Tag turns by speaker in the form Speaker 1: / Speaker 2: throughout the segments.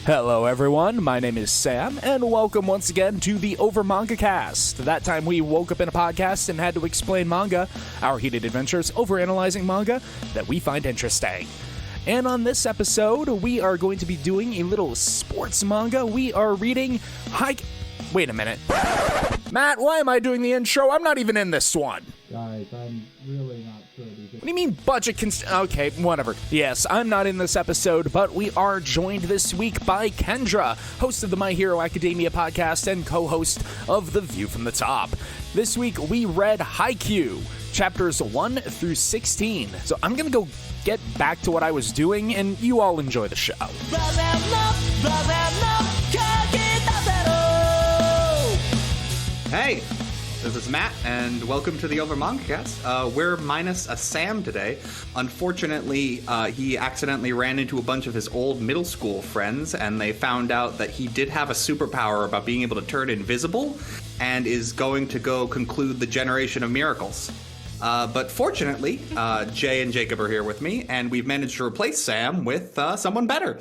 Speaker 1: Hello everyone, my name is Sam, and welcome once again to the Over Manga Cast. That time we woke up in a podcast and had to explain manga, our heated adventures overanalyzing manga that we find interesting. And on this episode, we are going to be doing a little sports manga. We are reading Wait a minute. Matt, why am I doing the intro? I'm not even in this one.
Speaker 2: Guys, I'm really not good.
Speaker 1: What do you mean budget Okay, whatever. Yes, I'm not in this episode, but we are joined this week by Kendra, host of the My Hero Academia podcast and co-host of The View from the Top. This week, we read Haikyu, chapters 1 through 16. So I'm gonna go get back to what I was doing, and you all enjoy the show.
Speaker 3: Hey, this is Matt, and welcome to the Over Manga Cast. We're minus a Sam today. Unfortunately, he accidentally ran into a bunch of his old middle school friends, and they found out that he did have a superpower about being able to turn invisible, and is going to go conclude the Generation of Miracles. But fortunately, Jay and Jacob are here with me, and we've managed to replace Sam with someone better.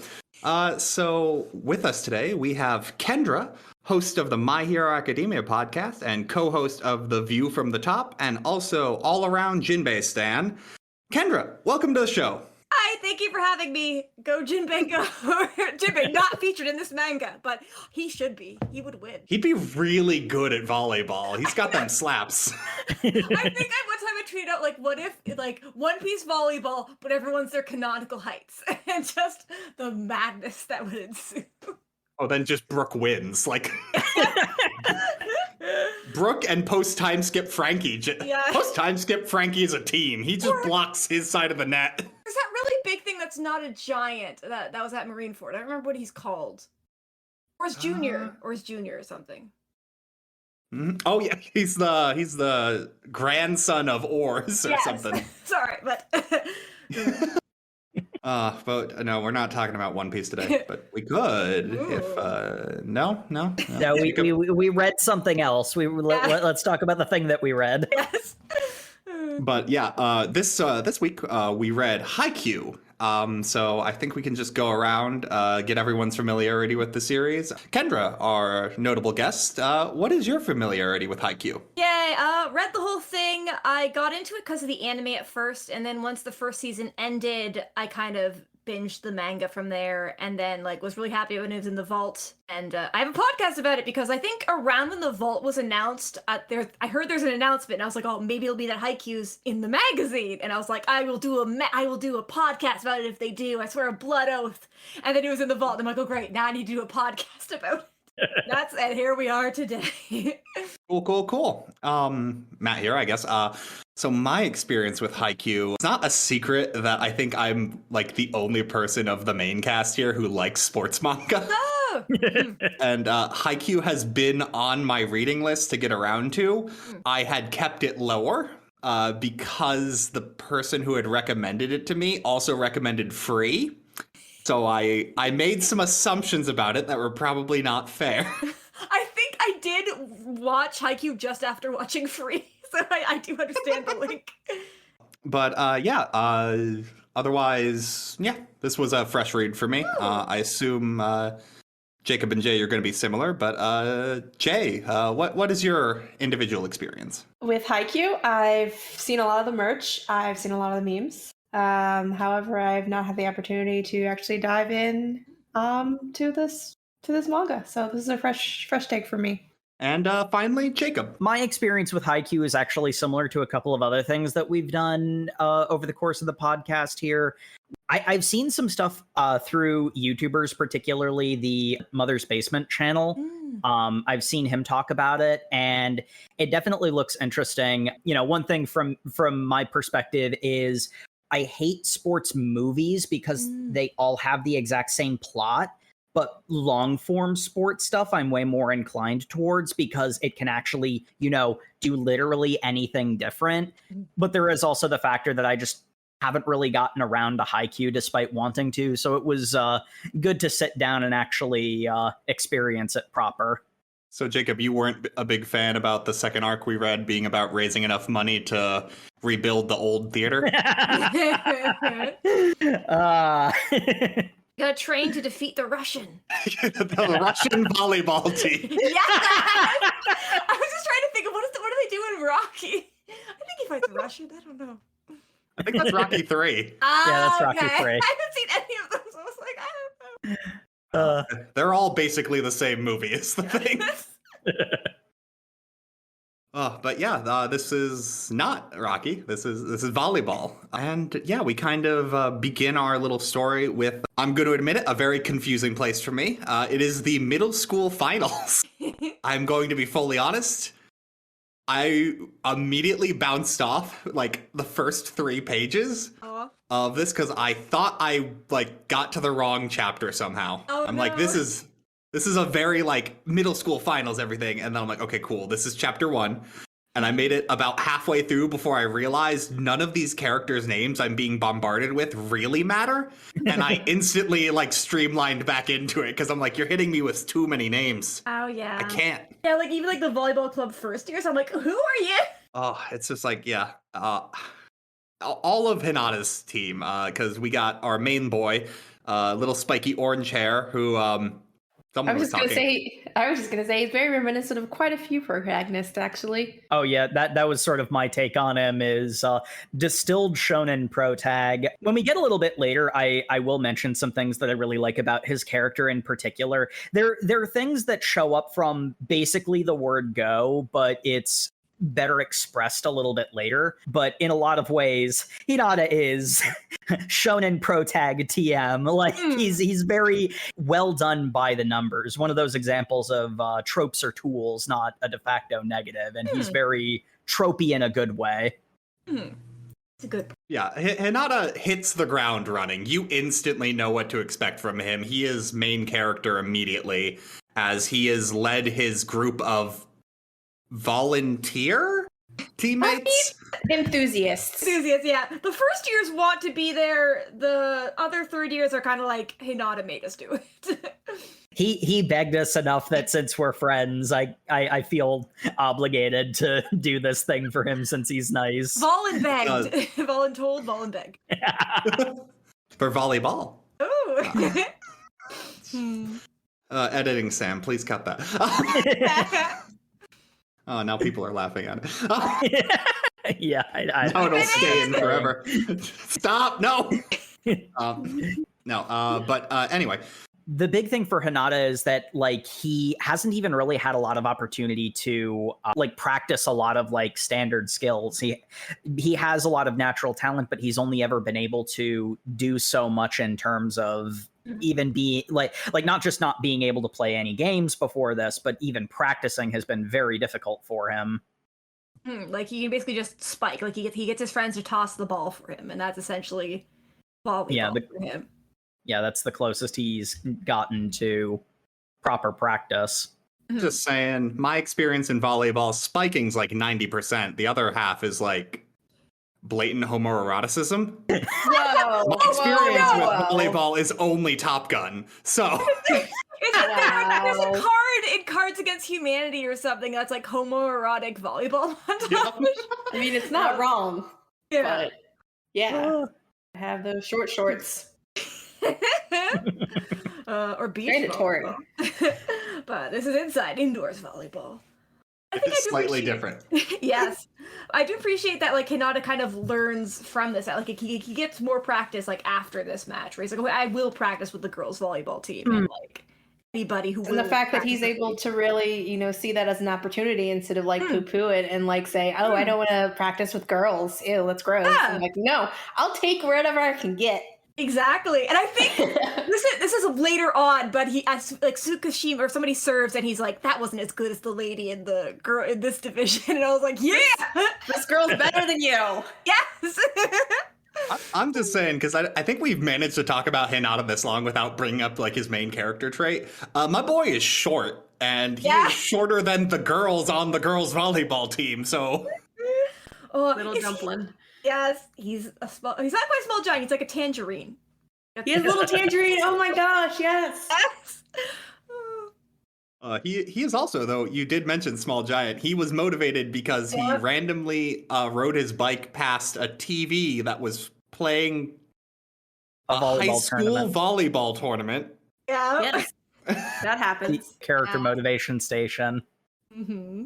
Speaker 3: So with us today, we have Kendra, host of the My Hero Academia podcast and co-host of The View from the Top, and also all-around Jinbei stan. Kendra, welcome to the show.
Speaker 4: Hi, thank you for having me. Go Jinbei, go. Jinbei, not featured in this manga, but he should be. He would win.
Speaker 3: He'd be really good at volleyball. He's got them slaps.
Speaker 4: I think one time I tweeted out, like, what if, like, One Piece volleyball, but everyone's their canonical heights? And just the madness that would ensue.
Speaker 3: Oh, then just Brooke wins. Like, Brooke and post-time skip Frankie. Post-time skip Frankie is a team. He just blocks his side of the net.
Speaker 4: There's that really big thing that's not a giant that was at Marineford. I don't remember what he's called. Or is Junior. Or is Junior or something.
Speaker 3: Oh, yeah. He's the grandson of Oars or something.
Speaker 4: Sorry, but...
Speaker 3: But no, we're not talking about One Piece today, but we could if no.
Speaker 5: No, we read something else. Let's talk about the thing that we read.
Speaker 4: Yes.
Speaker 3: But yeah, this week we read Haikyuu. So I think we can just go around, get everyone's familiarity with the series. Kendra, our notable guest, what is your familiarity with Haikyuu?
Speaker 4: Yeah, read the whole thing. I got into it because of the anime at first, and then once the first season ended, I kind of binged the manga from there, and then was really happy when it was in the vault. And I have a podcast about it because I think around when the vault was announced, I heard there's an announcement, and I was like, oh, maybe it'll be that Haikyuu's in the magazine. And I was like, I will do a podcast about it if they do. I swear, a blood oath. And then it was in the vault, and I'm like, oh great, now I need to do a podcast about it. And here we are today.
Speaker 3: Cool. Matt here, I guess. So my experience with Haikyuu, it's not a secret that I think I'm the only person of the main cast here who likes sports manga.
Speaker 4: Oh!
Speaker 3: And Haikyuu has been on my reading list to get around to. I had kept it lower because the person who had recommended it to me also recommended Free. So I made some assumptions about it that were probably not fair.
Speaker 4: I think I did watch Haikyuu just after watching Free, so I do understand the link.
Speaker 3: But otherwise, yeah, this was a fresh read for me. I assume Jacob and Jay are going to be similar, but Jay, what is your individual experience?
Speaker 6: With Haikyuu, I've seen a lot of the merch. I've seen a lot of the memes. However, I've not had the opportunity to actually dive in to this manga. So this is a fresh take for me.
Speaker 3: And finally, Jacob.
Speaker 5: My experience with Haikyuu is actually similar to a couple of other things that we've done over the course of the podcast here. I've seen some stuff through YouTubers, particularly the Mother's Basement channel. I've seen him talk about it, and it definitely looks interesting. You know, one thing from my perspective is I hate sports movies because they all have the exact same plot, but long form sports stuff I'm way more inclined towards because it can actually, do literally anything different. But there is also the factor that I just haven't really gotten around to Haikyuu despite wanting to. So it was good to sit down and actually experience it proper.
Speaker 3: So, Jacob, you weren't a big fan about the second arc we read being about raising enough money to rebuild the old theater?
Speaker 4: Gotta train to defeat the Russian.
Speaker 3: The Russian volleyball team.
Speaker 4: Yes! I was just trying to think of what do they do in Rocky? I think he fights a Russian. I don't know.
Speaker 3: I think that's Rocky 3.
Speaker 5: Yeah, that's Rocky
Speaker 4: Okay.
Speaker 5: 3.
Speaker 4: I haven't seen any of them, so I was like, I don't know.
Speaker 3: They're all basically the same movie, is the thing. But yeah, this is not Rocky. This is volleyball. And yeah, we kind of begin our little story with, I'm going to admit it, a very confusing place for me. It is the middle school finals. I'm going to be fully honest. I immediately bounced off like the first 3 pages of this because I thought I like got to the wrong chapter somehow. I'm like, this is a very like middle school finals everything, and then I'm like, okay, cool. This is chapter 1, and I made it about halfway through before I realized none of these characters' names I'm being bombarded with really matter, and I instantly like streamlined back into it because I'm like, you're hitting me with too many names.
Speaker 4: Oh yeah.
Speaker 3: I can't.
Speaker 4: Yeah, like even like the volleyball club first years, I'm like, who are you?
Speaker 3: Oh, it's just like, yeah. All of Hinata's team, because we got our main boy, little spiky orange hair, who
Speaker 6: I was just gonna say he's very reminiscent of quite a few protagonists, actually.
Speaker 5: Oh yeah, that was sort of my take on him, is distilled shonen protag. When we get a little bit later, I will mention some things that I really like about his character in particular. There are things that show up from basically the word go, but it's better expressed a little bit later. But in a lot of ways, Hinata is shonen protag TM. Like he's very well done by the numbers. One of those examples of tropes are tools, not a de facto negative. And he's very tropey in a good way.
Speaker 4: It's a good.
Speaker 3: Yeah, Hinata hits the ground running. You instantly know what to expect from him. He is main character immediately, as he has led his group of volunteer teammates.
Speaker 6: Enthusiasts,
Speaker 4: yeah. The first years want to be there. The other third years are kind of like, Hinata made us do it.
Speaker 5: He begged us enough that since we're friends, I feel obligated to do this thing for him since he's nice.
Speaker 4: Volin begged. Volin told, Volin begged.
Speaker 3: For volleyball.
Speaker 4: Oh.
Speaker 3: Editing Sam, please cut that. Oh, now people are laughing at it.
Speaker 5: Yeah,
Speaker 3: Now it'll stay in forever. Stop! No. But anyway.
Speaker 5: The big thing for Hinata is that like he hasn't even really had a lot of opportunity to like practice a lot of like standard skills. He has a lot of natural talent, but he's only ever been able to do so much in terms of even be like not just not being able to play any games before this, but even practicing has been very difficult for him.
Speaker 4: Like he can basically just spike. Like he gets his friends to toss the ball for him, and that's essentially volleyball for him.
Speaker 5: Yeah, that's the closest he's gotten to proper practice.
Speaker 3: Just saying, my experience in volleyball, spiking's like 90%. The other half is like blatant homoeroticism.
Speaker 6: Whoa!
Speaker 3: My experience with volleyball is only Top Gun. So
Speaker 4: there's a card in Cards Against Humanity or something that's like homoerotic volleyball montage.
Speaker 6: I mean, it's not wrong.
Speaker 4: Yeah.
Speaker 6: But yeah, I have those short shorts.
Speaker 4: Or beach
Speaker 6: Mandatory.
Speaker 4: volleyball. But this is indoors volleyball.
Speaker 3: it's slightly different.
Speaker 4: Yes, I do appreciate that. Like Hinata kind of learns from this. Like he gets more practice like after this match, where he's like, okay, I will practice with the girls volleyball team, and like anybody who.
Speaker 6: And the fact that he's able to really, see that as an opportunity instead of like poo-poo it and like say, oh, I don't want to practice with girls. Ew, that's gross.
Speaker 4: Yeah.
Speaker 6: I'm like, no, I'll take whatever I can get.
Speaker 4: Exactly, and I think this is later on, but he as like Tsukishima or somebody serves, and he's like, that wasn't as good as the lady in the girl in this division, and I was like, yeah,
Speaker 6: this girl's better than you.
Speaker 4: Yes.
Speaker 3: I'm just saying, because I think we've managed to talk about Hinata this long without bringing up like his main character trait. My boy is short, and he is shorter than the girls on the girls volleyball team. So,
Speaker 6: Little dumpling.
Speaker 4: Yes, he's not quite a small giant. He's like a tangerine.
Speaker 6: He has a little tangerine. Oh my gosh, yes.
Speaker 3: He is also, though, you did mention small giant. He was motivated because he randomly rode his bike past a TV that was playing
Speaker 5: a volleyball
Speaker 3: high school
Speaker 5: tournament.
Speaker 3: volleyball tournament.
Speaker 4: Yeah.
Speaker 6: Yes, that happens.
Speaker 5: Character
Speaker 4: Yeah.
Speaker 5: motivation station.
Speaker 4: Mm-hmm.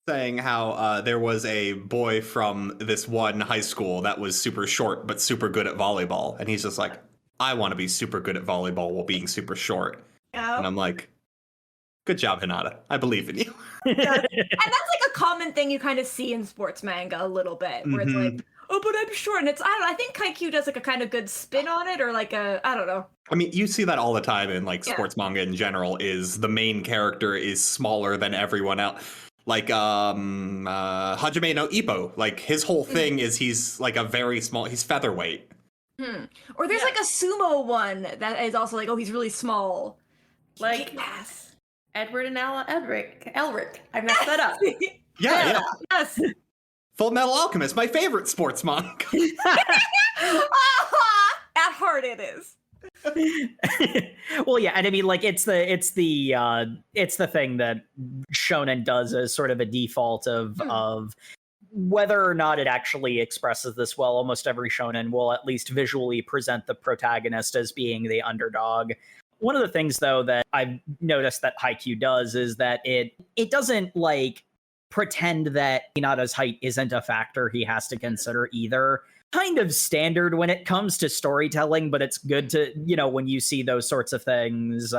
Speaker 3: Saying how there was a boy from this one high school that was super short but super good at volleyball, and he's just like, I want to be super good at volleyball while being super short.
Speaker 4: Yeah.
Speaker 3: And I'm like, good job, Hinata. I believe in you.
Speaker 4: And that's like a common thing you kind of see in sports manga a little bit, where it's like, oh, but I'm short, and it's, I don't know, I think Haikyuu does like a kind of good spin on it, or like a, I don't know.
Speaker 3: I mean, you see that all the time in like sports manga in general, is the main character is smaller than everyone else. Like Hajime no Ippo, like his whole thing is he's like a very small, he's featherweight.
Speaker 4: Or there's like a sumo one that is also like, oh, he's really small.
Speaker 6: Like
Speaker 4: Yes.
Speaker 6: Edward and Elric. I messed that up.
Speaker 3: Yeah.
Speaker 4: Yes.
Speaker 3: Full Metal Alchemist, my favorite sports manga.
Speaker 4: At heart it is.
Speaker 5: Well, yeah, and I mean, like, it's the thing that shonen does as sort of a default of whether or not it actually expresses this well. Almost every shonen will at least visually present the protagonist as being the underdog. One of the things, though, that I've noticed that Haikyuu does is that it doesn't like pretend that Hinata's height isn't a factor he has to consider either. Kind of standard when it comes to storytelling, but it's good to, when you see those sorts of things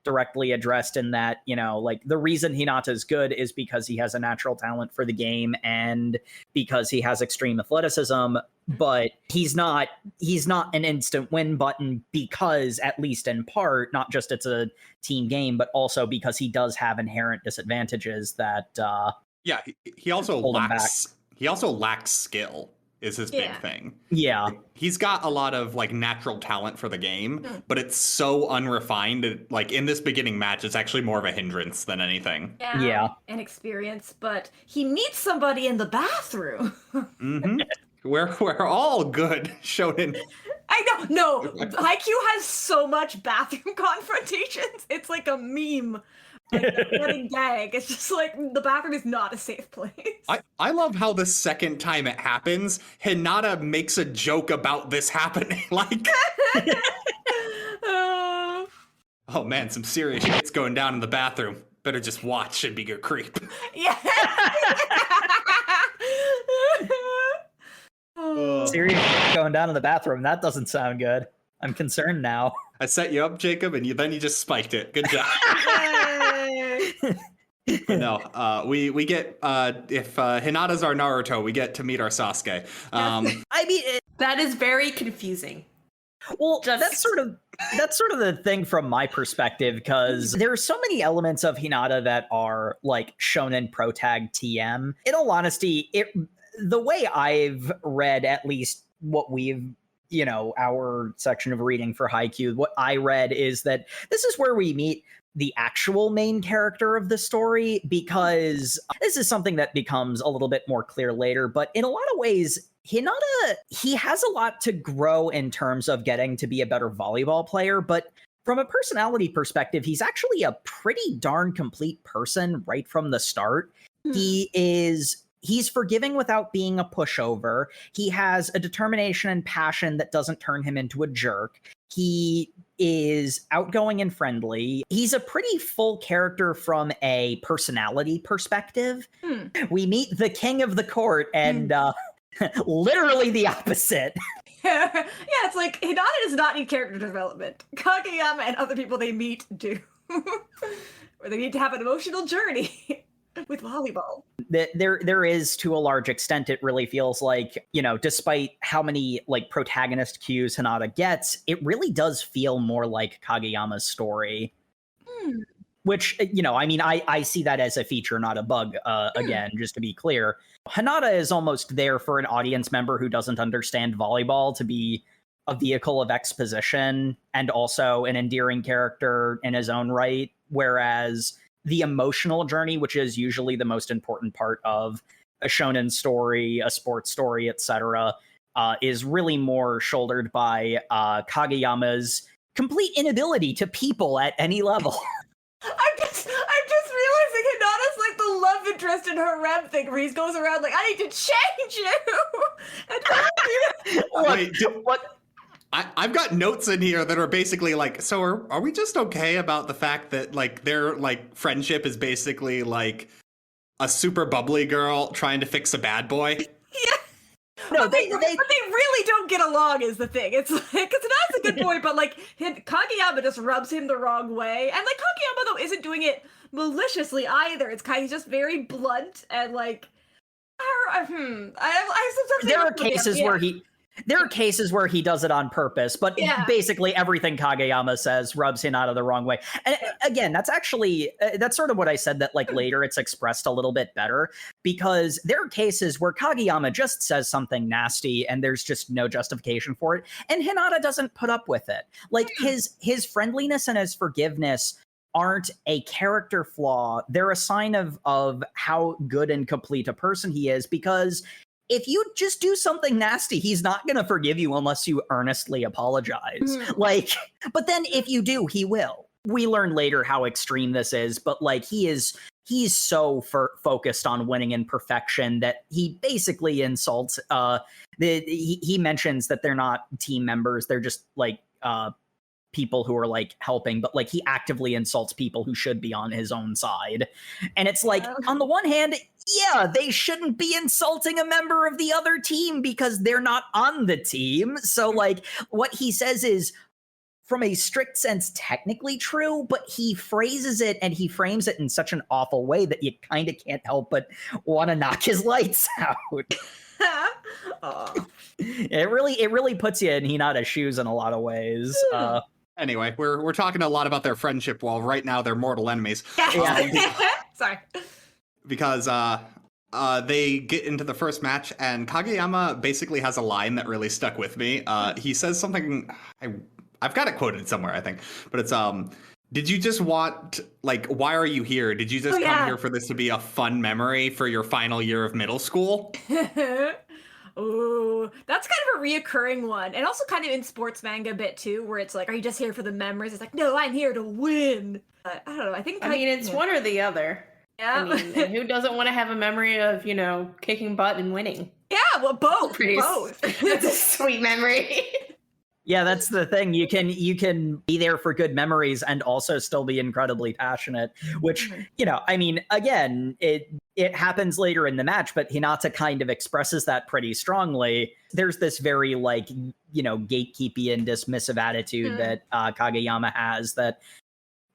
Speaker 5: directly addressed in that, like the reason Hinata's good is because he has a natural talent for the game and because he has extreme athleticism, but he's not an instant win button because, at least in part, not just it's a team game, but also because he does have inherent disadvantages that
Speaker 3: Yeah, he also
Speaker 5: hold him
Speaker 3: lacks skill. Is his big thing.
Speaker 5: Yeah.
Speaker 3: He's got a lot of like natural talent for the game, but it's so unrefined. Like in this beginning match, it's actually more of a hindrance than anything.
Speaker 5: Yeah.
Speaker 4: And experience, but he meets somebody in the bathroom.
Speaker 3: We're all good shonen.
Speaker 4: I know. No, Haikyuu has so much bathroom confrontations. It's like a meme. Like a running gag. It's just like the bathroom is not a safe place.
Speaker 3: I love how the second time it happens, Hinata makes a joke about this happening. Like, oh man, some serious shit's going down in the bathroom. Better just watch and be a creep.
Speaker 4: Yeah.
Speaker 5: Serious going down in the bathroom. That doesn't sound good. I'm concerned now.
Speaker 3: I set you up, Jacob, and then you just spiked it. Good job. No, we get if Hinata's our Naruto, we get to meet our Sasuke.
Speaker 6: I mean, that is very confusing.
Speaker 5: Well, that's sort of the thing from my perspective, because there are so many elements of Hinata that are like shonen protag TM. In all honesty, the way I've read at least what we've our section of reading for Haikyuu, what I read is that this is where we meet the actual main character of the story, because this is something that becomes a little bit more clear later, but in a lot of ways, Hinata, he has a lot to grow in terms of getting to be a better volleyball player, but from a personality perspective, he's actually a pretty darn complete person right from the start. He's forgiving without being a pushover. He has a determination and passion that doesn't turn him into a jerk. He is outgoing and friendly. He's a pretty full character from a personality perspective. We meet the king of the court and literally the opposite.
Speaker 4: Yeah, it's like Hinata does not need character development. Kageyama and other people they meet do. Or they need to have an emotional journey. With volleyball.
Speaker 5: There is, to a large extent, it really feels like, despite how many like protagonist cues Hinata gets, it really does feel more like Kageyama's story. Which, I mean, I see that as a feature, not a bug, again, just to be clear. Hinata is almost there for an audience member who doesn't understand volleyball to be a vehicle of exposition and also an endearing character in his own right, whereas the emotional journey, which is usually the most important part of a shonen story, a sports story, etc., is really more shouldered by Kageyama's complete inability to people at any level.
Speaker 4: I'm just realizing Hinata's like the love interest in her rem thing, where he goes around like, I need to change you. And
Speaker 3: Wait, I've got notes in here that are basically like, so are we just okay about the fact that like their like friendship is basically like a super bubbly girl trying to fix a bad boy?
Speaker 4: Yeah.
Speaker 5: No,
Speaker 4: but they really don't get along is the thing. It's like, because Hinata's a good boy, but like Kageyama just rubs him the wrong way. And like Kageyama though isn't doing it maliciously either. It's kind of just very blunt and like I sometimes
Speaker 5: there are cases where he does it on purpose, but basically everything Kageyama says rubs Hinata the wrong way. And again, that's actually that's sort of what I said, that like later it's expressed a little bit better, because there are cases where Kageyama just says something nasty and there's just no justification for it, and Hinata doesn't put up with it. Like his friendliness and his forgiveness aren't a character flaw. They're a sign of how good and complete a person he is, because if you just do something nasty, he's not going to forgive you unless you earnestly apologize. Like, but then if you do, he will. We learn later how extreme this is, but like he's so focused on winning and perfection that he basically insults. He mentions that they're not team members; they're just like people who are like helping, but like he actively insults people who should be on his own side. And it's like, on the one hand, yeah, they shouldn't be insulting a member of the other team because they're not on the team. So like what he says is, from a strict sense, technically true, but he phrases it and he frames it in such an awful way that you kind of can't help but want to knock his lights out. It really puts you in Hinata's shoes in a lot
Speaker 3: ways. Anyway, we're talking a lot about their friendship while right now they're mortal enemies.
Speaker 4: Sorry.
Speaker 3: Because they get into the first match, and Kageyama basically has a line that really stuck with me. He says something, I've got it quoted somewhere, I think, but it's, did you just want, like, why are you here? Did you just come here for this to be a fun memory for your final year of middle school?
Speaker 4: Ooh, that's kind of a reoccurring one. And also kind of in sports manga a bit too, where it's like, are you just here for the memories? It's like, no, I'm here to win. I don't know. I mean,
Speaker 6: it's one or the other.
Speaker 4: Yeah.
Speaker 6: I mean, and who doesn't want to have a memory of, kicking butt and winning?
Speaker 4: Yeah, well, both.
Speaker 6: It's a sweet memory.
Speaker 5: Yeah, that's the thing. You can be there for good memories and also still be incredibly passionate, which, I mean, again, it happens later in the match, but Hinata kind of expresses that pretty strongly. There's this very like, gatekeepy and dismissive attitude that Kageyama has that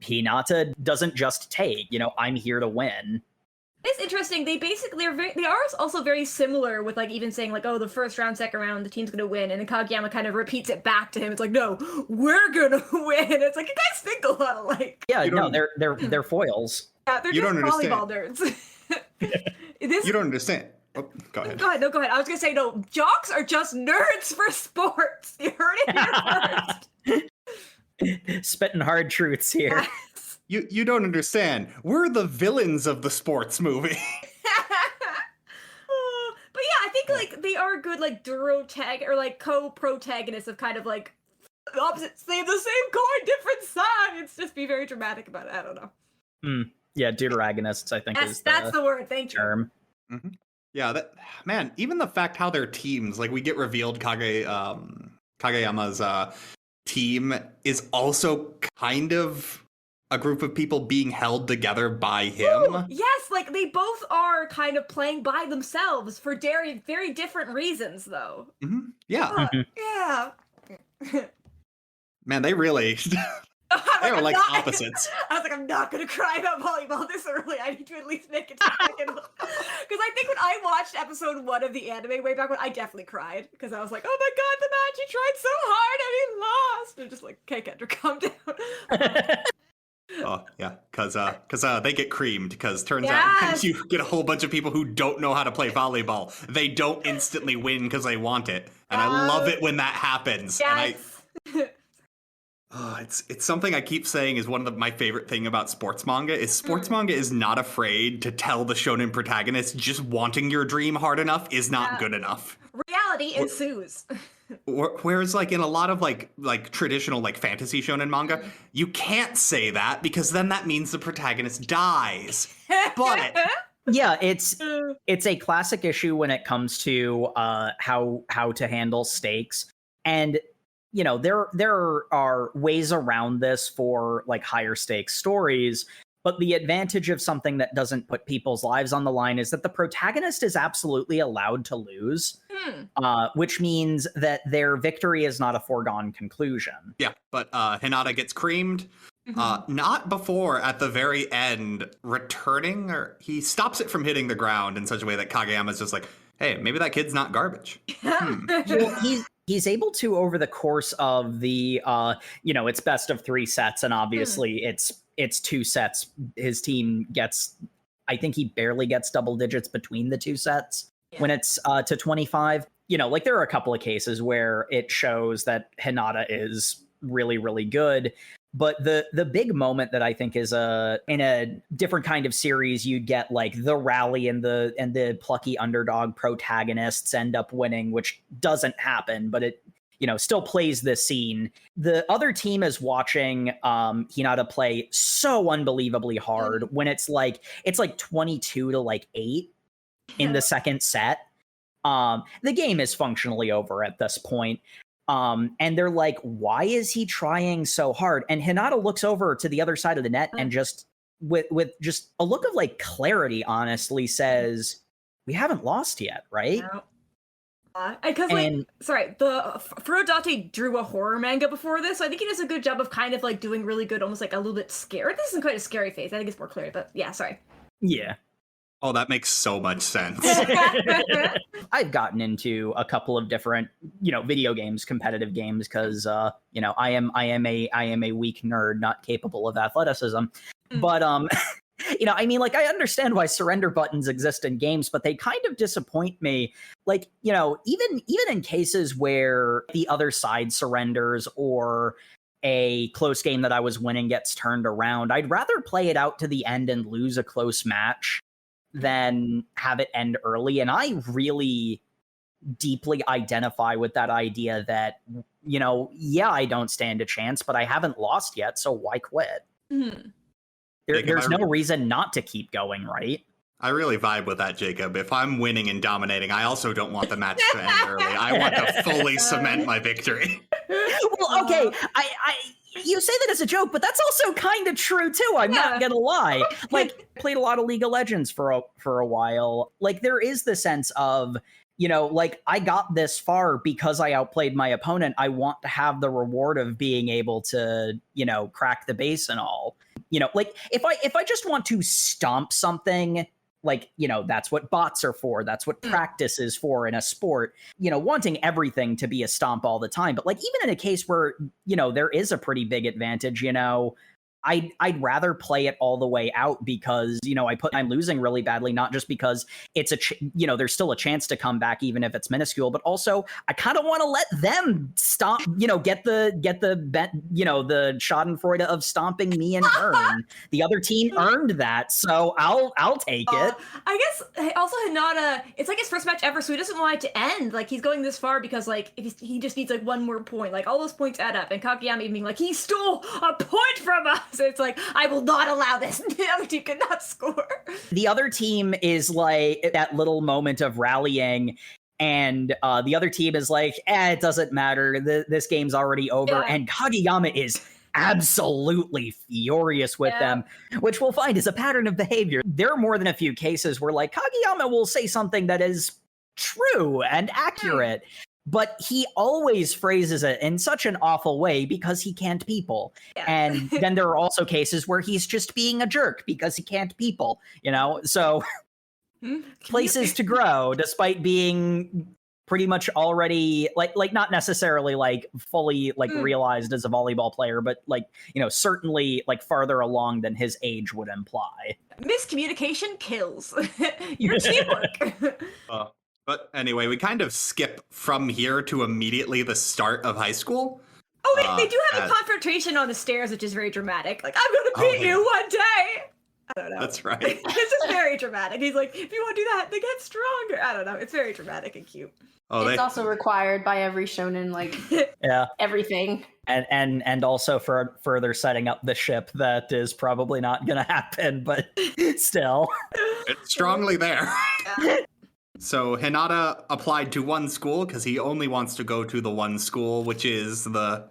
Speaker 5: Hinata doesn't just take, I'm here to win.
Speaker 4: It's interesting. They basically they are also very similar with like even saying like, oh, the first round, second round, the team's gonna win, and then Kageyama kind of repeats it back to him. It's like, no, we're gonna win. It's like, you guys think a lot alike.
Speaker 5: Yeah, they're foils.
Speaker 4: Yeah, they're just volleyball nerds.
Speaker 3: You don't understand. Oh, go ahead.
Speaker 4: Go ahead. I was gonna say, no, jocks are just nerds for sports. You heard it here first.
Speaker 5: Spitting hard truths here.
Speaker 3: You don't understand. We're the villains of the sports movie.
Speaker 4: But yeah, I think like they are good like co-protagonists of kind of like opposites say the same coin, different sides. Just be very dramatic about it. I don't know.
Speaker 5: Yeah, deuteragonists, I think
Speaker 4: that's the word. Thank you.
Speaker 5: Term.
Speaker 3: Mm-hmm. Yeah, man. Even the fact how their teams, like we get revealed, Kageyama's team is also kind of a group of people being held together by him.
Speaker 4: Ooh, yes, like they both are kind of playing by themselves for very, very different reasons, though.
Speaker 3: Mm-hmm. Yeah.
Speaker 4: Yeah.
Speaker 3: Man, they really... they were like opposites.
Speaker 4: I was like, I'm not going to cry about volleyball this early. I need to at least make it to second. Because I think when I watched episode 1 of the anime way back when, I definitely cried. Because I was like, oh my god, the match, he tried so hard and he lost. And just like, okay, Kendra, calm down.
Speaker 3: Oh, yeah, because they get creamed, because turns out you get a whole bunch of people who don't know how to play volleyball. They don't instantly win because they want it. And I love it when that happens.
Speaker 4: Yes.
Speaker 3: And it's something I keep saying is one of my favorite thing about sports manga is sports manga is not afraid to tell the shonen protagonist just wanting your dream hard enough is not good enough.
Speaker 4: Reality ensues.
Speaker 3: Whereas like in a lot of like traditional like fantasy shonen manga, you can't say that because then that means the protagonist dies. But
Speaker 5: yeah, it's a classic issue when it comes to how to handle stakes. And there are ways around this for like higher stakes stories. But the advantage of something that doesn't put people's lives on the line is that the protagonist is absolutely allowed to lose, which means that their victory is not a foregone conclusion.
Speaker 3: Yeah, but Hinata gets creamed. Not before, at the very end, returning, or he stops it from hitting the ground in such a way that Kageyama's just like, hey, maybe that kid's not garbage.
Speaker 5: Well, he's able to, over the course of the, it's best of 3 sets, and obviously it's 2 sets. His team gets, I think he barely gets double digits between the 2 sets when it's to 25. Like there are a couple of cases where it shows that Hinata is really, really good. But the big moment that I think is in a different kind of series, you'd get like the rally and the plucky underdog protagonists end up winning, which doesn't happen, but it still plays this scene. The other team is watching Hinata play so unbelievably hard when it's like 22 to like 8 in the second set. The game is functionally over at this point. And they're like, why is he trying so hard? And Hinata looks over to the other side of the net and just with just a look of like clarity, honestly says, we haven't lost yet, right?
Speaker 4: No. Because the Furudate drew a horror manga before this, so I think he does a good job of kind of like doing really good, almost like a little bit scared. This isn't quite a scary face. I think it's more clear, but yeah, sorry.
Speaker 5: Yeah.
Speaker 3: Oh, that makes so much sense.
Speaker 5: I've gotten into a couple of different, video games, competitive games, because I am a weak nerd, not capable of athleticism. But I understand why surrender buttons exist in games, but they kind of disappoint me. Like, even in cases where the other side surrenders or a close game that I was winning gets turned around, I'd rather play it out to the end and lose a close match than have it end early. And I really deeply identify with that idea that, I don't stand a chance, but I haven't lost yet, so why quit? There's no reason not to keep going, right?
Speaker 3: I really vibe with that, Jacob. If I'm winning and dominating, I also don't want the match to end early. I want to fully cement my victory.
Speaker 5: Well, okay, you say that as a joke, but that's also kind of true too. I'm not gonna lie. Like, played a lot of League of Legends for a while. Like, there is the sense of, I got this far because I outplayed my opponent. I want to have the reward of being able to, crack the base and all. If I just want to stomp something, that's what bots are for. That's what practice is for in a sport, wanting everything to be a stomp all the time. But like, even in a case where, there is a pretty big advantage, I'd rather play it all the way out because, I'm losing really badly, not just because it's there's still a chance to come back, even if it's minuscule, but also I kind of want to let them stop, get the schadenfreude of stomping me in turn. The other team earned that, so I'll take it.
Speaker 4: I guess also Hinata, it's like his first match ever, so he doesn't want it to end. Like, he's going this far because like if he just needs like one more point, like all those points add up, and Kageyama being like, he stole a point from us. So it's like, I will not allow this. The other team could not score.
Speaker 5: The other team is like that little moment of rallying, and the other team is like, it doesn't matter. This game's already over. Yeah. And Kageyama is absolutely furious with them, which we'll find is a pattern of behavior. There are more than a few cases where like Kageyama will say something that is true and accurate, but he always phrases it in such an awful way because he can't people. Yeah. And then there are also cases where he's just being a jerk because he can't people, so places to grow despite being pretty much already like not necessarily like fully like realized as a volleyball player, but like, certainly like farther along than his age would imply.
Speaker 4: Miscommunication kills. Your teamwork.
Speaker 3: But anyway, we kind of skip from here to immediately the start of high school.
Speaker 4: Oh, they do have a confrontation on the stairs, which is very dramatic. Like, I'm going to beat you one day. I don't know.
Speaker 3: That's right.
Speaker 4: This is very dramatic. He's like, if you want to do that, they get stronger. I don't know. It's very dramatic and cute.
Speaker 6: It's also required by every shonen, like, everything.
Speaker 5: And also for further setting up the ship that is probably not going to happen, but still.
Speaker 3: It's strongly there. So Hinata applied to one school because he only wants to go to the one school, which is the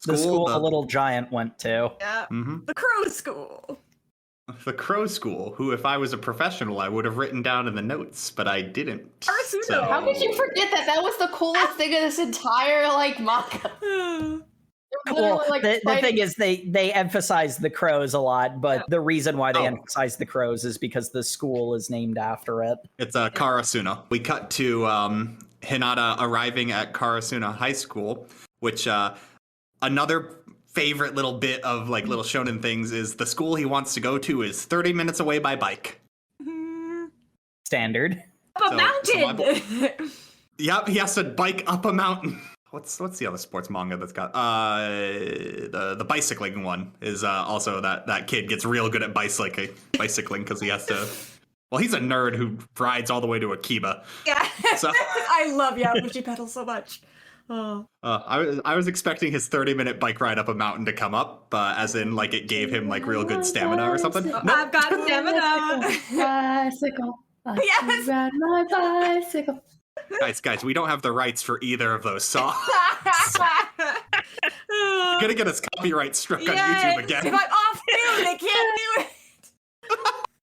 Speaker 5: school the little giant went to.
Speaker 4: Yeah.
Speaker 3: Mhm.
Speaker 4: The Crow School.
Speaker 3: The Crow School, who, if I was a professional, I would have written down in the notes, but I didn't.
Speaker 4: Karasuno.
Speaker 6: How could you forget that? That was the coolest thing of this entire manga.
Speaker 5: Well, the thing is, they emphasize the crows a lot, but the reason why they emphasize the crows is because the school is named after it.
Speaker 3: It's Karasuno. We cut to Hinata arriving at Karasuno High School, which another favorite little bit of like little shonen things is the school he wants to go to is 30 minutes away by bike.
Speaker 5: Standard.
Speaker 4: Up a mountain.
Speaker 3: Yep, he has to bike up a mountain. What's the other sports manga that's got the bicycling one is also that kid gets real good at bicycling because he has to. Well, he's a nerd who rides all the way to Akiba.
Speaker 4: Yeah,
Speaker 3: so,
Speaker 4: I love Yabuchi pedal so much. Oh.
Speaker 3: I was expecting his 30-minute bike ride up a mountain to come up, as in like it gave him like real good stamina or something.
Speaker 4: Nope. I've got stamina.
Speaker 6: Bicycle.
Speaker 4: Yes.
Speaker 6: Ride my bicycle.
Speaker 3: Guys, we don't have the rights for either of those songs. You're gonna get us copyright struck on YouTube again.
Speaker 4: If I'm off tune, they can't do it.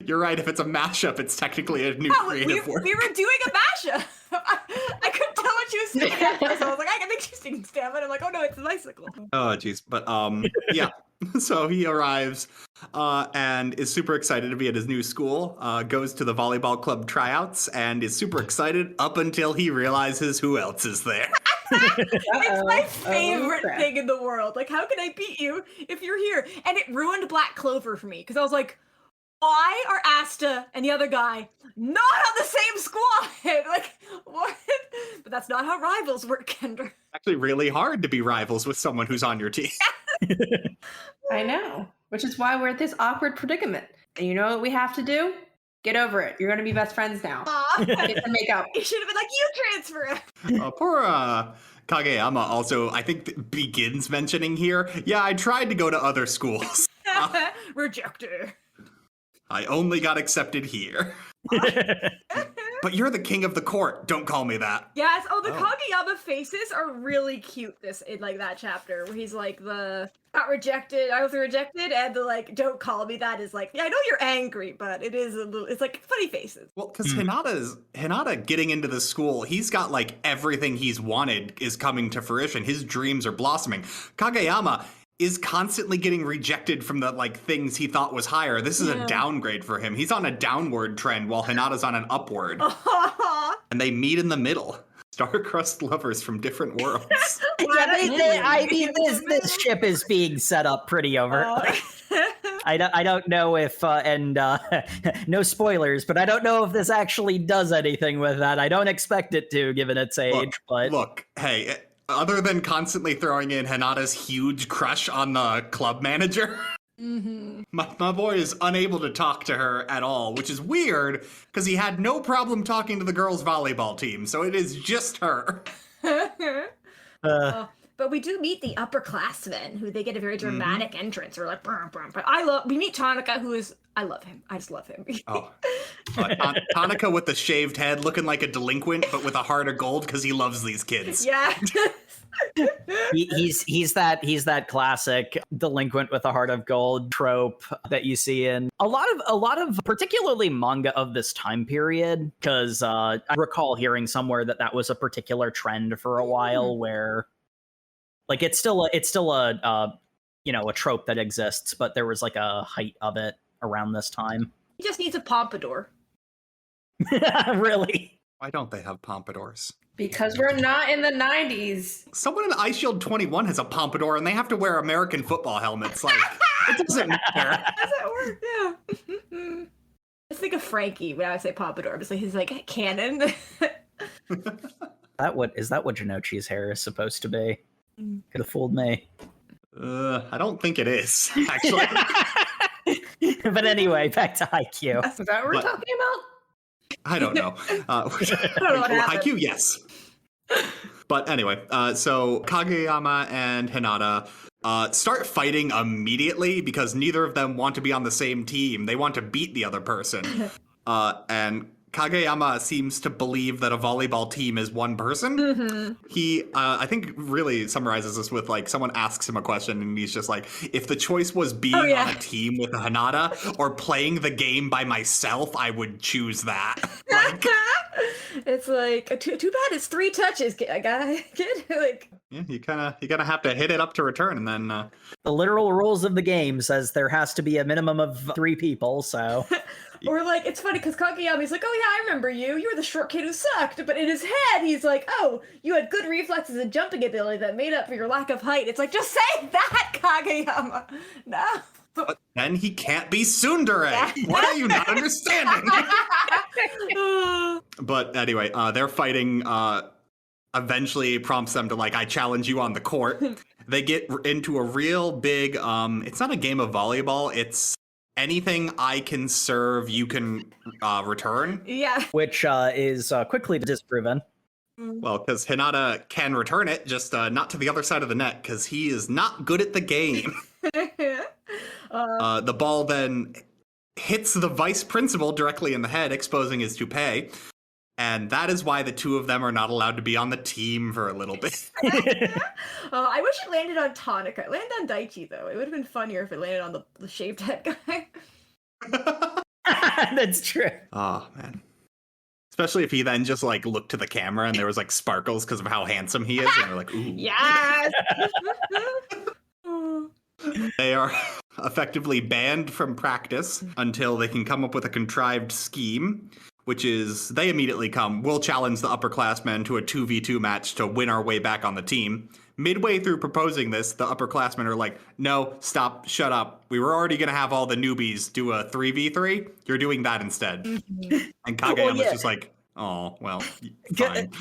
Speaker 3: You're right. If it's a mashup, it's technically a new creative work.
Speaker 4: We were doing a mashup. I couldn't tell what she was singing at first. So I was like, I think she's singing Stamina. I'm like, oh no, it's a bicycle.
Speaker 3: Oh, geez. But yeah. So he arrives and is super excited to be at his new school, goes to the volleyball club tryouts, and is super excited up until he realizes who else is there.
Speaker 4: It's my favorite thing in the world. Like, how can I beat you if you're here? And it ruined Black Clover for me, because I was like, why are Asta and the other guy not on the same squad? Like, what? But that's not how rivals work, Kendra.
Speaker 3: It's actually really hard to be rivals with someone who's on your team.
Speaker 6: I know, which is why we're at this awkward predicament. And you know what we have to do? Get over it. You're going to be best friends now. Get to make up.
Speaker 4: You should have been like, you transfer him.
Speaker 3: Poor Kageyama also, I think, begins mentioning here, yeah, I tried to go to other schools.
Speaker 4: Rejected.
Speaker 3: I only got accepted here. But you're the king of the court. Don't call me that.
Speaker 4: Yes. Oh, the Kageyama faces are really cute. In like that chapter where he's like I was rejected, and the like, don't call me that is like, yeah, I know you're angry, but it is a little. It's like funny faces.
Speaker 3: Well, because Hinata getting into the school, he's got like everything he's wanted is coming to fruition. His dreams are blossoming. Kageyama is constantly getting rejected from the like things he thought was higher. This is a downgrade for him. He's on a downward trend while Hinata's on an upward. And they meet in the middle. Star-crossed lovers from different worlds.
Speaker 5: I mean, this ship is being set up pretty overtly. I don't know if, no spoilers, but I don't know if this actually does anything with that. I don't expect it to, given its age.
Speaker 3: Look, hey, other than constantly throwing in Hinata's huge crush on the club manager, my boy is unable to talk to her at all, which is weird because he had no problem talking to the girls' volleyball team, so it is just her.
Speaker 4: But we do meet the upperclassmen, who they get a very dramatic entrance. Or like, brum, brum. But we meet Tanaka, I love him. I just love him.
Speaker 3: Tanaka with the shaved head, looking like a delinquent, but with a heart of gold because he loves these kids.
Speaker 4: Yeah.
Speaker 5: he's that classic delinquent with a heart of gold trope that you see in a lot of particularly manga of this time period, because I recall hearing somewhere that was a particular trend for a while where like it's still a trope that exists, but there was like a height of it around this time.
Speaker 4: He just needs a pompadour.
Speaker 5: Really?
Speaker 3: Why don't they have pompadours?
Speaker 6: Because we're not in the 90s.
Speaker 3: Someone in Ice Shield 21 has a pompadour, and they have to wear American football helmets. Like, it doesn't matter.
Speaker 4: Does that work? Yeah. Just think of Frankie when I say pompadour. Just like he's like canon.
Speaker 5: Is that what Janochi's hair is supposed to be? Could have fooled me.
Speaker 3: I don't think it is, actually.
Speaker 5: But anyway, back to Haikyuu.
Speaker 6: Is that what we're talking about?
Speaker 3: I don't know. Haikyuu, yes. But anyway, so Kageyama and Hinata start fighting immediately because neither of them want to be on the same team. They want to beat the other person. And Kageyama seems to believe that a volleyball team is one person.
Speaker 4: Mm-hmm.
Speaker 3: He, I think, really summarizes this with, like, someone asks him a question and he's just like, if the choice was being on a team with a Hinata or playing the game by myself, I would choose that. Like,
Speaker 4: it's like, too bad it's 3 touches, guy. Like,
Speaker 3: yeah, you gotta have to hit it up to return, and then
Speaker 5: The literal rules of the game says there has to be a minimum of 3 people, so...
Speaker 4: Or, like, it's funny because Kageyama's like, oh yeah, I remember you. You were the short kid who sucked. But in his head, he's like, oh, you had good reflexes and jumping ability that made up for your lack of height. It's like, just say that, Kageyama. No.
Speaker 3: but then he can't be tsundere. What are you not understanding? But anyway, their fighting eventually prompts them to, like, I challenge you on the court. They get into a real big, it's not a game of volleyball, it's anything I can serve, you can return.
Speaker 4: Yeah.
Speaker 5: Which is quickly disproven.
Speaker 3: Well, because Hinata can return it, just not to the other side of the net, because he is not good at the game. The ball then hits the vice principal directly in the head, exposing his toupee. And that is why the 2 of them are not allowed to be on the team for a little bit.
Speaker 4: I wish it landed on Tonica. It landed on Daichi, though. It would have been funnier if it landed on the shaved head guy.
Speaker 5: That's true.
Speaker 3: Oh, man. Especially if he then just, like, looked to the camera and there was, like, sparkles because of how handsome he is. And they're like, ooh.
Speaker 4: Yes!
Speaker 3: They are effectively banned from practice until they can come up with a contrived scheme, which is they immediately come, we'll challenge the upperclassmen to a 2v2 match to win our way back on the team. Midway through proposing this, the upperclassmen are like, no, stop, shut up. We were already going to have all the newbies do a 3v3. You're doing that instead. And Kageyama's just like, oh, well, fine.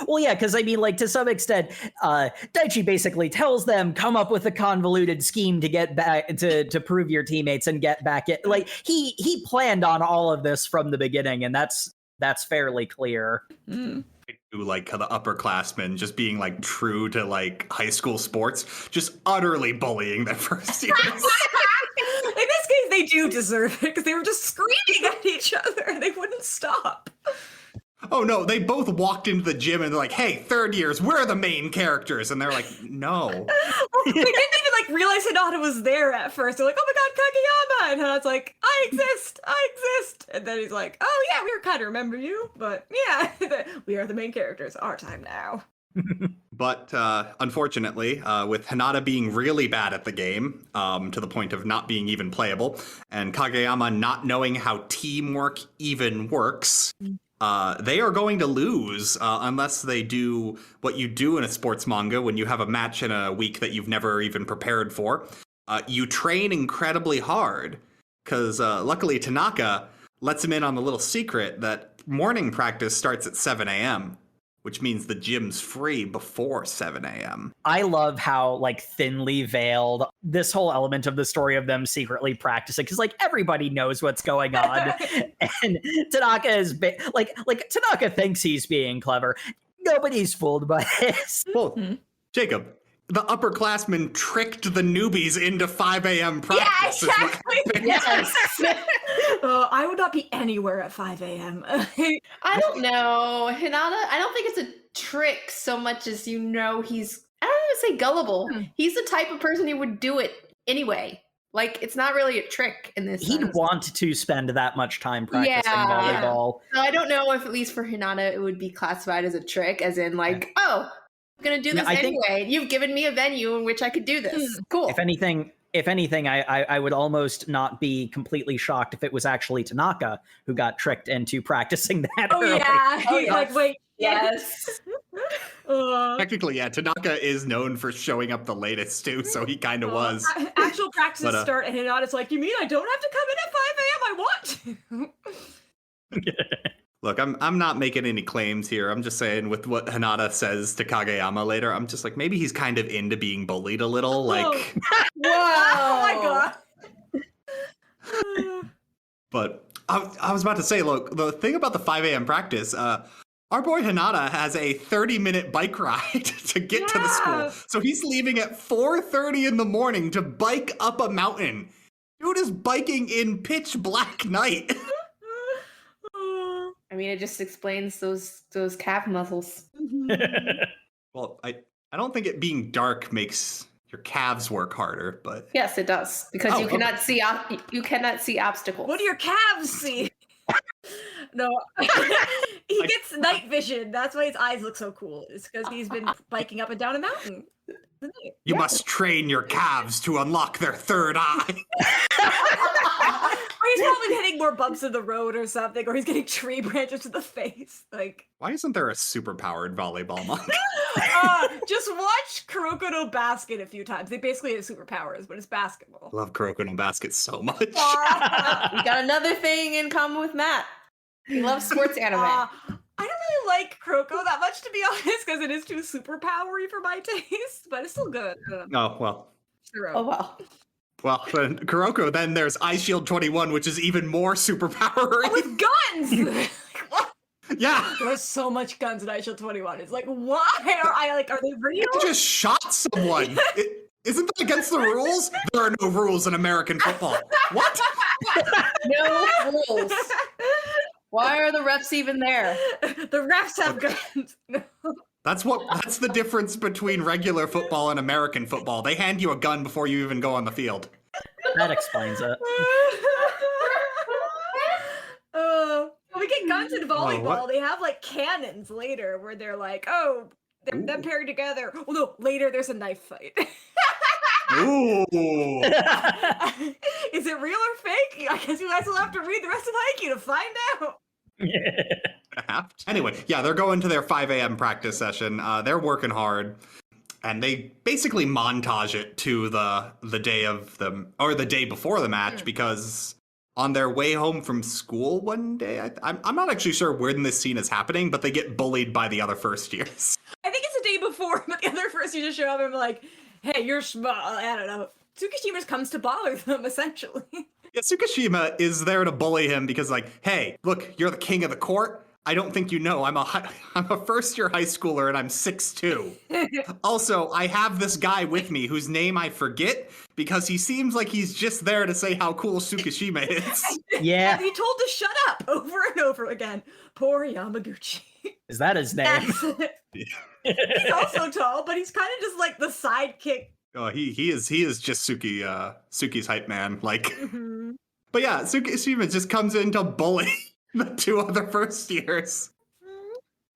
Speaker 5: Well, yeah, because I mean, like, to some extent, Daichi basically tells them, come up with a convoluted scheme to get back, to prove your teammates and get back in. Like, he planned on all of this from the beginning, and that's fairly clear.
Speaker 3: I do like the upperclassmen just being, like, true to, like, high school sports, just utterly bullying their first years.
Speaker 4: In this case, they do deserve it, because they were just screaming at each other. They wouldn't stop.
Speaker 3: Oh no, they both walked into the gym and they're like, hey, 3rd years, we're the main characters. And they're like, no.
Speaker 4: Well, they didn't even, like, realize Hinata was there at first. They're like, oh my god, Kageyama! And Hinata's like, I exist! And then he's like, oh yeah, we kind of remember you, but yeah, we are the main characters. Our time now.
Speaker 3: But unfortunately, with Hinata being really bad at the game, to the point of not being even playable, and Kageyama not knowing how teamwork even works, they are going to lose unless they do what you do in a sports manga when you have a match in a week that you've never even prepared for. You train incredibly hard, because luckily Tanaka lets him in on the little secret that morning practice starts at 7 a.m., which means the gym's free before 7 a.m.
Speaker 5: I love how, like, thinly veiled this whole element of the story of them secretly practicing, because, like, everybody knows what's going on. And Tanaka is like Tanaka thinks he's being clever. Nobody's fooled by this.
Speaker 3: Well, Jacob, the upperclassmen tricked the newbies into 5 a.m. practice.
Speaker 4: Yeah, exactly. Yes. I would not be anywhere at 5 a.m.
Speaker 6: I don't know. Hinata, I don't think it's a trick so much as, you know, he's, I don't want to say gullible. He's the type of person who would do it anyway. Like, it's not really a trick in this
Speaker 5: He'd
Speaker 6: sense.
Speaker 5: want to spend that much time practicing volleyball.
Speaker 6: So I don't know if, at least for Hinata, it would be classified as a trick, as in, like, oh, I'm going to do this anyway. You've given me a venue in which I could do this. Cool.
Speaker 5: If anything, I would almost not be completely shocked if it was actually Tanaka who got tricked into practicing that early.
Speaker 4: He's like, wait,
Speaker 6: yes.
Speaker 3: Technically, yeah, Tanaka is known for showing up the latest, too, so he kind of was.
Speaker 4: Actual practices start, and Hinata's like, you mean I don't have to come in at 5 a.m.? I want to.
Speaker 3: Look, I'm not making any claims here. I'm just saying with what Hinata says to Kageyama later, I'm just like, maybe he's kind of into being bullied a little. Like,
Speaker 4: oh my
Speaker 3: god. But I was about to say, look, the thing about the 5 a.m. practice, our boy Hinata has a 30-minute bike ride to get to the school. So he's leaving at 4:30 in the morning to bike up a mountain. Dude is biking in pitch black night.
Speaker 6: I mean, it just explains those calf muscles.
Speaker 3: Well, I don't think it being dark makes your calves work harder, but
Speaker 6: Yes, it does, because you cannot see you cannot see obstacles.
Speaker 4: What do your calves see? No, he gets night vision. That's why his eyes look so cool. It's because he's been biking up and down a mountain.
Speaker 3: you must train your calves to unlock their third eye.
Speaker 4: Or he's probably hitting more bumps in the road or something, or he's getting tree branches to the face. Like,
Speaker 3: Why isn't there a super-powered volleyball manga?
Speaker 4: just watch Kuroko no Basket a few times. They basically have superpowers, but it's basketball.
Speaker 3: Love Kuroko no Basket so much.
Speaker 6: We got another thing in common with Matt. He loves sports anime.
Speaker 4: I don't really like Kuroko that much, to be honest, because it is too superpowery for my taste, but it's still good.
Speaker 3: Oh, well.
Speaker 6: Oh well.
Speaker 3: Well, then Kuroko, then there's Ice Shield 21, which is even more superpowery.
Speaker 4: With guns! What?
Speaker 3: Yeah.
Speaker 4: There's so much guns in Ice Shield 21. It's like, why are they real?
Speaker 3: You just shot someone. Isn't that against the rules? There are no rules in American football. What?
Speaker 6: No rules. Why are the refs even there?
Speaker 4: The refs have guns.
Speaker 3: That's the difference between regular football and American football. They hand you a gun before you even go on the field.
Speaker 5: That explains it.
Speaker 4: We get guns in volleyball.
Speaker 3: what?
Speaker 4: They have like cannons later where they're like, they're them paired together. Oh no, later there's a knife fight.
Speaker 3: Ooh.
Speaker 4: Is it real or fake? I guess you guys will have to read the rest of Haikyuu to find out.
Speaker 3: Anyway, yeah, they're going to their 5 a.m. practice session. They're working hard, and they basically montage it to the day of the day before the match, because on their way home from school one day, I'm not actually sure when this scene is happening, but they get bullied by the other first years.
Speaker 4: I think it's the day before, but the other first you just show up and be like, hey, you're small. I don't know. Tsukishima just comes to bother them, essentially.
Speaker 3: Yeah, Tsukishima is there to bully him because, like, hey, look, you're the king of the court. I don't think you know. I'm a first-year high schooler and I'm 6'2". Also, I have this guy with me whose name I forget because he seems like he's just there to say how cool Tsukishima is.
Speaker 5: Yeah.
Speaker 4: And he told to shut up over and over again. Poor Yamaguchi.
Speaker 5: Is that his name?
Speaker 4: He's also tall, but he's kind of just like the sidekick.
Speaker 3: Oh, he is just Suki's hype man. Like, But yeah, Tsukishima just comes in to bully the two other first years.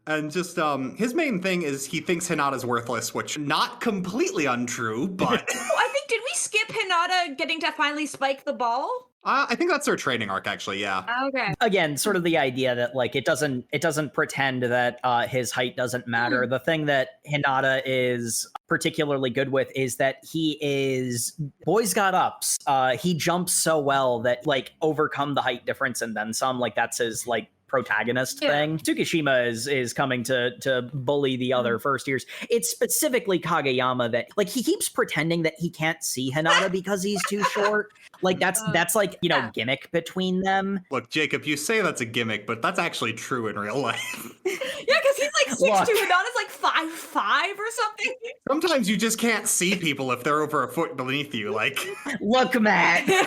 Speaker 3: And just his main thing is he thinks Hinata's worthless, which not completely untrue, but
Speaker 4: I think, did we skip Hinata getting to finally spike the ball?
Speaker 3: I think that's their training arc, actually. Yeah.
Speaker 4: Okay.
Speaker 5: Again, sort of the idea that like it doesn't pretend that his height doesn't matter. The thing that Hinata is particularly good with is that he is boys got ups. He jumps so well that like overcome the height difference and then some. Like that's his like protagonist thing. Tsukishima is coming to bully the other first years. It's specifically Kageyama that like he keeps pretending that he can't see Hinata because he's too short. Like that's like, you know, gimmick between them.
Speaker 3: Look, Jacob, you say that's a gimmick, but that's actually true in real life.
Speaker 4: Yeah, because he's like 6'2", Hinata's like 5'5" or something.
Speaker 3: Sometimes you just can't see people if they're over a foot beneath you. Like,
Speaker 5: Look, Matt.
Speaker 4: I'm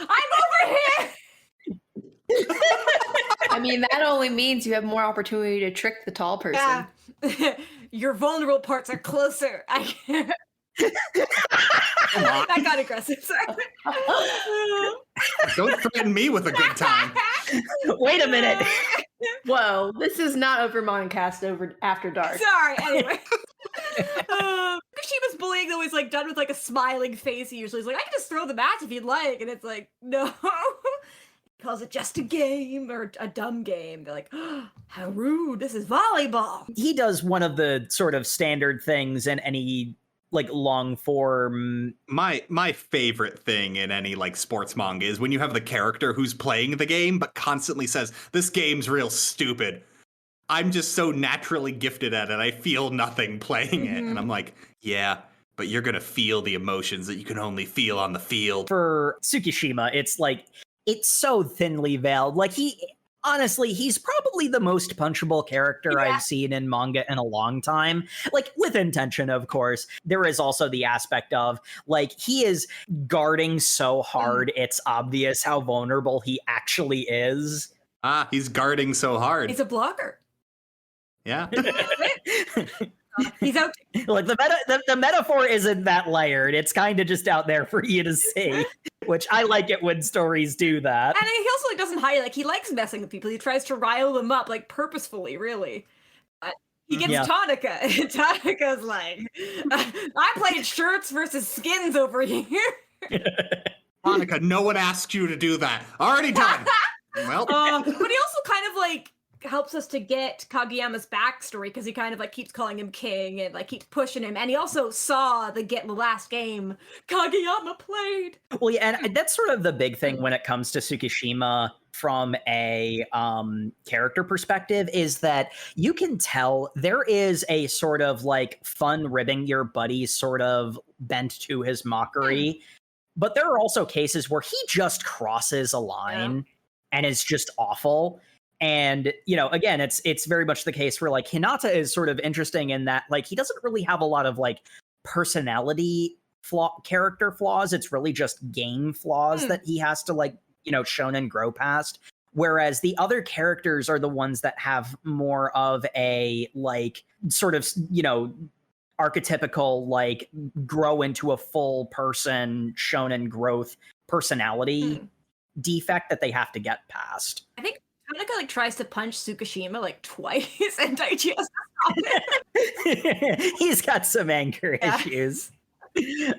Speaker 4: over here.
Speaker 6: I mean, that only means you have more opportunity to trick the tall person.
Speaker 4: Yeah. Your vulnerable parts are closer. That got aggressive. Sorry.
Speaker 3: don't threaten me with a good time.
Speaker 5: Wait a minute.
Speaker 6: Whoa, this is not over Moncast over after dark.
Speaker 4: Sorry. Anyway. Kushima's bullying though is like done with like a smiling face. He usually is like, I can just throw the match if you'd like, and it's like, no. He calls it just a game or a dumb game. They're like, oh, how rude! This is volleyball.
Speaker 5: He does one of the sort of standard things in any like long form.
Speaker 3: My favorite thing in any like sports manga is when you have the character who's playing the game but constantly says, this game's real stupid. I'm just so naturally gifted at it. I feel nothing playing it. And I'm like, yeah, but you're going to feel the emotions that you can only feel on the field.
Speaker 5: For Tsukishima, it's like, it's so thinly veiled. Like honestly, he's probably the most punchable character I've seen in manga in a long time. Like, with intention, of course. There is also the aspect of, like, he is guarding so hard, it's obvious how vulnerable he actually is.
Speaker 3: He's guarding so hard.
Speaker 4: He's a blocker.
Speaker 3: Yeah.
Speaker 4: He's out.
Speaker 5: Like the metaphor isn't that layered. It's kind of just out there for you to see, which I like it when stories do that.
Speaker 4: And he also like doesn't hide. Like he likes messing with people. He tries to rile them up, like purposefully, really. But he gets Tonica. Tonica's like, I played shirts versus skins over here.
Speaker 3: Tonica, no one asked you to do that. Already done. Well,
Speaker 4: but he also kind of like helps us to get Kageyama's backstory because he kind of like keeps calling him king and like keeps pushing him, and he also saw the last game Kageyama played.
Speaker 5: Well, yeah, and that's sort of the big thing when it comes to Tsukishima from a character perspective, is that you can tell there is a sort of like fun ribbing your buddy sort of bent to his mockery, but there are also cases where he just crosses a line and is just awful. And, you know, again, it's very much the case where like Hinata is sort of interesting in that like he doesn't really have a lot of like personality character flaws. It's really just game flaws that he has to like, you know, shonen grow past. Whereas the other characters are the ones that have more of a like sort of, you know, archetypical like grow into a full person shonen growth personality defect that they have to get past.
Speaker 4: I think Tonica like tries to punch Tsukishima like twice, and Daichi has to stop.
Speaker 5: He's got some anger issues.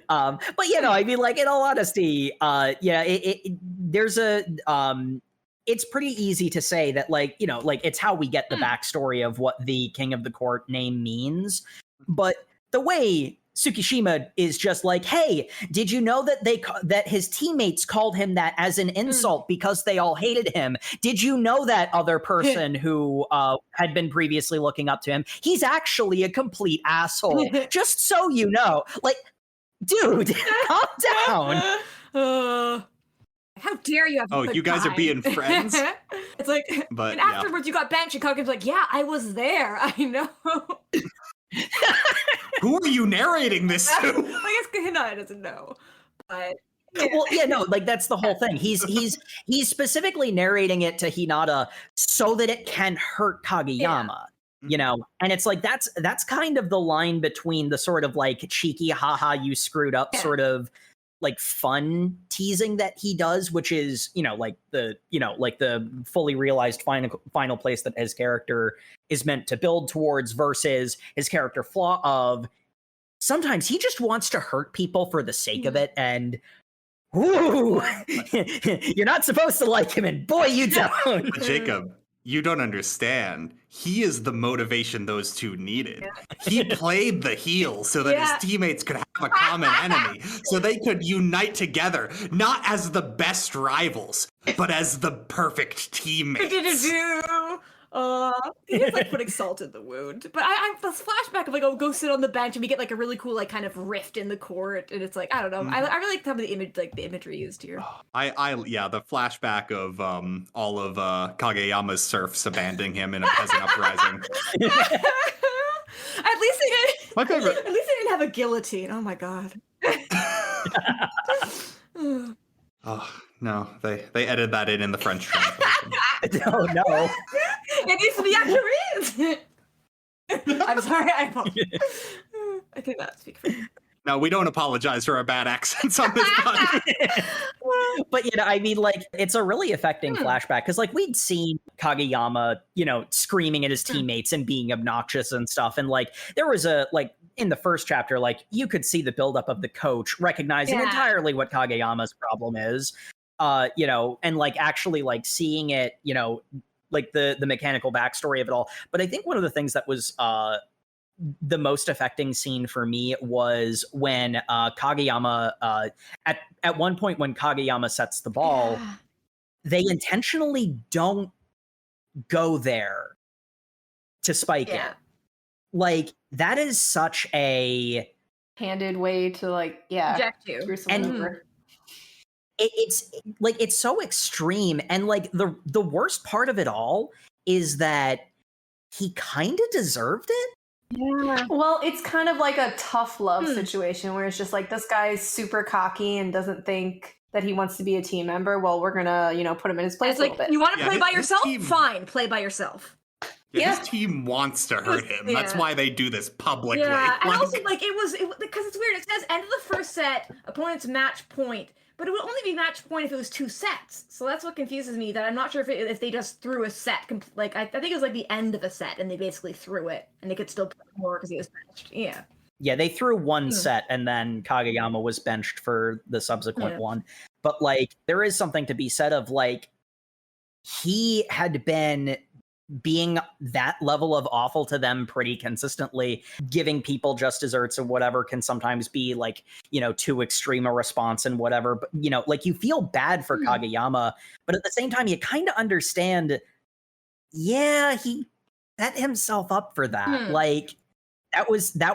Speaker 5: But you know, I mean, like in all honesty, there's a it's pretty easy to say that like, you know, like it's how we get the backstory of what the King of the Court name means. But the way Tsukishima is just like, hey, did you know that that his teammates called him that as an insult because they all hated him? Did you know that other person who had been previously looking up to him? He's actually a complete asshole. Just so you know. Like, dude, calm down.
Speaker 4: How dare you have
Speaker 3: you guys are being friends?
Speaker 4: It's like,
Speaker 3: but
Speaker 4: and afterwards you got benched and Kage's like, yeah, I was there. I know.
Speaker 3: Who are you narrating this to?
Speaker 4: I guess Hinata doesn't know, but
Speaker 5: well, yeah, no, like that's the whole thing. He's specifically narrating it to Hinata so that it can hurt Kageyama, you know. And it's like that's kind of the line between the sort of like cheeky, haha, you screwed up sort of like fun teasing that he does, which is, you know, like the fully realized final place that his character is meant to build towards, versus his character flaw of sometimes he just wants to hurt people for the sake of it. And ooh, you're not supposed to like him, and boy, you don't.
Speaker 3: But Jacob, you don't understand. He is the motivation those two needed. He played the heel so that his teammates could have a common enemy, so they could unite together, not as the best rivals, but as the perfect teammates.
Speaker 4: It's like putting salt in the wound. But I this flashback of like, oh, go sit on the bench, and we get like a really cool like kind of rift in the court, and it's like, I don't know. I really like some of the imagery used here.
Speaker 3: The flashback of all of Kageyama's serfs abandoning him in a peasant uprising.
Speaker 4: At least they didn't.
Speaker 3: My favorite.
Speaker 4: At least they didn't have a guillotine. Oh my god.
Speaker 3: Oh no, they edited that in the French translation.
Speaker 5: Oh no.
Speaker 4: It needs to be accurate. I'm sorry, I cannot speak for you.
Speaker 3: No, we don't apologize for our bad accents on this podcast.
Speaker 5: But, you know, I mean, like, it's a really affecting flashback because, like, we'd seen Kageyama, you know, screaming at his teammates and being obnoxious and stuff. And, like, there was in the first chapter, like, you could see the buildup of the coach recognizing entirely what Kageyama's problem is, you know, and, like, actually, like, seeing it, you know, like, the mechanical backstory of it all. But I think one of the things that was the most affecting scene for me was when Kageyama at one point when Kageyama sets the ball, they intentionally don't go there to spike it. Like, that is such a
Speaker 6: handed way to like
Speaker 4: reject you.
Speaker 6: And
Speaker 5: it's like it's so extreme, and like the worst part of it all is that he kind of deserved it.
Speaker 6: Yeah. Well, it's kind of like a tough love situation where it's just like this guy's super cocky and doesn't think that he wants to be a team member. Well, we're gonna, put him in his place
Speaker 4: It's
Speaker 6: a little
Speaker 4: like,
Speaker 6: bit.
Speaker 4: you want to play by
Speaker 3: his
Speaker 4: yourself?
Speaker 3: team-
Speaker 4: Fine, play by yourself.
Speaker 3: Yeah, his team wants to hurt him. That's
Speaker 4: Yeah.
Speaker 3: why they do this publicly.
Speaker 4: Yeah, and
Speaker 3: Like-
Speaker 4: also, like, because it's weird. It says end of the first set, opponent's match point, but it would only be match point if it was 2 sets. So that's what confuses me, that I'm not sure if they just threw a set, like, I think it was like the end of a set, and they basically threw it, and they could still play more because he was matched. Yeah.
Speaker 5: Yeah, they threw one set and then Kageyama was benched for the subsequent one. But like, there is something to be said of like, he had been being that level of awful to them pretty consistently. Giving people just desserts and whatever can sometimes be like, too extreme a response and whatever. But, like you feel bad for Kageyama, but at the same time, you kind of understand, yeah, he set himself up for that. Like, that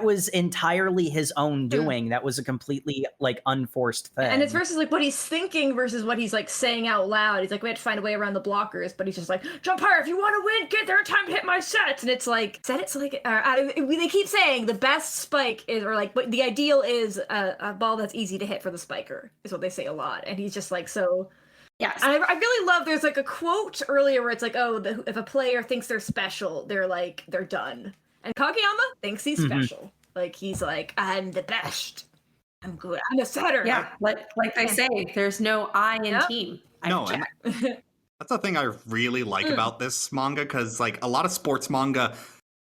Speaker 5: was entirely his own doing. That was a completely like unforced thing.
Speaker 4: And it's versus like what he's thinking versus what he's like saying out loud. He's like, we have to find a way around the blockers, but he's just like, jump higher if you want to win. Get there in time to hit my sets. And it's like, they keep saying the best spike is, or like, but the ideal is a ball that's easy to hit for the spiker is what they say a lot. And he's just like, so.
Speaker 6: Yes.
Speaker 4: I really love, there's like a quote earlier where it's like, if a player thinks they're special, they're done. And Kageyama thinks he's special. Like, he's like, I'm the best. I'm good. I'm a setter.
Speaker 6: Yeah, like they say, there's no I in team.
Speaker 3: No, and that's the thing I really like about this manga, because like a lot of sports manga,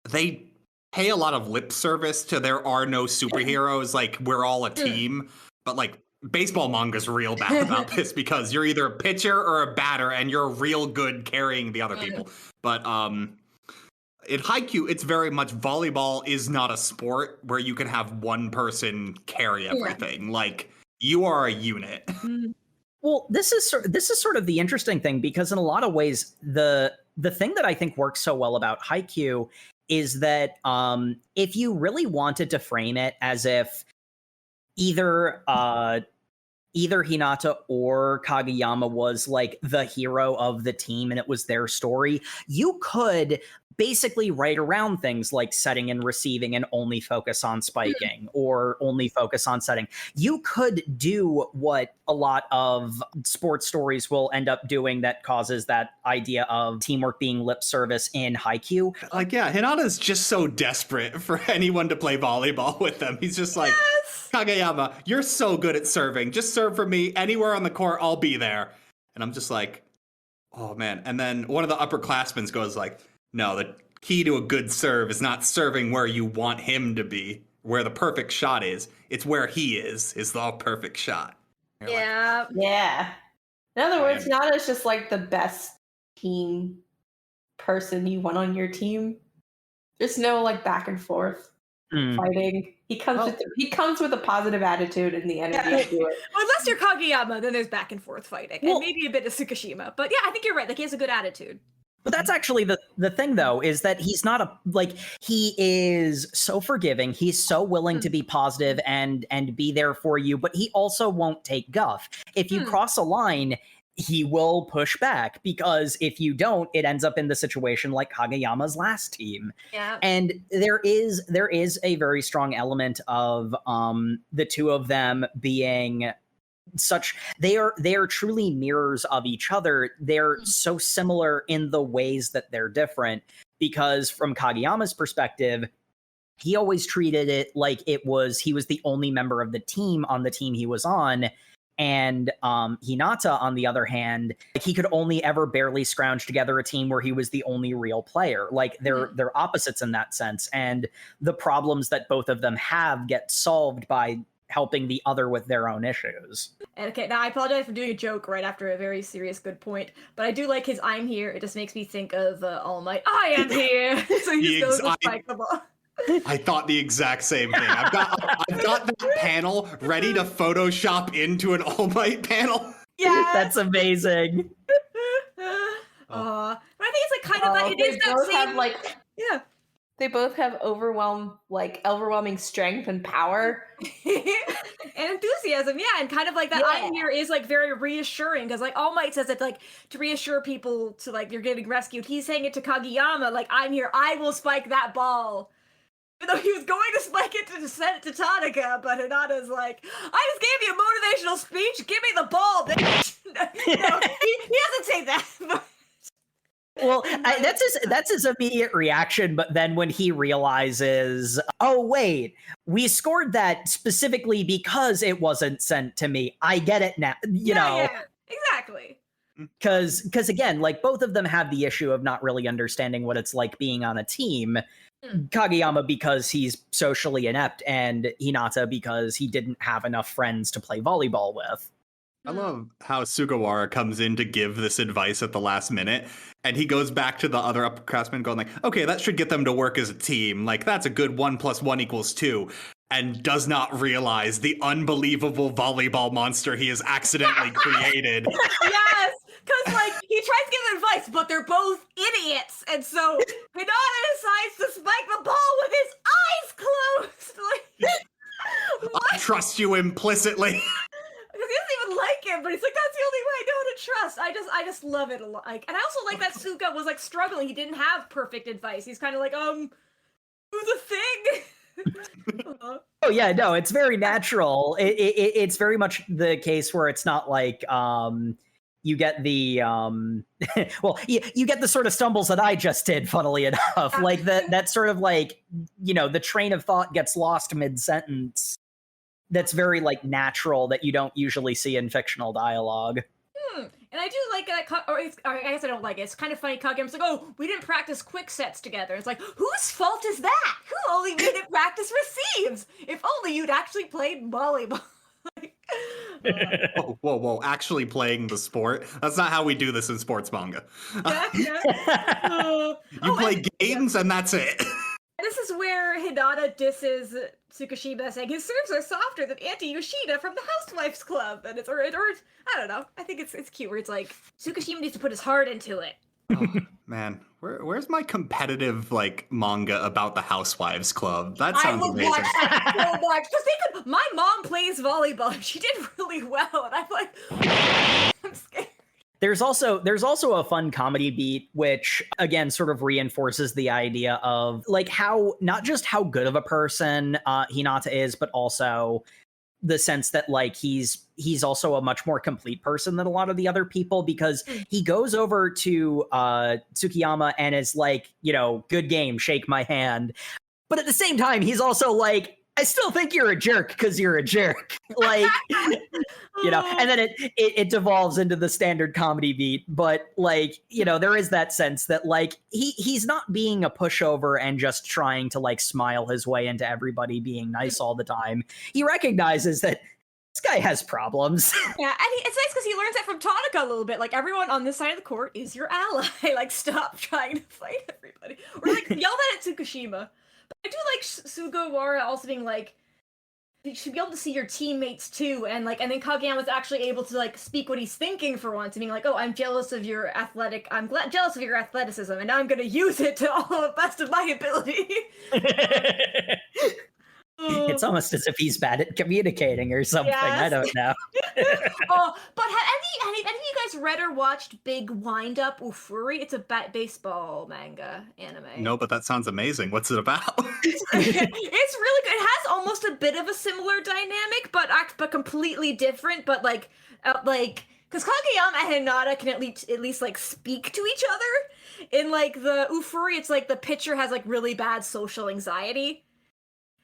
Speaker 3: they pay a lot of lip service to there are no superheroes, like we're all a team. But like baseball manga's real bad about this, because you're either a pitcher or a batter and you're real good carrying the other people. But in Haikyuu, it's very much volleyball is not a sport where you can have one person carry everything. Like, you are a unit.
Speaker 5: Well, this is sort of the interesting thing, because in a lot of ways, the thing that I think works so well about Haikyuu is that if you really wanted to frame it as if either Hinata or Kageyama was like the hero of the team and it was their story, you could basically write around things like setting and receiving and only focus on spiking or only focus on setting. You could do what a lot of sports stories will end up doing that causes that idea of teamwork being lip service in Haikyuu.
Speaker 3: Like, yeah, Hinata's just so desperate for anyone to play volleyball with them. He's just like, Kageyama, you're so good at serving. Just serve for me anywhere on the court. I'll be there. And I'm just like, oh, man. And then one of the upperclassmen goes like, no, the key to a good serve is not serving where you want him to be, where the perfect shot is. It's where he is the perfect shot. You're
Speaker 4: Yeah.
Speaker 6: Yeah. In other words, Hinata's just like the best team person you want on your team. There's no like back and forth fighting. He comes with a positive attitude and the energy to do it.
Speaker 4: Well, unless you're Kageyama, then there's back and forth fighting. And maybe a bit of Tsukishima. But yeah, I think you're right. Like, he has a good attitude.
Speaker 5: But that's actually the thing, though, is that he's not he is so forgiving. He's so willing to be positive and be there for you, but he also won't take guff. If you cross a line, he will push back, because if you don't, it ends up in the situation like Kageyama's last team.
Speaker 4: Yeah.
Speaker 5: And there is a very strong element of the two of them being they are truly mirrors of each other. They're so similar in the ways that they're different, because from Kageyama's perspective, he always treated it like he was the only member of the team on the team he was on. And Hinata, on the other hand, he could only ever barely scrounge together a team where he was the only real player. Like, they're opposites in that sense. And the problems that both of them have get solved by helping the other with their own issues.
Speaker 4: Okay, now I apologize for doing a joke right after a very serious good point, but I do like his "I'm here." It just makes me think of All Might. I am here. So he just goes to spike the ball.
Speaker 3: I thought the exact same thing. I've got that panel ready to Photoshop into an All Might panel.
Speaker 4: Yeah,
Speaker 5: That's amazing.
Speaker 4: But I think it's like kind of that. It is that same. Yeah.
Speaker 6: They both have overwhelming strength and power.
Speaker 4: And enthusiasm, yeah, and kind of like that I'm here is like very reassuring, because like All Might says it like to reassure people to like you're getting rescued. He's saying it to Kageyama, like, I'm here, I will spike that ball. Though he was going to spike it to send it to Tanaka, but Hinata's like, I just gave you a motivational speech. Give me the ball, bitch. No, he doesn't say that. But...
Speaker 5: Well, that's his immediate reaction. But then when he realizes, oh wait, we scored that specifically because it wasn't sent to me. I get it now. You know,
Speaker 4: yeah, exactly.
Speaker 5: Because again, like both of them have the issue of not really understanding what it's like being on a team. Kageyama because he's socially inept, and Hinata because he didn't have enough friends to play volleyball with.
Speaker 3: I love how Sugawara comes in to give this advice at the last minute, and he goes back to the other upperclassmen going like, okay, that should get them to work as a team. Like, that's a good 1 + 1 = 2. And does not realize the unbelievable volleyball monster he has accidentally created.
Speaker 4: Yes, because like he tries to give advice, but they're both idiots, and so Hinata decides to spike the ball with his eyes closed. Like,
Speaker 3: I trust you implicitly.
Speaker 4: Because he doesn't even like him, but he's like, that's the only way I know how to trust. I just love it a lot. Like, and I also like that Suga was like struggling. He didn't have perfect advice. He's kind of like, who's a thing?
Speaker 5: Oh yeah, no, it's very natural. It's very much the case where it's not like you get the well, you get the sort of stumbles that I just did, funnily enough. Like that sort of like, you know, the train of thought gets lost mid-sentence. That's very like natural that you don't usually see in fictional dialogue.
Speaker 4: And I do like that, or I guess I don't like it. It's kind of funny. Kageyama's like, oh, we didn't practice quick sets together. It's like, whose fault is that? Who only made it practice receives? If only you'd actually played volleyball.
Speaker 3: Whoa, actually playing the sport? That's not how we do this in sports manga. You play games and that's it.
Speaker 4: This is where Hinata disses Tsukishima, saying his serves are softer than Auntie Yoshida from the Housewife's Club, and it's or I don't know. I think it's cute where it's like Tsukishima needs to put his heart into it.
Speaker 3: Oh, man, where's my competitive like manga about the Housewives Club? That sounds amazing. I would watch
Speaker 4: that so much because my mom plays volleyball and she did really well, and I'm like, I'm scared.
Speaker 5: There's also a fun comedy beat, which again sort of reinforces the idea of like how not just how good of a person Hinata is, but also the sense that like he's also a much more complete person than a lot of the other people, because he goes over to Tsukiyama and is like, you know, good game, shake my hand. But at the same time, he's also like, I still think you're a jerk because you're a jerk. Like, you know, and then it devolves into the standard comedy beat. But like, you know, there is that sense that like he's not being a pushover and just trying to like smile his way into everybody being nice all the time. He recognizes that this guy has problems.
Speaker 4: Yeah, and it's nice because he learns that from Tanaka a little bit. Like, everyone on this side of the court is your ally. Like, stop trying to fight everybody. Or like, yell that at Tsukushima. I do like Sugawara also being like, you should be able to see your teammates too, and then Kageyama was actually able to like speak what he's thinking for once, and being like, oh, I'm jealous of your jealous of your athleticism, and now I'm gonna use it to all the best of my ability.
Speaker 5: It's almost as if he's bad at communicating or something. Yes. I don't know.
Speaker 4: But have any of you guys read or watched Big Wind Up Ufuri? It's a baseball manga anime.
Speaker 3: No, but that sounds amazing. What's it about?
Speaker 4: It's really good. It has almost a bit of a similar dynamic, but completely different. But like because Kageyama and Hinata can at least like speak to each other. In like the Ufuri, it's like the pitcher has like really bad social anxiety.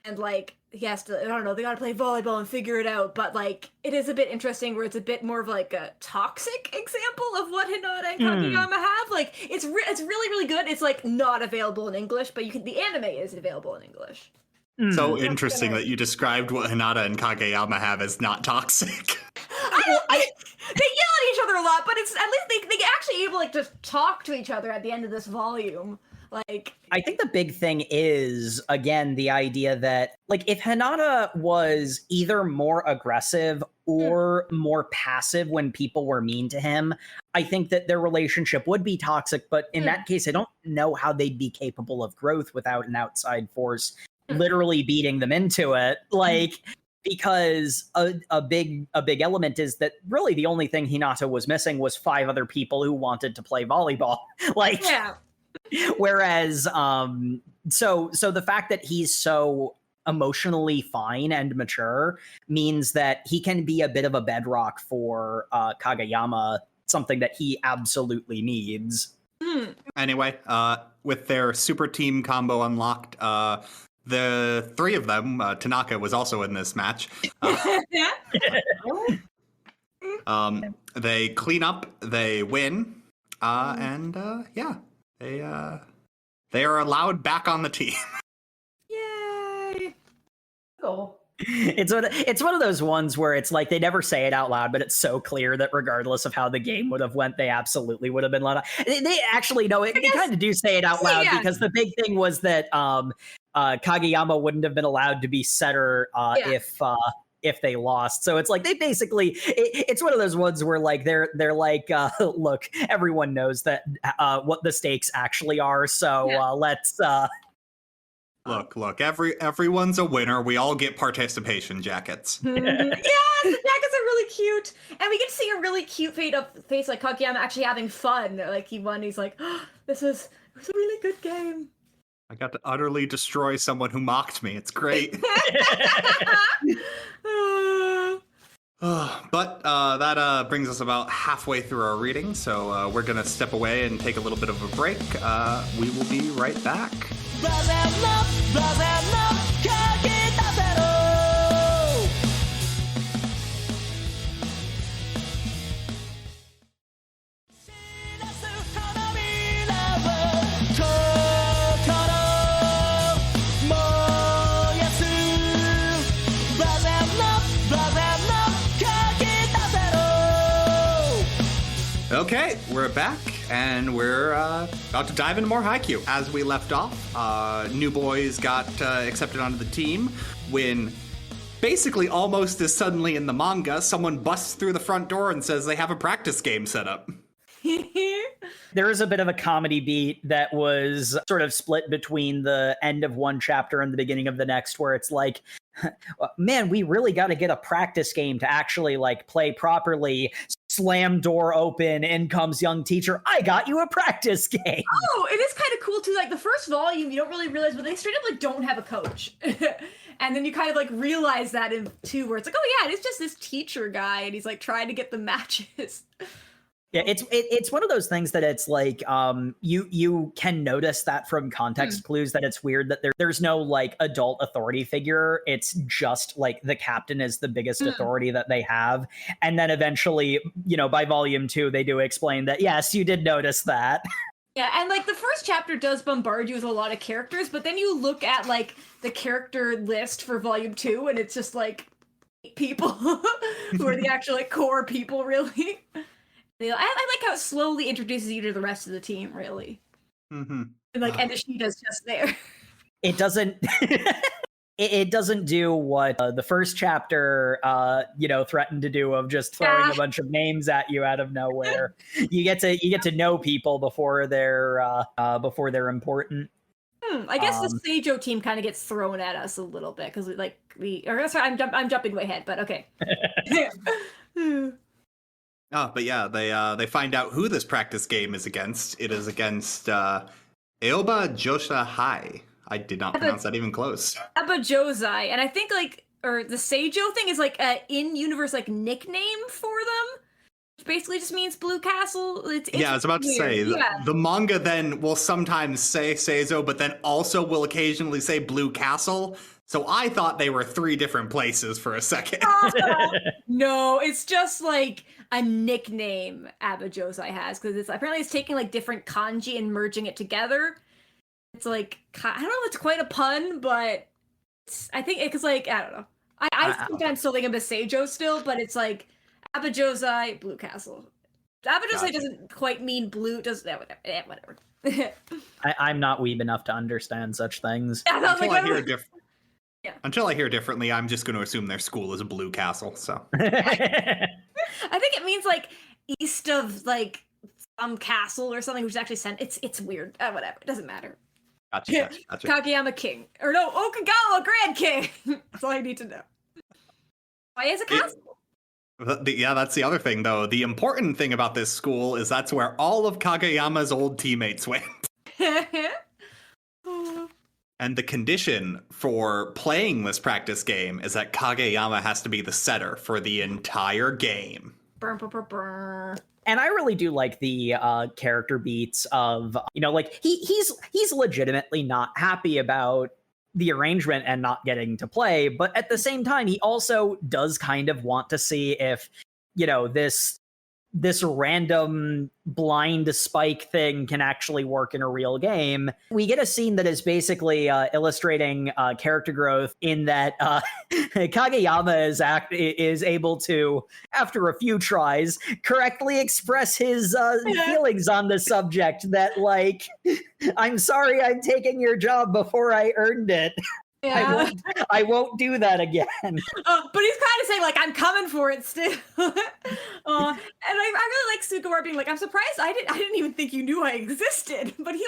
Speaker 4: And, like, he has to, I don't know, they gotta play volleyball and figure it out. But, like, it is a bit interesting where it's a bit more of, like, a toxic example of what Hinata and Kageyama have. Like, it's really, really good. It's, like, not available in English, but the anime is available in English.
Speaker 3: So interesting that you described what Hinata and Kageyama have as not toxic.
Speaker 4: They yell at each other a lot, but it's at least they actually able, like, to talk to each other at the end of this volume. Like,
Speaker 5: I think the big thing is, again, the idea that, like, if Hinata was either more aggressive or more passive when people were mean to him, I think that their relationship would be toxic. But in that case, I don't know how they'd be capable of growth without an outside force literally beating them into it. Like, because a big element is that really the only thing Hinata was missing was 5 other people who wanted to play volleyball. Like,
Speaker 4: yeah.
Speaker 5: Whereas so the fact that he's so emotionally fine and mature means that he can be a bit of a bedrock for Kageyama, something that he absolutely needs.
Speaker 3: Anyway, with their super team combo unlocked, the three of them, Tanaka was also in this match. They clean up, they win, and they are allowed back on the team.
Speaker 4: Yay!
Speaker 6: Cool.
Speaker 5: It's one of those ones where it's like they never say it out loud, but it's so clear that regardless of how the game would have went, they absolutely would have been let out. They actually know it. They kind of do say it out loud because the big thing was that Kageyama wouldn't have been allowed to be setter if they lost. So it's like they basically it's one of those ones where like they're like look, everyone knows that what the stakes actually are. So let's
Speaker 3: Look, everyone's a winner. We all get participation jackets.
Speaker 4: Yes, the jackets are really cute. And we get to see a really cute face like Kageyama actually having fun. Like he won, he's like, oh, it was a really good game.
Speaker 3: I got to utterly destroy someone who mocked me. It's great. But that brings us about halfway through our reading, so we're going to step away and take a little bit of a break. We will be right back. Okay, we're back, and we're about to dive into more Haikyuu. As we left off, New Boys got accepted onto the team when basically almost as suddenly in the manga, someone busts through the front door and says they have a practice game set up.
Speaker 5: There is a bit of a comedy beat that was sort of split between the end of one chapter and the beginning of the next, where it's like, man, we really got to get a practice game to actually like play properly. Slam door open, in comes young teacher. I got you a practice game.
Speaker 4: Oh, it is kind of cool too. Like the first volume, you don't really realize, but they straight up like don't have a coach. And then you kind of like realize that in two, where it's like, oh yeah, it's just this teacher guy, and he's like trying to get the matches.
Speaker 5: Yeah, it's one of those things that it's like you can notice that from context clues that it's weird that there's no like adult authority figure. It's just like the captain is the biggest authority that they have, and then eventually, you know, by volume 2 they do explain that yes, you did notice that.
Speaker 4: Yeah, and like the first chapter does bombard you with a lot of characters, but then you look at like the character list for volume 2, and it's just like people who are the actual like core people, really. I like how it slowly introduces you to the rest of the team, really.
Speaker 3: Mm-hmm.
Speaker 4: And like, and Ishida's just there.
Speaker 5: It doesn't. It doesn't do what the first chapter, threatened to do of just throwing a bunch of names at you out of nowhere. You get to know people before they're important.
Speaker 4: I guess the Seijo team kind of gets thrown at us a little bit because I'm jumping way ahead, but okay.
Speaker 3: But yeah, they find out who this practice game is against. It is against Aoba Josha High. I did not pronounce that even close.
Speaker 4: Abajozai, and I think or the Seijo thing is like a in-universe like nickname for them, which basically just means Blue Castle. It's
Speaker 3: I was about to say the manga then will sometimes say Seizo, but then also will occasionally say Blue Castle. So I thought they were 3 different places for a second.
Speaker 4: No, it's just like a nickname Abajozai has, because it's taking like different kanji and merging it together. It's like, I don't know if it's quite a pun, but I think it's like, I don't know. I sometimes still think of Seijo still, but it's like Abajozai, Blue Castle. Abajozai doesn't quite mean blue, whatever.
Speaker 5: I'm not weeb enough to understand such things.
Speaker 3: Until I hear differently, I'm just going to assume their school is a Blue Castle. So
Speaker 4: I think it means like east of like some castle or something, which is actually it's weird. Whatever, it doesn't matter.
Speaker 3: Gotcha.
Speaker 4: Kageyama King, or no, Okagawa Grand King. That's all I need to know. Why is a castle?
Speaker 3: That's the other thing, though. The important thing about this school is that's where all of Kageyama's old teammates went. And the condition for playing this practice game is that Kageyama has to be the setter for the entire game.
Speaker 4: Burr, burr, burr, burr.
Speaker 5: And I really do like the character beats of, like he's legitimately not happy about the arrangement and not getting to play, but at the same time, he also does kind of want to see if, this random blind spike thing can actually work in a real game. We get a scene that is basically illustrating character growth in that Kageyama is able to, after a few tries, correctly express his feelings on the subject that, like, I'm sorry I'm taking your job before I earned it.
Speaker 4: Yeah.
Speaker 5: I won't do that again.
Speaker 4: But he's kind of saying, like, I'm coming for it still. And I really like Sugawara being like, I'm surprised I didn't even think you knew I existed. But he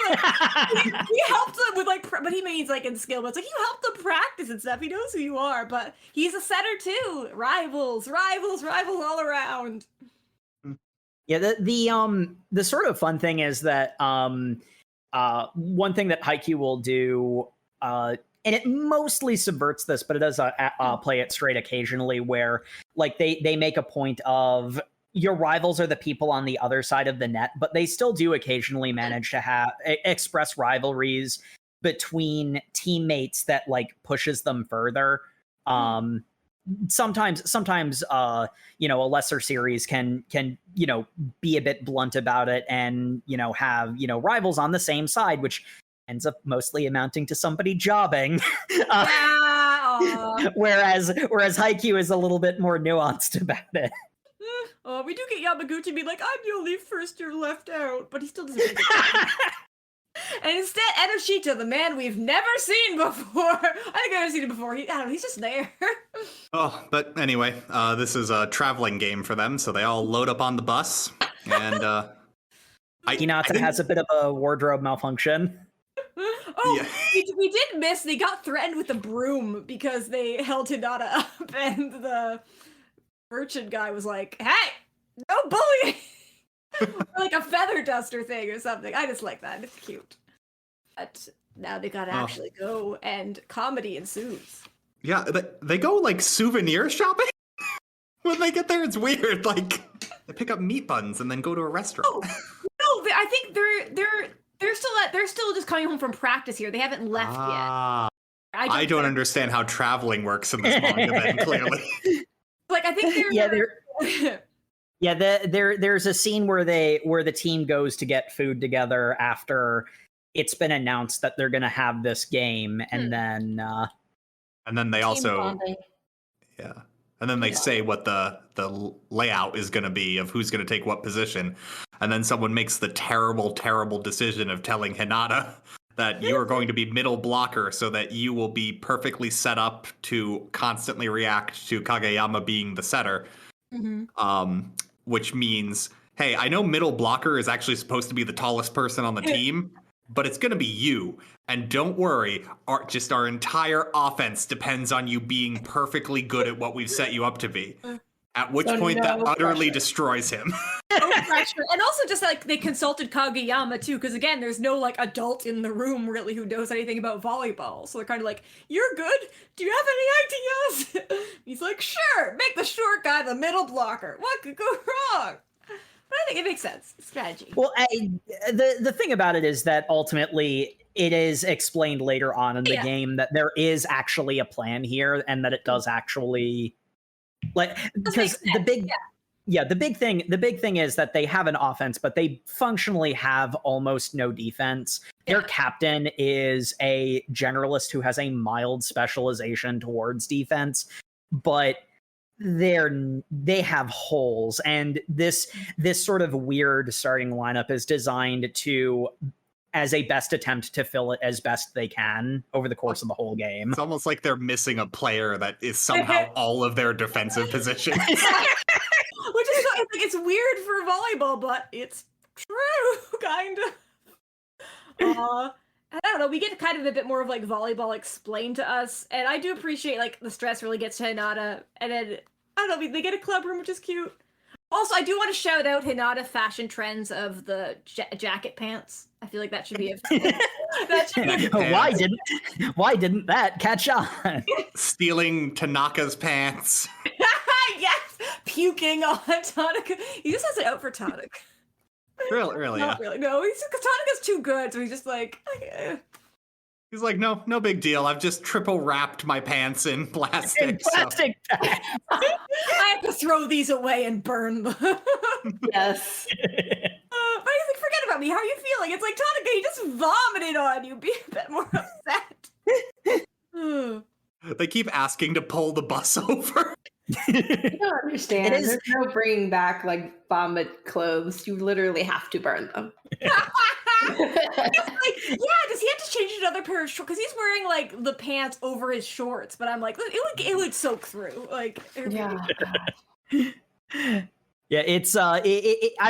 Speaker 4: helped him with, like, but he means, like, in skill, but it's like, you helped him practice and stuff. He knows who you are, but he's a setter too. Rivals all around.
Speaker 5: Yeah, the sort of fun thing is that one thing that Haikyuu will do, and it mostly subverts this, but it does play it straight occasionally, where like they make a point of your rivals are the people on the other side of the net, but they still do occasionally manage to express rivalries between teammates that like pushes them further. Sometimes a lesser series can be a bit blunt about it and have rivals on the same side, which ends up mostly amounting to somebody jobbing. Whereas Haikyuu is a little bit more nuanced about it.
Speaker 4: We do get Yamaguchi being like, I'm the only first year left out, but he still doesn't make it. And instead, Enoshita, the man we've never seen before. I think I've never seen him before. He's just there.
Speaker 3: Oh, but anyway, this is a traveling game for them, so they all load up on the bus, and
Speaker 5: Hinata has a bit of a wardrobe malfunction.
Speaker 4: Yeah. We did miss. They got threatened with a broom because they held Hinata up, and the merchant guy was like, "Hey, no bullying!" Or like a feather duster thing or something. I just like that. It's cute. But now they gotta actually go, and comedy ensues.
Speaker 3: Yeah, they go like souvenir shopping when they get there. It's weird. Like they pick up meat buns and then go to a restaurant.
Speaker 4: Oh, no, I think they're still just coming home from practice here. They haven't left yet. I don't understand
Speaker 3: how traveling works in this manga. Then clearly,
Speaker 4: like I think
Speaker 5: there's a scene where the team goes to get food together after it's been announced that they're going to have this game, and then they also bonding. And then they say what the layout is going to be of who's going to take what position. And then someone makes the terrible, terrible decision of telling Hinata that you are going to be middle blocker so that you will be perfectly set up to constantly react to Kageyama being the setter. Mm-hmm. Which means, hey, I know middle blocker is actually supposed to be the tallest person on the team, but it's going to be you. And don't worry, our entire offense depends on you being perfectly good at what we've set you up to be. At which point that utterly destroys him.
Speaker 4: No pressure. And also just like they consulted Kageyama too, because again, there's no like adult in the room really who knows anything about volleyball. So they're kind of like, you're good? Do you have any ideas? He's like, sure, make the short guy the middle blocker. What could go wrong? But I think it makes sense. Strategy.
Speaker 5: Well, the thing about it is that ultimately it is explained later on in the game that there is actually a plan here, and that it does actually because the big thing is that they have an offense, but they functionally have almost no defense. Their captain is a generalist who has a mild specialization towards defense, but they have holes, and this sort of weird starting lineup is designed to as a best attempt to fill it as best they can over the course of the whole game.
Speaker 3: It's almost like they're missing a player that is somehow all of their defensive positions.
Speaker 4: Which is it's weird for volleyball, but it's true, kind of. I don't know, we get kind of a bit more of like volleyball explained to us, and I do appreciate like the stress really gets to Hinata, and then I don't know, they get a club room, which is cute. Also, I do want to shout out Hinata fashion trends of the jacket pants. I feel like that should be a that should be
Speaker 5: Why didn't that catch on?
Speaker 3: Stealing Tanaka's pants.
Speaker 4: yes, puking on Tanaka. He just has it out for Tanaka.
Speaker 3: Really,
Speaker 4: Not really. No, because Tanaka's too good, so he's just like.
Speaker 3: He's like, no big deal. I've just triple wrapped my pants in plastic.
Speaker 5: Plastic bags.
Speaker 4: I have to throw these away and burn them.
Speaker 6: Yes.
Speaker 4: But he's like, forget about me. How are you feeling? It's like, Tanaka, he just vomited on you. Be a bit more upset.
Speaker 3: They keep asking to pull the bus over.
Speaker 6: I don't understand. There's no bringing back like vomit clothes. You literally have to burn them.
Speaker 4: Like, yeah, does he have to change another pair of shorts? Because he's wearing like the pants over his shorts. But I'm like, it would soak through. Like,
Speaker 6: Yeah.
Speaker 5: Yeah, it's I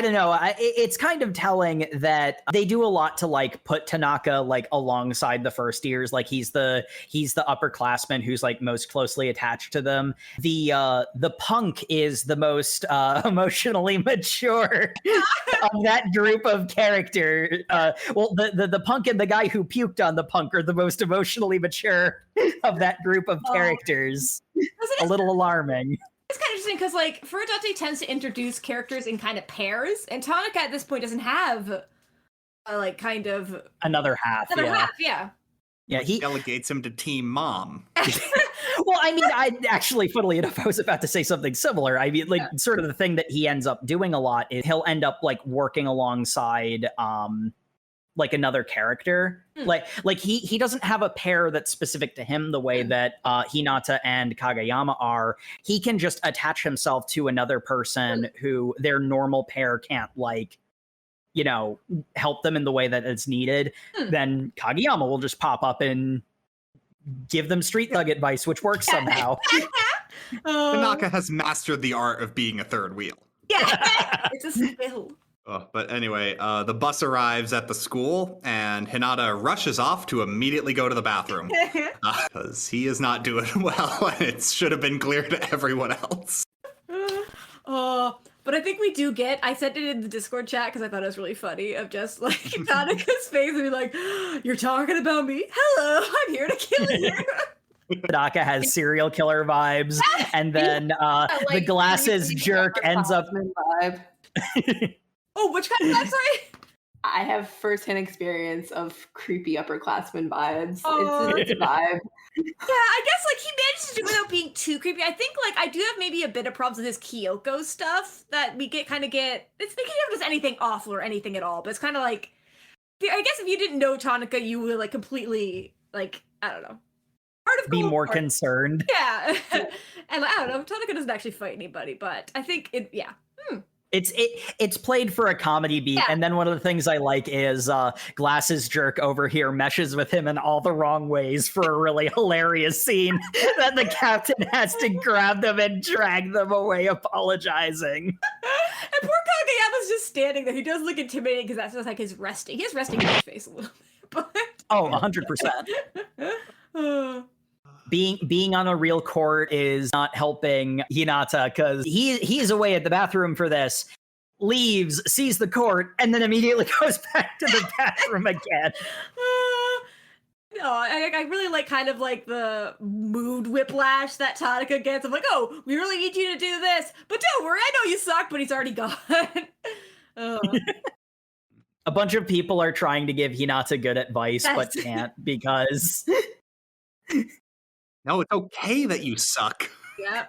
Speaker 5: don't know. It's kind of telling that they do a lot to like put Tanaka like alongside the first years. Like he's the upperclassman who's like most closely attached to them. The punk is the most emotionally mature of that group of character. Well, the punk and the guy who puked on the punk are the most emotionally mature of that group of characters. A little alarming.
Speaker 4: It's kind of interesting because, like, Furudate tends to introduce characters in kind of pairs, and Tanaka at this point doesn't have, kind of...
Speaker 5: Another half,
Speaker 4: yeah.
Speaker 5: Yeah, he
Speaker 3: delegates him to Team Mom.
Speaker 5: Well, I mean, funnily enough, I was about to say something similar. I mean, like, sort of the thing that he ends up doing a lot is he'll end up, like, working alongside, like another character. Like he doesn't have a pair that's specific to him the way that Hinata and Kageyama are. He can just attach himself to another person who their normal pair can't, like, you know, help them in the way that it's needed. Then Kageyama will just pop up and give them street thug advice, which works somehow.
Speaker 3: Tanaka has mastered the art of being a third wheel.
Speaker 4: Yeah, it's a skill.
Speaker 3: But anyway, the bus arrives at the school, and Hinata rushes off to immediately go to the bathroom. Because he is not doing well, and it should have been clear to everyone else.
Speaker 4: But I think we do get, I sent it in the Discord chat because I thought it was really funny, of just, like, Tanaka's face and be like, you're talking about me? Hello, I'm here to kill you.
Speaker 5: Tanaka has serial killer vibes, and then the glasses jerk ends up...
Speaker 6: Vibe.
Speaker 4: Oh, which kind of vibe, sorry?
Speaker 6: I have firsthand experience of creepy upperclassmen vibes.
Speaker 4: Oh.
Speaker 6: It's a vibe.
Speaker 4: Yeah, I guess, like, he managed to do it without being too creepy. I think, like, I do have maybe a bit of problems with his Kyoko stuff that we it's, they can have just anything awful or anything at all, but it's kind of like, I guess if you didn't know Tanaka, you would, like, completely, like, I don't know.
Speaker 5: Be more concerned.
Speaker 4: Yeah. And, like, I don't know, Tanaka doesn't actually fight anybody, but I think
Speaker 5: It's played for a comedy beat, and then one of the things I like is Glasses Jerk over here meshes with him in all the wrong ways for a really hilarious scene that the captain has to grab them and drag them away apologizing.
Speaker 4: And poor Kageyama's just standing there. He does look intimidating because that's just like his resting. He has resting in his face a little bit. But...
Speaker 5: Oh, 100%. Being on a real court is not helping Hinata because he's away at the bathroom for this, leaves, sees the court, and then immediately goes back to the bathroom again.
Speaker 4: No, I really like kind of like the mood whiplash that Tanaka gets. I'm like, oh, we really need you to do this, but don't worry, I know you suck, but he's already gone.
Speaker 5: A bunch of people are trying to give Hinata good advice, but can't because...
Speaker 3: No, it's okay that you suck.
Speaker 4: Yeah.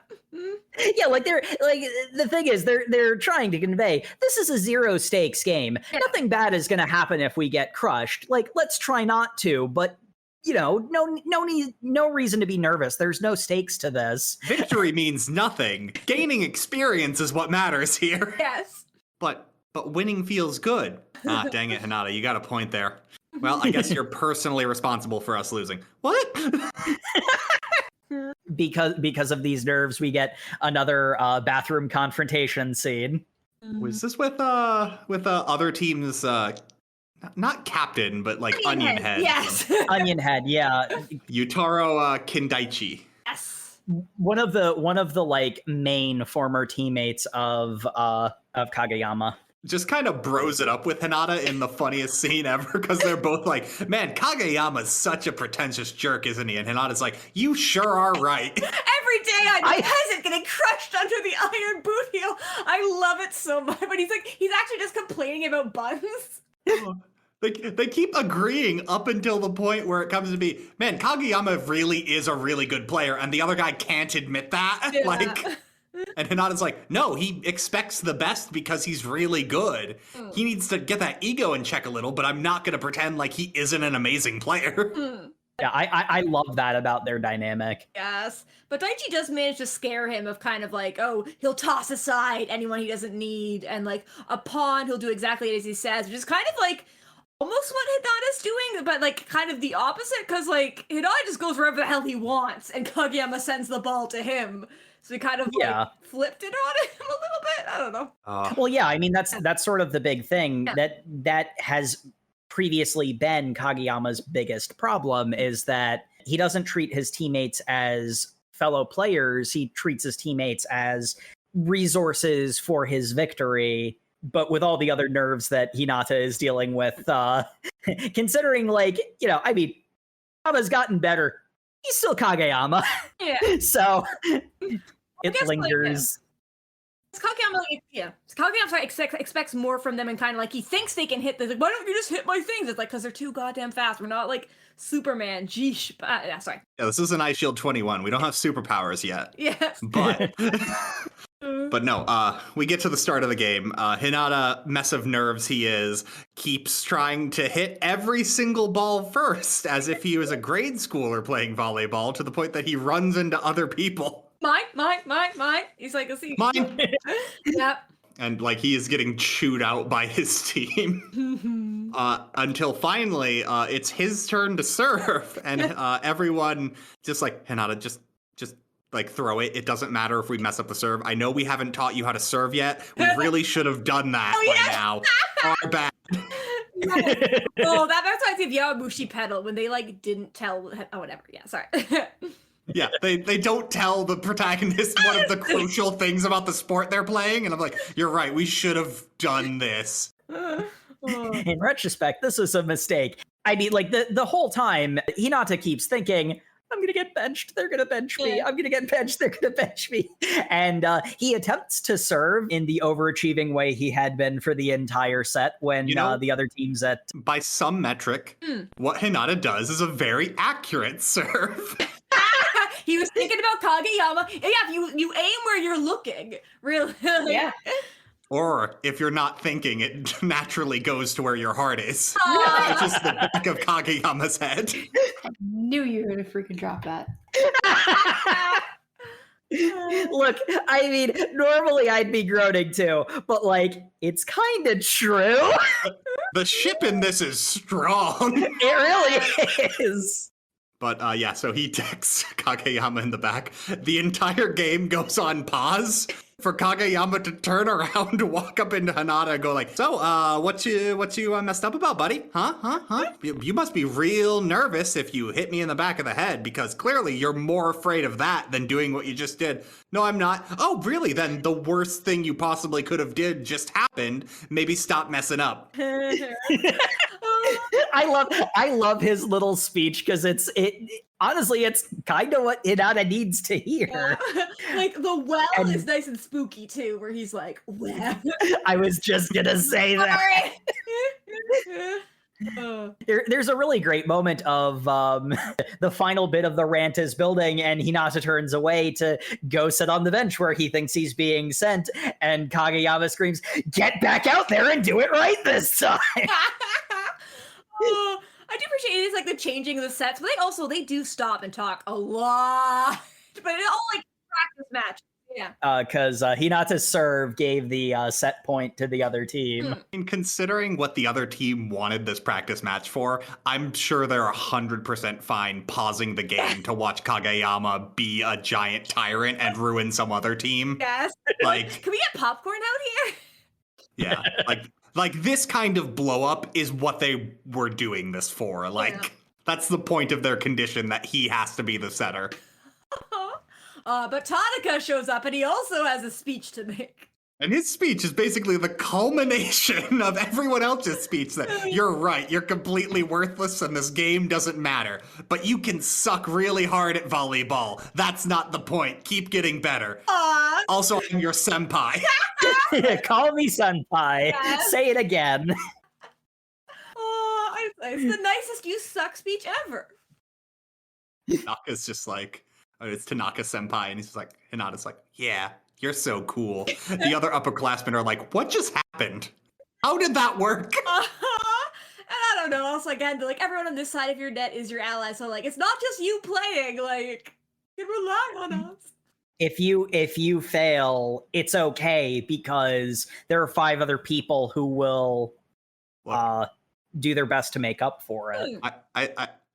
Speaker 5: Yeah, like the thing is they're trying to convey this is a zero stakes game. Yeah. Nothing bad is going to happen if we get crushed. Like, let's try not to, but you know, no reason to be nervous. There's no stakes to this.
Speaker 3: Victory means nothing. Gaining experience is what matters here.
Speaker 4: Yes.
Speaker 3: But winning feels good. Ah, dang it, Hinata, you got a point there. Well, I guess you're personally responsible for us losing. What?
Speaker 5: Because of these nerves, we get another bathroom confrontation scene.
Speaker 3: Was this with other teams? Not captain, but like Onion Head.
Speaker 4: Yes.
Speaker 5: Onion Head, yeah.
Speaker 3: Yutaro Kindaichi.
Speaker 4: Yes.
Speaker 5: one of the like main former teammates of Kageyama.
Speaker 3: Just kind of bros it up with Hinata in the funniest scene ever, because they're both like, man, Kageyama's such a pretentious jerk, isn't he? And Hinata's like, you sure are right.
Speaker 4: Every day I'm a peasant getting crushed under the iron boot heel. I love it so much. But he's actually just complaining about buns.
Speaker 3: They keep agreeing up until the point where it comes to be, man, Kageyama really is a really good player, and the other guy can't admit that.
Speaker 4: Yeah.
Speaker 3: And Hinata's like, no, he expects the best because he's really good. He needs to get that ego in check a little, but I'm not going to pretend like he isn't an amazing player.
Speaker 5: Yeah, I love that about their dynamic.
Speaker 4: Yes. But Daichi does manage to scare him of kind of like, oh, he'll toss aside anyone he doesn't need, and like a pawn, he'll do exactly as he says, which is kind of like almost what Hinata's doing, but like kind of the opposite, because like Hinata just goes wherever the hell he wants, and Kageyama sends the ball to him. So we kind of like flipped it on him a little bit. I don't know.
Speaker 5: Well, yeah, I mean that's sort of the big thing that has previously been Kageyama's biggest problem, is that he doesn't treat his teammates as fellow players. He treats his teammates as resources for his victory, but with all the other nerves that Hinata is dealing with, considering, like, you know, I mean, Hinata's gotten better. He's still Kageyama.
Speaker 4: Yeah.
Speaker 5: So it lingers.
Speaker 4: Kageyama expects more from them, and kind of like he thinks they can hit this. Like, why don't you just hit my things? It's like, because they're too goddamn fast. We're not like Superman. Geesh. Sorry.
Speaker 3: Yeah, this is an Ice Shield 21. We don't have superpowers yet.
Speaker 4: Yes.
Speaker 3: But but no, we get to the start of the game. Hinata, mess of nerves he is, keeps trying to hit every single ball first, as if he was a grade schooler playing volleyball, to the point that he runs into other people.
Speaker 4: Mine. He's like, let's see.
Speaker 3: Mine.
Speaker 4: Yep.
Speaker 3: And like he is getting chewed out by his team. Until finally, it's his turn to serve, and everyone just like, Hinata, just like throw it. It doesn't matter if we mess up the serve. I know we haven't taught you how to serve yet. We really should have done that by now. Our bad.
Speaker 4: Oh, that's why I think Yawamushi pedal when they like didn't tell. Oh, whatever. Yeah, sorry.
Speaker 3: Yeah, they don't tell the protagonist one of the crucial things about the sport they're playing, and I'm like, you're right. We should have done this.
Speaker 5: In retrospect, this was a mistake. I mean, like the whole time, Hinata keeps thinking, I'm going to get benched. They're going to bench me. I'm going to get benched. They're going to bench me. And he attempts to serve in the overachieving way he had been for the entire set when the other teams at...
Speaker 3: By some metric, what Hinata does is a very accurate serve.
Speaker 4: He was thinking about Kageyama. Yeah, you aim where you're looking. Really?
Speaker 6: Yeah.
Speaker 3: Or if you're not thinking, it naturally goes to where your heart is. Which is the back of Kageyama's head.
Speaker 6: I knew you were going to freaking drop that.
Speaker 5: Look, I mean, normally I'd be groaning too, but like, it's kind of true.
Speaker 3: The ship in this is strong.
Speaker 5: It really is.
Speaker 3: But yeah, so he texts Kageyama in the back. The entire game goes on pause for Kageyama to turn around to walk up into Hinata and go like, so, what you messed up about, buddy? Huh? You must be real nervous if you hit me in the back of the head, because clearly you're more afraid of that than doing what you just did. No, I'm not. Oh, really? Then the worst thing you possibly could have did just happened. Maybe stop messing up.
Speaker 5: I love his little speech, because honestly, it's kind of what Hinata needs to hear.
Speaker 4: Like, the well is nice and spooky, too, where he's like, well.
Speaker 5: I was just gonna say that. There's a really great moment of the final bit of the rant is building, and Hinata turns away to go sit on the bench where he thinks he's being sent, and Kageyama screams, "Get back out there and do it right this time!"
Speaker 4: I do appreciate it. It's like the changing of the sets, but they do stop and talk a lot. But it all like practice match. Yeah.
Speaker 5: Because Hinata's serve gave the set point to the other team.
Speaker 3: And considering what the other team wanted this practice match for, I'm sure they're 100% fine pausing the game to watch Kageyama be a giant tyrant and ruin some other team.
Speaker 4: Yes.
Speaker 3: Like,
Speaker 4: can we get popcorn out
Speaker 3: here? Yeah. Like this kind of blow up is what they were doing this for. Like, that's the point of their condition, that he has to be the setter.
Speaker 4: But Tanaka shows up and he also has a speech to make.
Speaker 3: And his speech is basically the culmination of everyone else's speech that you're right, you're completely worthless and this game doesn't matter. But you can suck really hard at volleyball. That's not the point. Keep getting better. Also, I'm your senpai.
Speaker 5: Call me senpai.
Speaker 4: Yes.
Speaker 5: Say it again.
Speaker 4: It's the nicest you suck speech ever.
Speaker 3: Tanaka's just like, it's Tanaka senpai, and he's just like, Hinata's like, yeah, you're so cool. The other upperclassmen are like, what just happened? How did that work?
Speaker 4: And I don't know, also again, like everyone on this side of your net is your ally, so like it's not just you playing, like you can rely on us.
Speaker 5: If you fail, it's okay because there are 5 other people who will do their best to make up for it.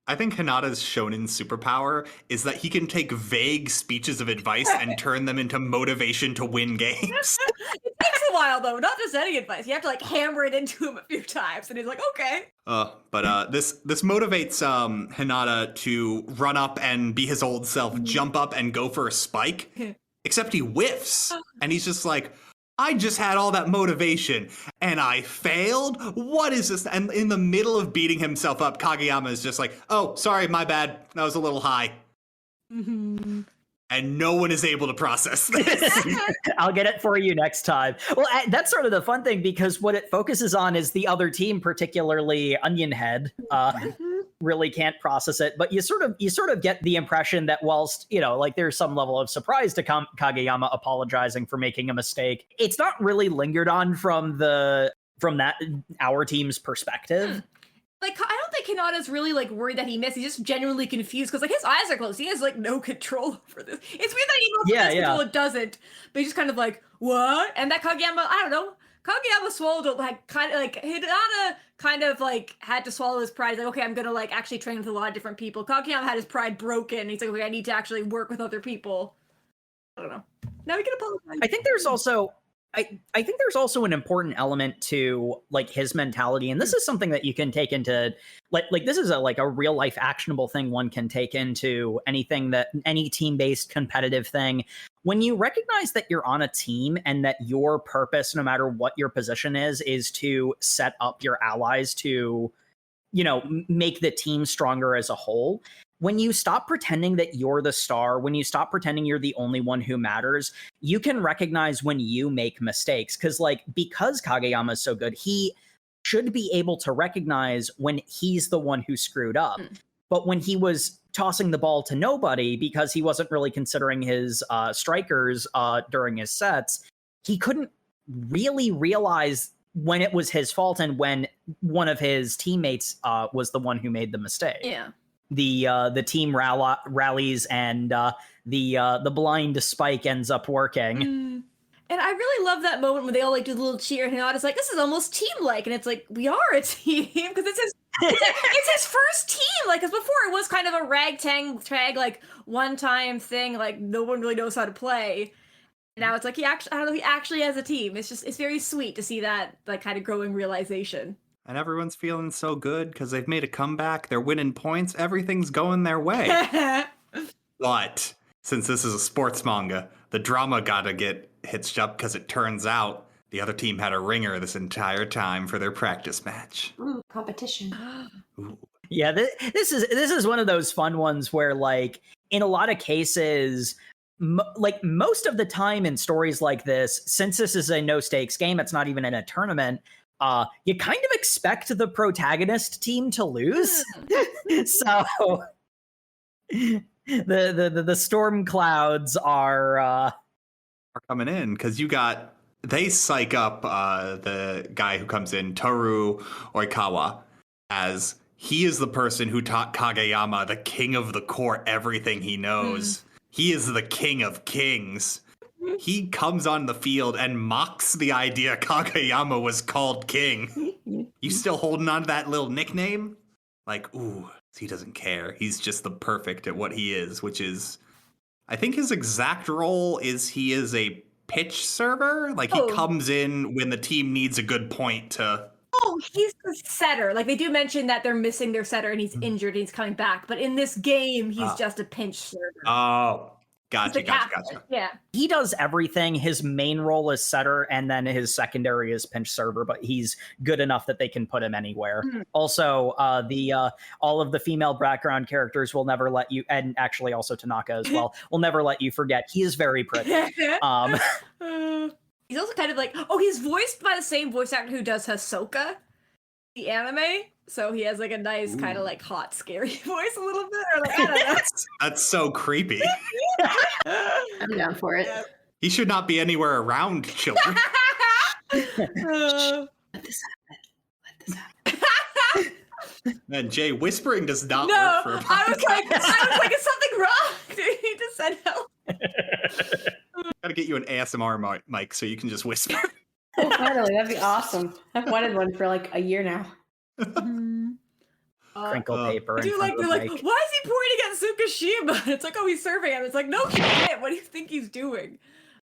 Speaker 3: I think Hinata's shonen superpower is that he can take vague speeches of advice and turn them into motivation to win games.
Speaker 4: It takes a while though, not just any advice. You have to like hammer it into him a few times, and he's like, okay.
Speaker 3: But this motivates Hinata to run up and be his old self, jump up and go for a spike. Except he whiffs, and he's just like, I just had all that motivation, and I failed? What is this? And in the middle of beating himself up, Kageyama is just like, oh, sorry, my bad. That was a little high.
Speaker 4: Mm-hmm.
Speaker 3: And no one is able to process this.
Speaker 5: I'll get it for you next time. Well, that's sort of the fun thing, because what it focuses on is the other team, particularly Onion Head, really can't process it. But you sort of get the impression that whilst, like there's some level of surprise to Kageyama apologizing for making a mistake, it's not really lingered on from that our team's perspective.
Speaker 4: Like, I don't think Hinata's really like worried that he missed. He's just genuinely confused because like his eyes are closed. He has like no control over this. It's weird that he knows he has control, it doesn't. But he's just kind of like, what? And that Kageyama, I don't know. Kageyama swallowed it, like kind of like Hinata kind of like had to swallow his pride. He's like, okay, I'm gonna like actually train with a lot of different people. Kageyama had his pride broken. He's like, okay, I need to actually work with other people. I don't know. Now we can apologize.
Speaker 5: I think there's also I think there's also an important element to like his mentality, and this is something that you can take into like this is a real life actionable thing one can take into any team-based competitive thing. When you recognize that you're on a team and that your purpose, no matter what your position is to set up your allies to, make the team stronger as a whole. When you stop pretending that you're the star, when you stop pretending you're the only one who matters, you can recognize when you make mistakes. Because Kageyama is so good, he should be able to recognize when he's the one who screwed up. But when he was tossing the ball to nobody because he wasn't really considering his strikers during his sets, he couldn't really realize when it was his fault and when one of his teammates was the one who made the mistake.
Speaker 4: Yeah.
Speaker 5: The team rallies and the blind spike ends up working.
Speaker 4: And I really love that moment when they all like do the little cheer, and Hinata's like, "This is almost team-like," and it's like we are a team because it's his first team. Like, because before it was kind of a ragtag like one-time thing, like no one really knows how to play. Now it's like he actually has a team. It's very sweet to see that like kind of growing realization.
Speaker 3: And everyone's feeling so good because they've made a comeback. They're winning points. Everything's going their way. But since this is a sports manga, the drama gotta get hitched up because it turns out the other team had a ringer this entire time for their practice match.
Speaker 6: Ooh, competition.
Speaker 3: Ooh.
Speaker 5: Yeah, this is one of those fun ones where, like, in a lot of cases, most of the time in stories like this, since this is a no stakes game, it's not even in a tournament. You kind of expect the protagonist team to lose. So the storm clouds are
Speaker 3: coming in because they psych up the guy who comes in, Toru Oikawa, as he is the person who taught Kageyama, the king of the court, everything he knows. He is the king of kings. He comes on the field and mocks the idea Kageyama was called king. You still holding on to that little nickname? Like, ooh, he doesn't care. He's just the perfect at what he is, which is, I think his exact role is he is a pitch server. Like, he comes in when the team needs a good point to...
Speaker 4: Oh, he's the setter. Like, they do mention that they're missing their setter and he's injured and he's coming back. But in this game, he's just a pinch server.
Speaker 3: Oh, Gotcha.
Speaker 4: Yeah.
Speaker 5: He does everything. His main role is setter, and then his secondary is pinch server, but he's good enough that they can put him anywhere. Also, all of the female background characters will never let you, and actually also Tanaka as well, will never let you forget. He is very pretty.
Speaker 4: He's also kind of like, he's voiced by the same voice actor who does Hisoka, the anime. So he has like a nice kind of like hot, scary voice a little bit. Or like, I don't know.
Speaker 3: That's so creepy.
Speaker 6: I'm down for it.
Speaker 3: He should not be anywhere around children.
Speaker 6: Let this happen.
Speaker 3: Man, Jay, whispering does not
Speaker 4: No,
Speaker 3: work for a
Speaker 4: I was like,
Speaker 3: podcast.
Speaker 4: is something wrong? He just said help.
Speaker 3: Gotta get you an ASMR mic so you can just whisper.
Speaker 6: Oh, finally, that'd be awesome. I've wanted one for like a year now.
Speaker 5: Crinkle paper.
Speaker 4: I do like, they're like, why is he pointing at Tsukishima? It's like, he's serving him. It's like, no shit. What do you think he's doing?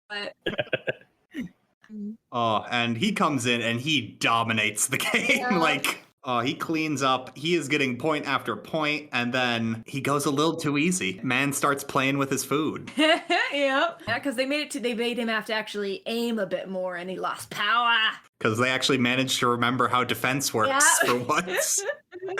Speaker 4: But
Speaker 3: and he comes in and he dominates the game. He cleans up. He is getting point after point, and then he goes a little too easy. Man starts playing with his food.
Speaker 4: yeah, because they made him have to actually aim a bit more, and he lost power.
Speaker 3: Because they actually managed to remember how defense works for once.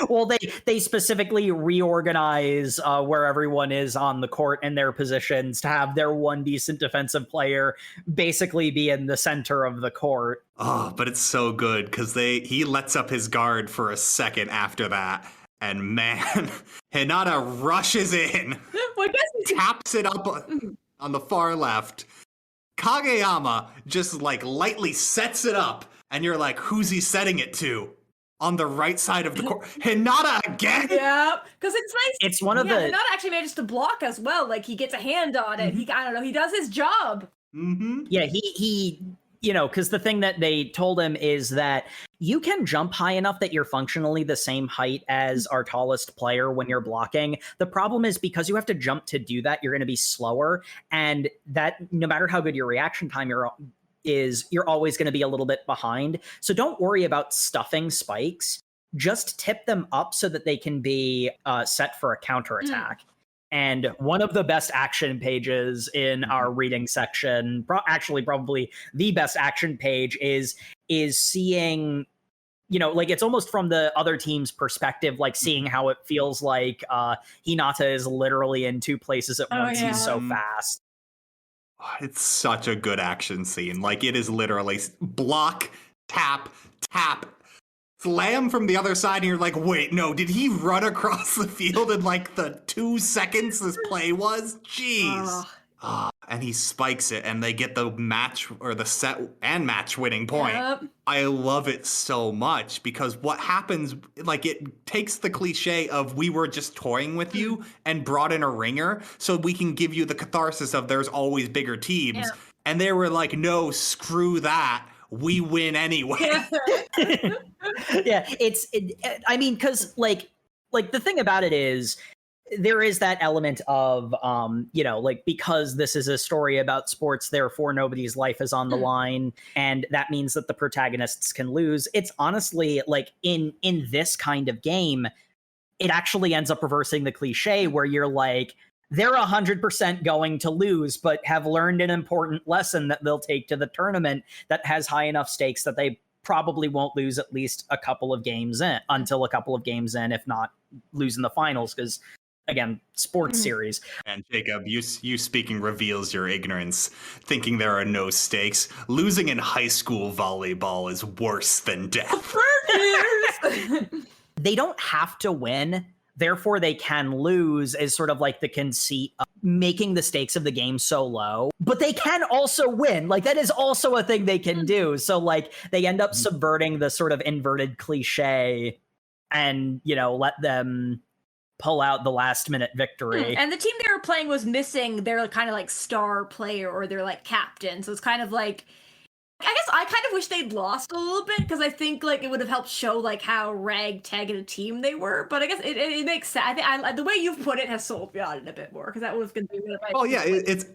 Speaker 5: Well, they specifically reorganize where everyone is on the court and their positions to have their one decent defensive player basically be in the center of the court.
Speaker 3: Oh, but it's so good because he lets up his guard for a second after that. And man, Hinata rushes in, taps it up on the far left. Kageyama just like lightly sets it up. And you're like, who's he setting it to? On the right side of the court. Hinata again?
Speaker 4: Yeah, because it's nice.
Speaker 5: It's one of the...
Speaker 4: Hinata actually manages to block as well. Like, he gets a hand on it. I don't know, he does his job.
Speaker 5: Yeah, he because the thing that they told him is that you can jump high enough that you're functionally the same height as our tallest player when you're blocking. The problem is because you have to jump to do that, you're going to be slower. And that, no matter how good your reaction time you're always going to be a little bit behind. So don't worry about stuffing spikes. Just tip them up so that they can be set for a counterattack. And one of the best action pages in our reading section, actually probably the best action page, is seeing, it's almost from the other team's perspective, like seeing how it feels like Hinata is literally in two places at once. Yeah. He's so fast.
Speaker 3: It's such a good action scene. Like, it is literally block, tap, slam from the other side, and you're like, wait, no, did he run across the field in like the 2 seconds this play was? Jeez. And he spikes it, and they get the match or the set and match winning point. Yep. I love it so much because what happens, like, it takes the cliche of we were just toying with you and brought in a ringer so we can give you the catharsis of there's always bigger teams. Yep. And they were like, no, screw that. We win anyway.
Speaker 5: Yeah, I mean, because like the thing about it is, there is that element of, because this is a story about sports, therefore nobody's life is on the line. And that means that the protagonists can lose. It's honestly like in this kind of game, it actually ends up reversing the cliche where you're like, they're 100% going to lose, but have learned an important lesson that they'll take to the tournament that has high enough stakes that they probably won't lose at least a couple of games in, if not lose in the finals. Because again, sports series.
Speaker 3: And Jacob, you speaking reveals your ignorance, thinking there are no stakes. Losing in high school volleyball is worse than death.
Speaker 5: They don't have to win, therefore they can lose, is sort of like the conceit of making the stakes of the game so low. But they can also win. Like, that is also a thing they can do. So like they end up subverting the sort of inverted cliche and, let them pull out the last minute victory.
Speaker 4: And the team they were playing was missing their kind of like star player or their like captain. So it's kind of like, I guess I kind of wish they'd lost a little bit because I think like it would have helped show like how ragtag a team they were. But I guess it makes sense. I think the way you've put it has sold me on it a bit more because that was going to be really my.
Speaker 3: Oh yeah,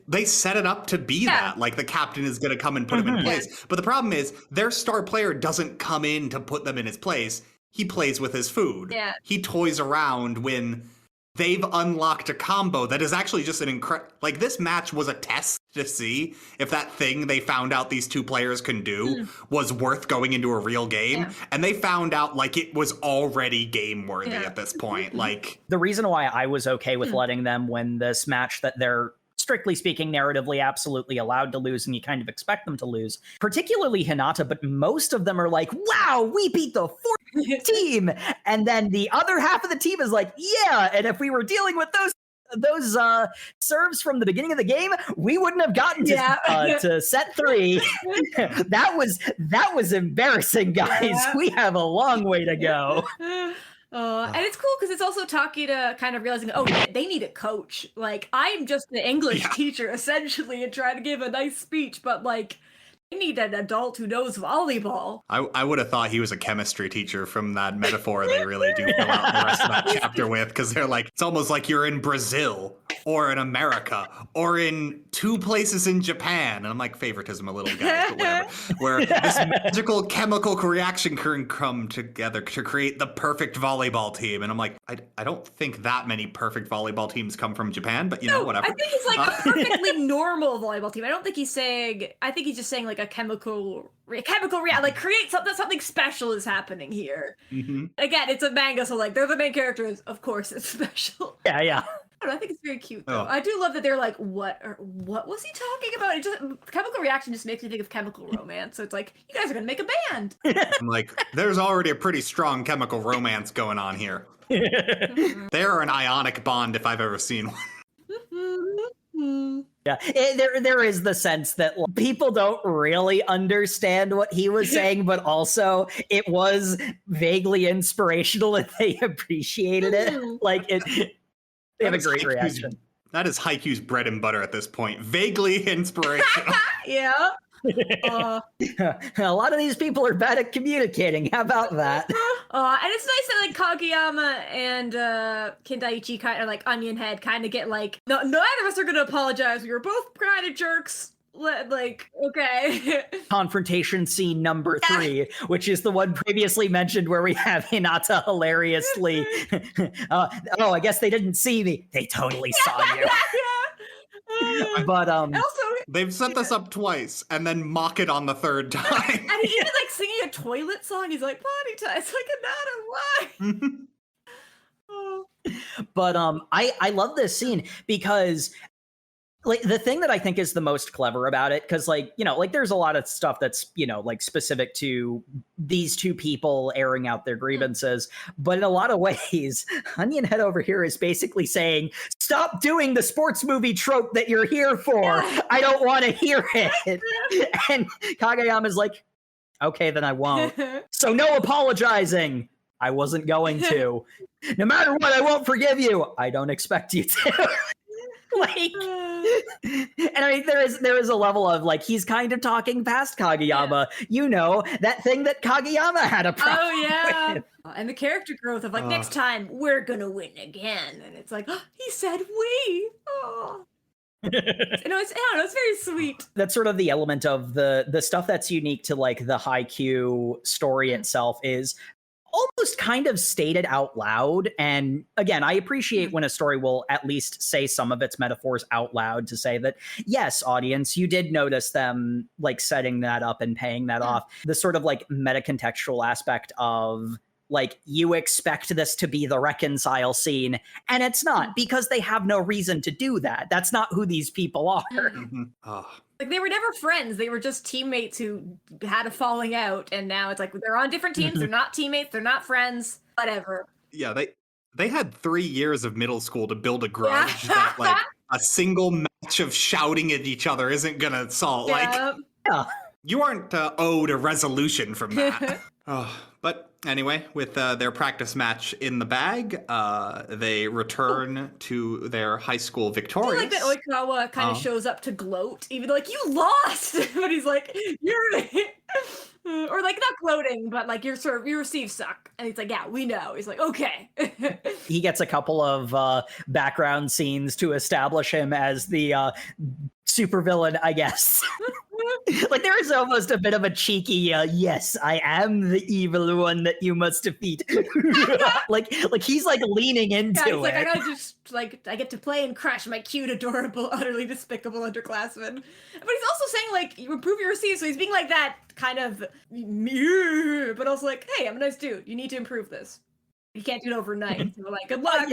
Speaker 3: they set it up to be that. Like the captain is going to come and put him in place. Yeah. But the problem is their star player doesn't come in to put them in his place. He plays with his food.
Speaker 4: Yeah.
Speaker 3: He toys around when they've unlocked a combo that is actually just an incredible... Like, this match was a test to see if that thing they found out these two players can do was worth going into a real game. Yeah. And they found out, like, it was already game-worthy at this point. Like,
Speaker 5: the reason why I was okay with letting them win this match that they're, strictly speaking, narratively absolutely allowed to lose, and you kind of expect them to lose, particularly Hinata, but most of them are like, wow, we beat the fourth team. And then the other half of the team is like, yeah, and if we were dealing with those serves from the beginning of the game, we wouldn't have gotten to set 3. that was embarrassing, guys. Yeah. We have a long way to go.
Speaker 4: And it's cool because it's also Takeda kind of realizing, oh, they need a coach. Like, I'm just an English teacher, essentially, and trying to give a nice speech, but, like, they need an adult who knows volleyball.
Speaker 3: I would have thought he was a chemistry teacher from that metaphor they really do fill out the rest of that chapter with, because they're like, it's almost like you're in Brazil, or in America, or in 2 places in Japan. And I'm like, favoritism a little, guys, but whatever. Where this magical chemical reaction can come together to create the perfect volleyball team. And I'm like, I don't think that many perfect volleyball teams come from Japan, but whatever.
Speaker 4: I think it's like a perfectly normal volleyball team. I don't think he's saying, I think he's just saying like a chemical reaction, like create something special is happening here. Mm-hmm. Again, it's a manga, so like they're the main characters. Of course, it's special.
Speaker 5: Yeah.
Speaker 4: I think it's very cute though. I do love that they're like, what was he talking about? It just chemical reaction just makes me think of chemical romance. So it's like, you guys are gonna make a band.
Speaker 3: I'm like, there's already a pretty strong chemical romance going on here. They're an ionic bond if I've ever seen one.
Speaker 5: Yeah, there is the sense that people don't really understand what he was saying, but also it was vaguely inspirational and they appreciated it. Like it. They have a great reaction.
Speaker 3: That is Haikyuu's bread and butter at this point. Vaguely inspirational.
Speaker 4: Yeah.
Speaker 5: A lot of these people are bad at communicating. How about that?
Speaker 4: And it's nice that like Kageyama and Kindaichi kind of like Onion Head kind of get like, no, neither of us are going to apologize. We were both kind of jerks. Like, okay.
Speaker 5: Confrontation scene number 3, which is the one previously mentioned where we have Hinata hilariously, oh, I guess they didn't see me. They totally saw you. But also,
Speaker 3: they've set this up twice and then mock it on the 3rd time.
Speaker 4: And he even like singing a toilet song. He's like, potty time. It's like, Hinata, why?
Speaker 5: But I love this scene because like the thing that I think is the most clever about it, because like, like there's a lot of stuff that's, like specific to these two people airing out their grievances. But in a lot of ways, Onion Head over here is basically saying, stop doing the sports movie trope that you're here for. I don't want to hear it. And Kageyama's like, okay, then I won't. So no apologizing. I wasn't going to. No matter what, I won't forgive you. I don't expect you to. Like, and I mean, there is a level of like he's kind of talking past Kageyama, that thing that Kageyama had a problem with.
Speaker 4: And the character growth of like next time we're gonna win again, and it's like he said we. It's very sweet.
Speaker 5: That's sort of the element of the stuff that's unique to like the Haikyuu story itself is almost kind of stated out loud. And again, I appreciate when a story will at least say some of its metaphors out loud to say that, yes, audience, you did notice them like setting that up and paying that off. The sort of like meta-contextual aspect of like, you expect this to be the reconcile scene, and it's not, because they have no reason to do that. That's not who these people are.
Speaker 3: Mm-hmm.
Speaker 4: Like, they were never friends. They were just teammates who had a falling out, and now it's like they're on different teams. They're not teammates. They're not friends. Whatever.
Speaker 3: Yeah, they had 3 years of middle school to build a grudge that, like, a single match of shouting at each other isn't gonna solve. Like, you aren't owed a resolution from that. But anyway, with their practice match in the bag, they return to their high school victorious. I
Speaker 4: like that Oikawa kind of shows up to gloat, even though, like, you lost! But he's like, you're... or, like, not gloating, but, like, you receive suck. And he's like, yeah, we know. He's like, okay.
Speaker 5: He gets a couple of background scenes to establish him as the supervillain, I guess. Like there is almost a bit of a cheeky, yes, I am the evil one that you must defeat. like he's like leaning into
Speaker 4: Yeah, he's like,
Speaker 5: it.
Speaker 4: I gotta just like I get to play and crush my cute, adorable, utterly despicable underclassmen. But he's also saying like you improve your receive, so he's being like that kind of, but also like, hey, I'm a nice dude. You need to improve this. You can't do it overnight. So we're like, good luck.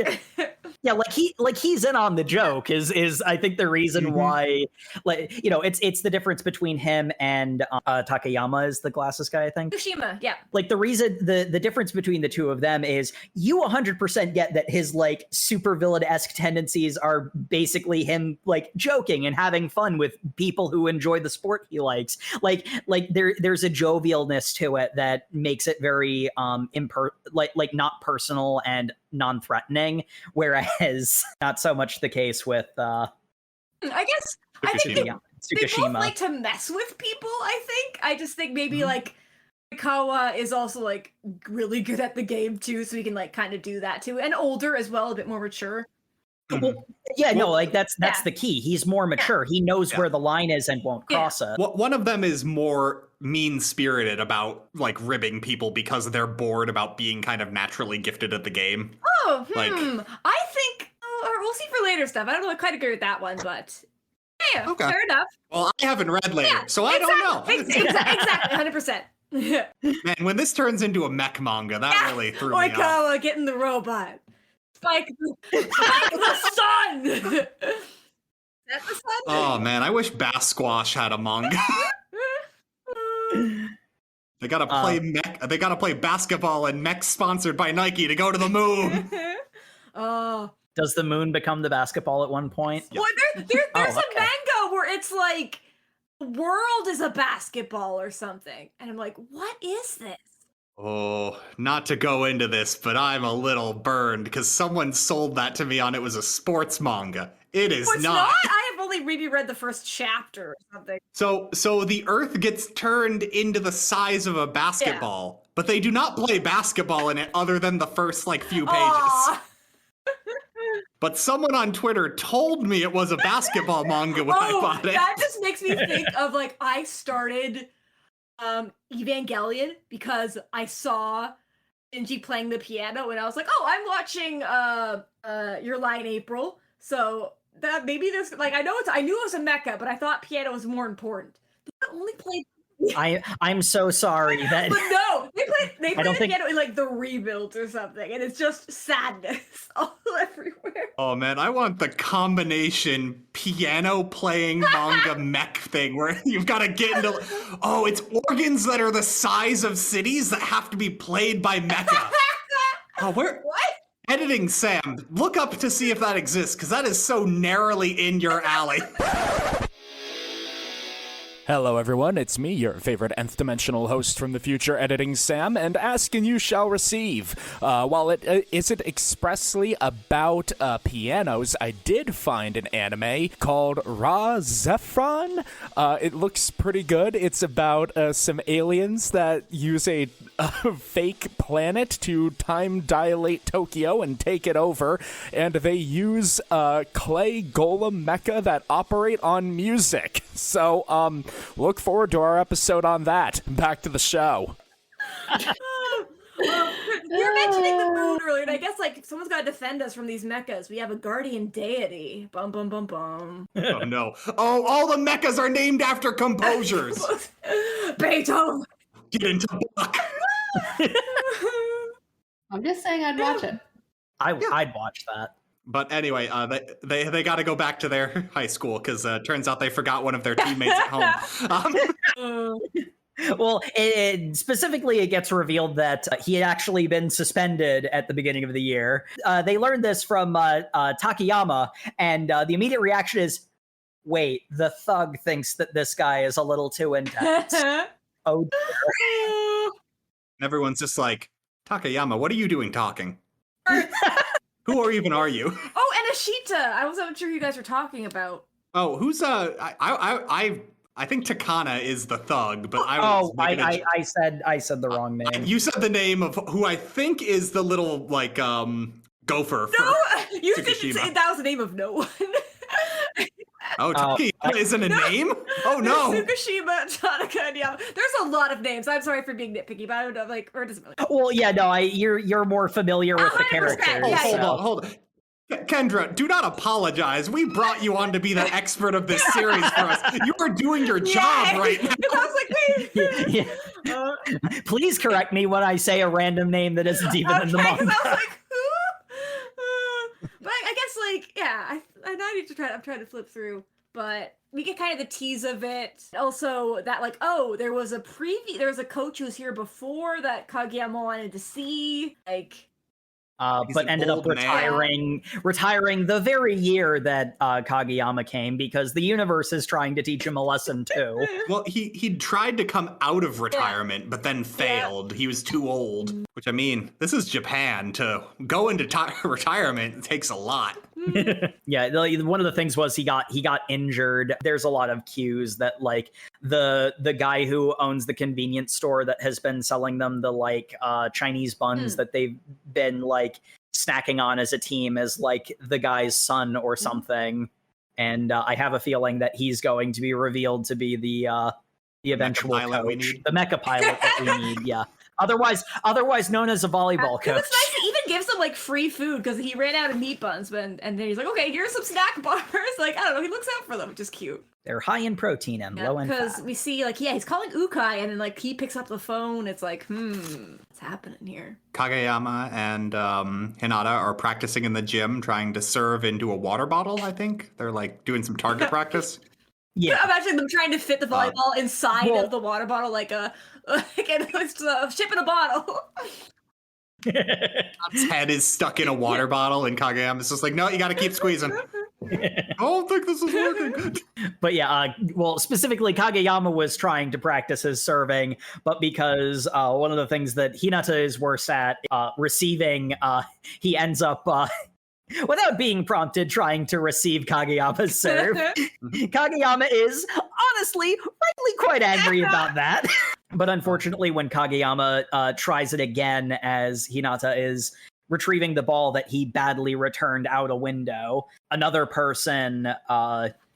Speaker 5: Yeah, like he's in on the joke is I think the reason why, like, you know, it's the difference between him and Takayama is the glasses guy, I think.
Speaker 4: Tsushima, yeah.
Speaker 5: Like the reason the difference between the two of them is you 100% get that his like super villain-esque tendencies are basically him like joking and having fun with people who enjoy the sport he likes. Like there's a jovialness to it that makes it very like not personal and non-threatening, whereas not so much the case with
Speaker 4: I think they both
Speaker 5: Tsukishima.
Speaker 4: like to mess with people, I just think maybe like Kawa is also like really good at the game too, so he can like kind of do that too, and older as well, a bit more mature.
Speaker 5: Well, like that's the key. He's more mature. He knows where the line is and won't cross it.
Speaker 3: One of them is more mean-spirited about like ribbing people because they're bored about being kind of naturally gifted at the game.
Speaker 4: Oh,
Speaker 3: Like-
Speaker 4: I think, or we'll see for later stuff. I don't know, I quite agree with that one, but yeah,
Speaker 3: Okay.
Speaker 4: fair enough.
Speaker 3: Well, I haven't read later, so I don't know.
Speaker 4: Exactly, 100%.
Speaker 3: Man, when this turns into a mech manga, that really threw me off.
Speaker 4: Oikawa getting the robot. Spike the sun! Is that the sun?
Speaker 3: Oh man, I wish Bass Squash had a manga. They gotta play mech. They gotta play basketball and mech sponsored by Nike to go to the moon.
Speaker 4: Oh.
Speaker 5: Does the moon become the basketball at one point?
Speaker 4: Well, there's
Speaker 5: okay.
Speaker 4: a manga where it's like the world is a basketball or something. And I'm like, what is this?
Speaker 3: Oh, not to go into this, but I'm a little burned because someone sold that to me on it was a sports manga. It is
Speaker 4: Oh, it's
Speaker 3: not.
Speaker 4: not? I have only maybe read the first chapter or something.
Speaker 3: So the Earth gets turned into the size of a basketball, but they do not play basketball in it other than the first like few pages.
Speaker 4: Aw.
Speaker 3: But someone on Twitter told me it was a basketball manga when I bought it.
Speaker 4: That just makes me think of like I started Evangelion because I saw Shinji playing the piano and I was like, oh, I'm watching Your Lie in April, so that maybe this like I knew it was a mecha, but I thought piano was more important. They only played.
Speaker 5: I'm so sorry that.
Speaker 4: But no, they played the
Speaker 5: think-
Speaker 4: piano in like the rebuilds or something, and it's just sadness all everywhere.
Speaker 3: Oh man, I want the combination piano playing manga mech thing where you've got to get into. Oh, it's organs that are the size of cities that have to be played by mecha. Oh, where?
Speaker 4: What?
Speaker 3: Editing Sam, look up to see if that exists, because that is so narrowly in your alley.
Speaker 1: Hello, everyone. It's me, your favorite nth dimensional host from the future, Editing Sam, and Ask and You Shall Receive. While it isn't expressly about pianos, I did find an anime called Ra Zephron. It looks pretty good. It's about some aliens that use a fake planet to time dilate Tokyo and take it over, and they use clay golem mecha that operate on music. So, look forward to our episode on that. Back to the show.
Speaker 4: You were mentioning the moon earlier, and I guess like someone's got to defend us from these mechas. We have a guardian deity. Bum bum bum bum.
Speaker 3: Oh no. Oh, all the mechas are named after composers.
Speaker 4: Beethoven.
Speaker 3: Get into book.
Speaker 6: I'm just saying I'd watch it.
Speaker 5: I'd watch that.
Speaker 3: But anyway, they got to go back to their high school because turns out they forgot one of their teammates at home.
Speaker 5: Well, specifically, it gets revealed that he had actually been suspended at the beginning of the year. They learned this from Takayama, and the immediate reaction is, wait, the thug thinks that this guy is a little too intense. Oh,
Speaker 3: Everyone's just like, Takayama, what are you doing talking? Who even are you?
Speaker 4: Oh, and Ashita. I wasn't sure who you guys were talking about.
Speaker 3: Oh, who's I think Takana is the thug, but
Speaker 5: I said the wrong name.
Speaker 3: You said the name of who I think is the little like gopher.
Speaker 4: No, you
Speaker 3: Tsukishima.
Speaker 4: didn't say that was the name of no one.
Speaker 3: Oh, Takayama isn't a name? Oh no!
Speaker 4: Tsukishima, Tanaka, and Yama. There's a lot of names. I'm sorry for being nitpicky, but I don't know, like, or does it really?
Speaker 5: Well, yeah, no, you're more familiar with the
Speaker 4: 100%,
Speaker 5: characters.
Speaker 4: yeah,
Speaker 3: Hold on. Kendra, do not apologize. We brought you on to be the expert of this series for us. You are doing your job right now.
Speaker 4: I was like, wait.
Speaker 5: Yeah. Please correct me when I say a random name that isn't even in the
Speaker 4: Okay, 'cause
Speaker 5: manga.
Speaker 4: I was like, who? But I guess, like, yeah, I now need to I'm trying to flip through, but we get kind of the tease of it. Also, that, like, oh, there was a coach who was here before that Kageyama wanted to see, like.
Speaker 5: But ended up retiring the very year that Kageyama came, because the universe is trying to teach him a lesson too.
Speaker 3: Well, he tried to come out of retirement, but then failed. He was too old. Which, I mean, this is Japan. To go into retirement takes a lot.
Speaker 5: Yeah, one of the things was he got injured. There's a lot of cues that, like, the guy who owns the convenience store that has been selling them the, like, Chinese buns that they've been, like, snacking on as a team is, like, the guy's son or something. And I have a feeling that he's going to be revealed to be the eventual coach, the mecha pilot that we need. Yeah. Otherwise known as a volleyball coach.
Speaker 4: It's nice. He even gives them, like, free food because he ran out of meat buns, and then he's like, okay, here's some snack bars. Like, I don't know, he looks out for them, which is cute.
Speaker 5: They're high in protein and low in fat.
Speaker 4: Because we see, like, he's calling Ukai, and then, like, he picks up the phone. It's like, what's happening here?
Speaker 3: Kageyama and Hinata are practicing in the gym, trying to serve into a water bottle, I think. They're, like, doing some target practice.
Speaker 5: Yeah.
Speaker 4: Imagine them trying to fit the volleyball inside of the water bottle, like a ship in a bottle.
Speaker 3: His head is stuck in a water bottle, and Kageyama's just like, no, you gotta keep squeezing. I don't think this is working.
Speaker 5: But yeah, well, specifically, Kageyama was trying to practice his serving, but because one of the things that Hinata is worse at, receiving, he ends up, without being prompted, trying to receive Kageyama's serve. Kageyama is, honestly, rightly quite angry about that. But unfortunately, when Kageyama tries it again as Hinata is retrieving the ball that he badly returned out a window, another person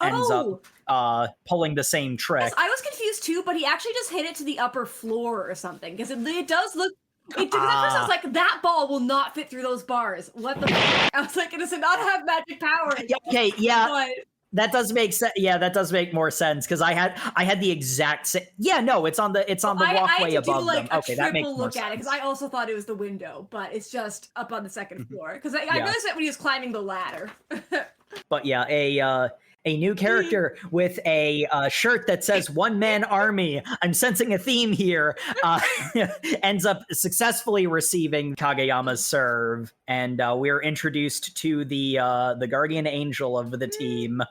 Speaker 5: ends up pulling the same trick.
Speaker 4: Yes, I was confused too, but he actually just hit it to the upper floor or something, because it does look... At first I was like, that ball will not fit through those bars. What the fuck? I was like, does it not have magic power?
Speaker 5: Okay, yeah.
Speaker 4: But...
Speaker 5: That does make sense. Yeah, that does make more sense, because I had the exact same. Yeah, no, it's on the walkway above them. Okay, that makes more sense.
Speaker 4: Look at it, because I also thought it was the window, but it's just up on the second floor. Because I noticed it when he was climbing the ladder.
Speaker 5: But yeah, a new character with a shirt that says "One Man Army." I'm sensing a theme here. Ends up successfully receiving Kageyama's serve, and we're introduced to the guardian angel of the team.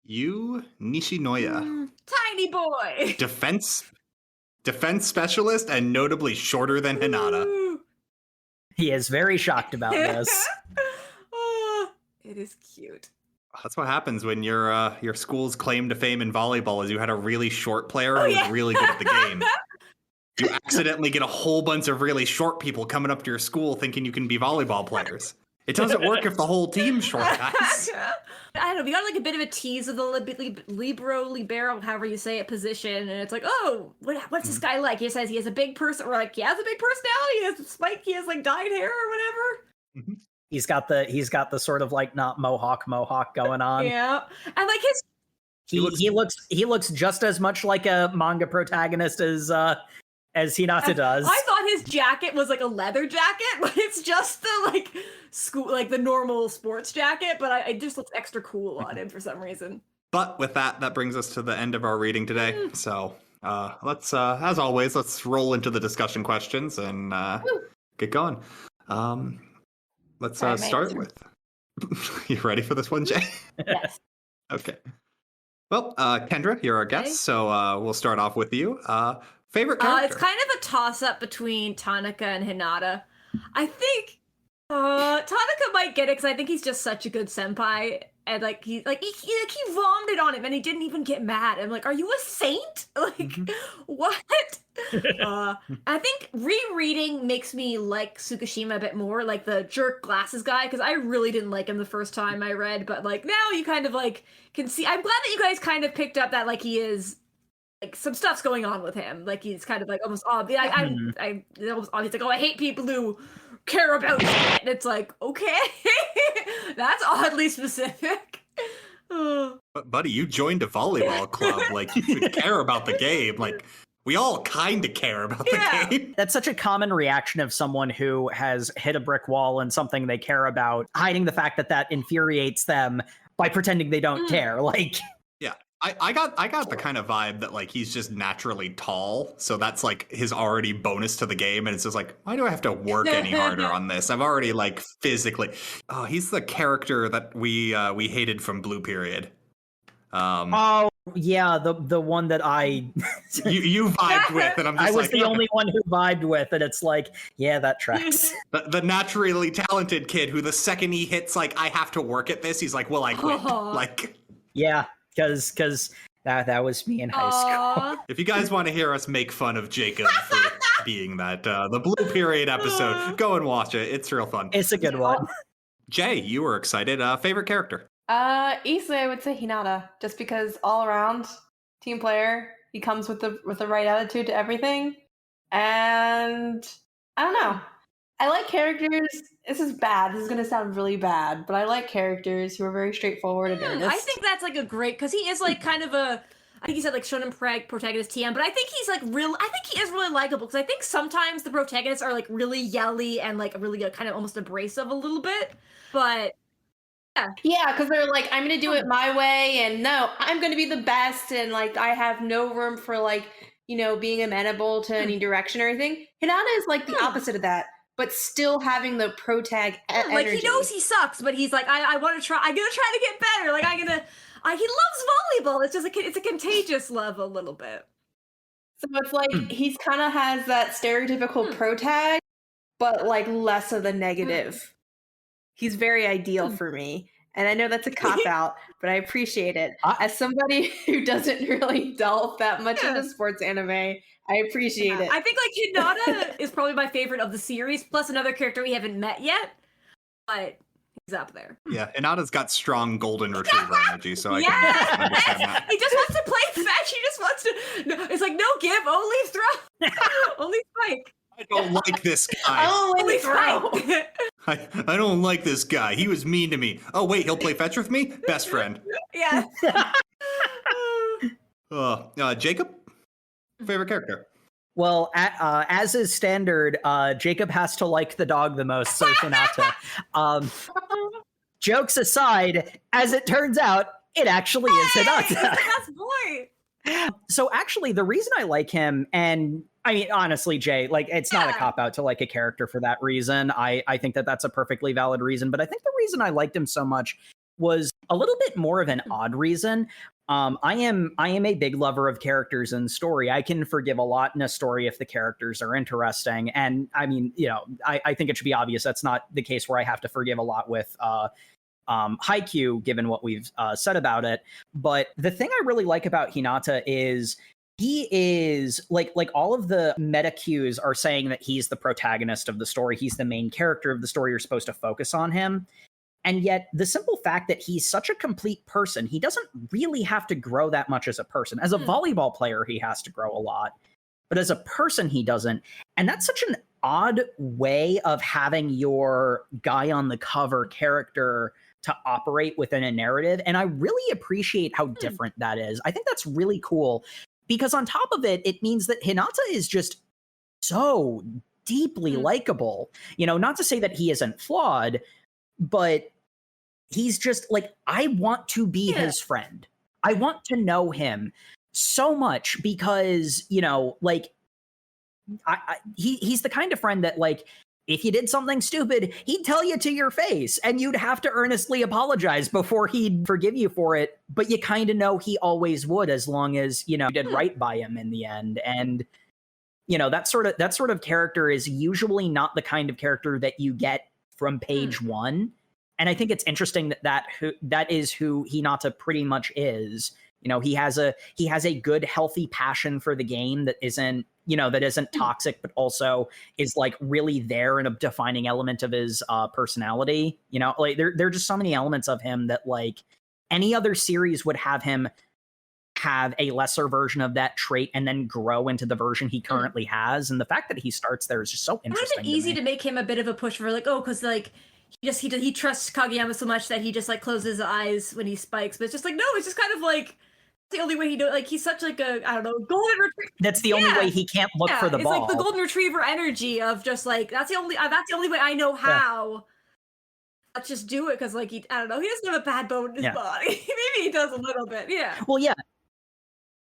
Speaker 3: Yu Nishinoya.
Speaker 4: Tiny boy.
Speaker 3: Defense specialist, and notably shorter than Hinata.
Speaker 5: He is very shocked about this.
Speaker 4: It is cute.
Speaker 3: That's what happens when your school's claim to fame in volleyball is you had a really short player who was really good at the game. You accidentally get a whole bunch of really short people coming up to your school thinking you can be volleyball players. It doesn't work if the whole team's short, guys.
Speaker 4: I don't know, we got like a bit of a tease of the libero, however you say it, position, and it's like, oh, what's this guy like? He says he has a big person. We're like, he has a big personality. He has spike. He has like dyed hair or whatever.
Speaker 3: Mm-hmm.
Speaker 5: He's got the sort of like not mohawk going on.
Speaker 4: Yeah, and like
Speaker 5: he looks just as much like a manga protagonist as Hinata does.
Speaker 4: I thought his jacket was like a leather jacket, but it's just the the normal sports jacket. But it just looks extra cool on him for some reason.
Speaker 3: But with that brings us to the end of our reading today. So let's, as always, let's roll into the discussion questions and get going. Let's start with... You ready for this one, Jay?
Speaker 4: Yes.
Speaker 3: Okay. Well, Kendra, you're our guest, so we'll start off with you. Favorite character?
Speaker 4: It's kind of a toss-up between Tanaka and Hinata. I think Tanaka might get it, because I think he's just such a good senpai, and like he vomited on him and he didn't even get mad. I'm like, are you a saint? Like, what? I think rereading makes me like Tsukishima a bit more, like the jerk glasses guy, because I really didn't like him the first time I read, but like now you kind of like can see. I'm glad that you guys kind of picked up that like he is like some stuff's going on with him. Like he's kind of like almost obvious. It's almost obvious. Like, oh, I hate people who care about shit. And it's like, okay, that's oddly specific.
Speaker 3: But buddy, you joined a volleyball club. Like, you should care about the game. Like, we all kind of care about the game.
Speaker 5: That's such a common reaction of someone who has hit a brick wall and something they care about, hiding the fact that infuriates them by pretending they don't care. Like,
Speaker 3: yeah, I got the kind of vibe that like he's just naturally tall, so that's like his already bonus to the game, and it's just like, why do I have to work any harder on this? I'm already like physically. Oh, he's the character that we hated from Blue Period.
Speaker 5: Oh yeah, the one that
Speaker 3: you vibed with, and I'm just
Speaker 5: I was
Speaker 3: like,
Speaker 5: the only one who vibed with, and it's like, yeah, that tracks.
Speaker 3: The naturally talented kid who the second he hits like, I have to work at this, he's like, well, I quit. Like,
Speaker 5: yeah, because that was me in high school.
Speaker 3: If you guys want to hear us make fun of Jacob for being that, the Blue Period episode, go and watch it. It's real fun.
Speaker 5: It's a good one.
Speaker 3: Jay, you were excited. Favorite character?
Speaker 6: Easily I would say Hinata, just because all around team player, he comes with the right attitude to everything. And I don't know. I like characters. This is bad. This is going to sound really bad, but I like characters who are very straightforward and earnest.
Speaker 4: I think that's like a great, because he is like kind of a, I think he said like shonen protagonist TM, but I think he's like I think he is really likable, because I think sometimes the protagonists are like really yelly and like really kind of almost abrasive a little bit, but
Speaker 6: yeah, because they're like, I'm gonna do it my way, and no, I'm gonna be the best, and like I have no room for like, you know, being amenable to any direction or anything. Hinata is like the opposite of that, but still having the protag energy.
Speaker 4: Like he knows he sucks, but he's like, I want to try. I'm gonna try to get better. Like he loves volleyball. It's just it's a contagious love a little bit.
Speaker 6: So it's like he's kind of has that stereotypical protag, but like less of the negative. He's very ideal for me. And I know that's a cop-out, but I appreciate it. As somebody who doesn't really delve that much into sports anime, I appreciate it.
Speaker 4: I think like Hinata is probably my favorite of the series, plus another character we haven't met yet, but he's up there.
Speaker 3: Yeah, Hinata's got strong golden retriever energy, so I can understand that.
Speaker 4: He just wants to play fetch. He just wants to... It's like, no give, only throw. Only spike.
Speaker 3: I don't like this guy.
Speaker 6: Only throw.
Speaker 3: I don't like this guy. He was mean to me. Oh, wait, he'll play fetch with me? Best friend.
Speaker 4: Yeah.
Speaker 3: Jacob? Favorite character?
Speaker 5: Well, as is standard, Jacob has to like the dog the most, so Hinata. Jokes aside, as it turns out, it actually is Hinata.
Speaker 4: He's the best boy.
Speaker 5: So actually, the reason I like him, and I mean, honestly, Jay, like, it's not a cop-out to like a character for that reason. I think that that's a perfectly valid reason, but I think the reason I liked him so much was a little bit more of an odd reason. I am a big lover of characters in story. I can forgive a lot in a story if the characters are interesting. And I mean, you know, I think it should be obvious that's not the case where I have to forgive a lot with Haikyuu, given what we've said about it. But the thing I really like about Hinata is he is like all of the meta cues are saying that he's the protagonist of the story. He's the main character of the story. You're supposed to focus on him. And yet the simple fact that he's such a complete person, he doesn't really have to grow that much as a person. As a volleyball player, he has to grow a lot. But as a person, he doesn't. And that's such an odd way of having your guy on the cover character to operate within a narrative. And I really appreciate how different that is. I think that's really cool. Because on top of it, it means that Hinata is just so deeply likable. You know, not to say that he isn't flawed, but he's just like, I want to be his friend. I want to know him so much because, you know, like, he's the kind of friend that, like, if you did something stupid, he'd tell you to your face and you'd have to earnestly apologize before he'd forgive you for it. But you kind of know he always would, as long as, you know, you did right by him in the end. And, you know, that sort of character is usually not the kind of character that you get from page one. And I think it's interesting that is who Hinata pretty much is. You know, he has a good, healthy passion for the game that isn't toxic, but also is like really there and a defining element of his personality. You know, like there are just so many elements of him that like any other series would have him have a lesser version of that trait and then grow into the version he currently has. And the fact that he starts there is just so interesting.
Speaker 4: It would have been easy to make him a bit of a push for like, oh, because like he trusts Kageyama so much that he just like closes his eyes when he spikes. But it's just like, no, it's just kind of like the only way he do it. Like he's such like a, I don't know, golden retriever.
Speaker 5: That's the only way he can't look for the ball.
Speaker 4: It's like the golden retriever energy of just like that's the only way I know how. Yeah. Let's just do it because like I don't know, he doesn't have a bad bone in his body. Maybe he does a little bit. Yeah.
Speaker 5: Well, yeah.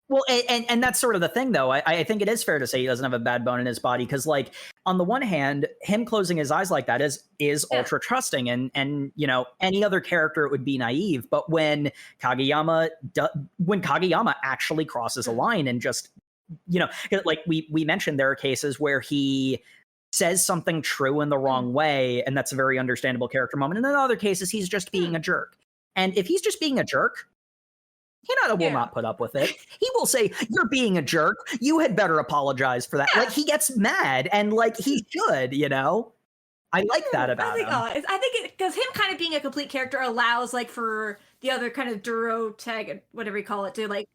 Speaker 5: Well, and that's sort of the thing, though. I think it is fair to say he doesn't have a bad bone in his body because, like, on the one hand, him closing his eyes like that is ultra trusting, and you know, any other character it would be naive. But when Kageyama actually crosses a line and just, you know, like we mentioned, there are cases where he says something true in the wrong way, and that's a very understandable character moment. And in other cases, he's just being a jerk. And if he's just being a jerk, Hinata will not put up with it. He will say, "You're being a jerk. You had better apologize for that." Like he gets mad, and like he should, you know. I like that about him.
Speaker 4: I think because him kind of being a complete character allows like for the other kind of Duro tag, whatever you call it, to like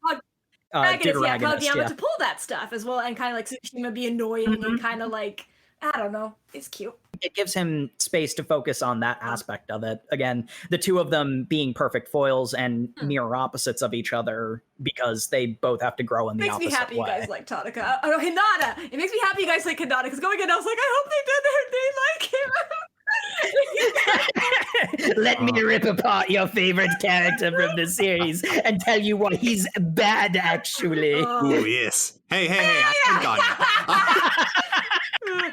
Speaker 4: Kageyama to pull that stuff as well, and kind of like Tsushima be annoying and kind of like I don't know, it's cute.
Speaker 5: It gives him space to focus on that aspect of it. Again, the two of them being perfect foils and mirror opposites of each other because they both have to grow in the opposite way.
Speaker 4: It makes me happy you guys like Tanaka. Oh, Hinata! It makes me happy you guys like Hinata because going in, I was like, I hope they like him.
Speaker 5: Let me rip apart your favorite character from the series and tell you why he's bad, actually.
Speaker 3: Ooh, yes. Hey, I got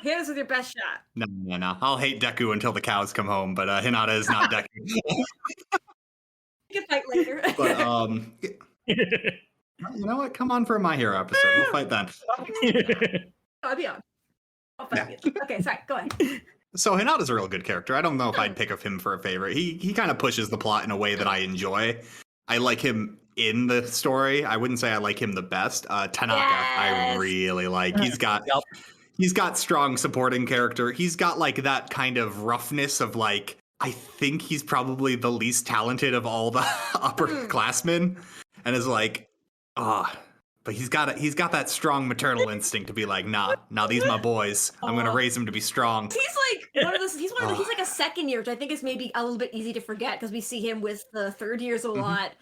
Speaker 4: Hit us with your best shot.
Speaker 3: No. I'll hate Deku until the cows come home, but Hinata is not Deku.
Speaker 4: You can fight later.
Speaker 3: But you know what? Come on for a My Hero episode. We'll fight then.
Speaker 4: I'll be on. I'll fight you. Okay, sorry. Go ahead.
Speaker 3: So Hinata's a real good character. I don't know if I'd pick of him for a favorite. He kind of pushes the plot in a way that I enjoy. I like him in the story. I wouldn't say I like him the best. Tanaka, I really like. He's got strong supporting character. He's got like that kind of roughness of like, I think he's probably the least talented of all the upperclassmen, and is like, but he's got that strong maternal instinct to be like, nah, these my boys. I'm gonna raise them to be strong.
Speaker 4: He's like one of those. He's like a second year, which I think is maybe a little bit easy to forget because we see him with the third years a lot.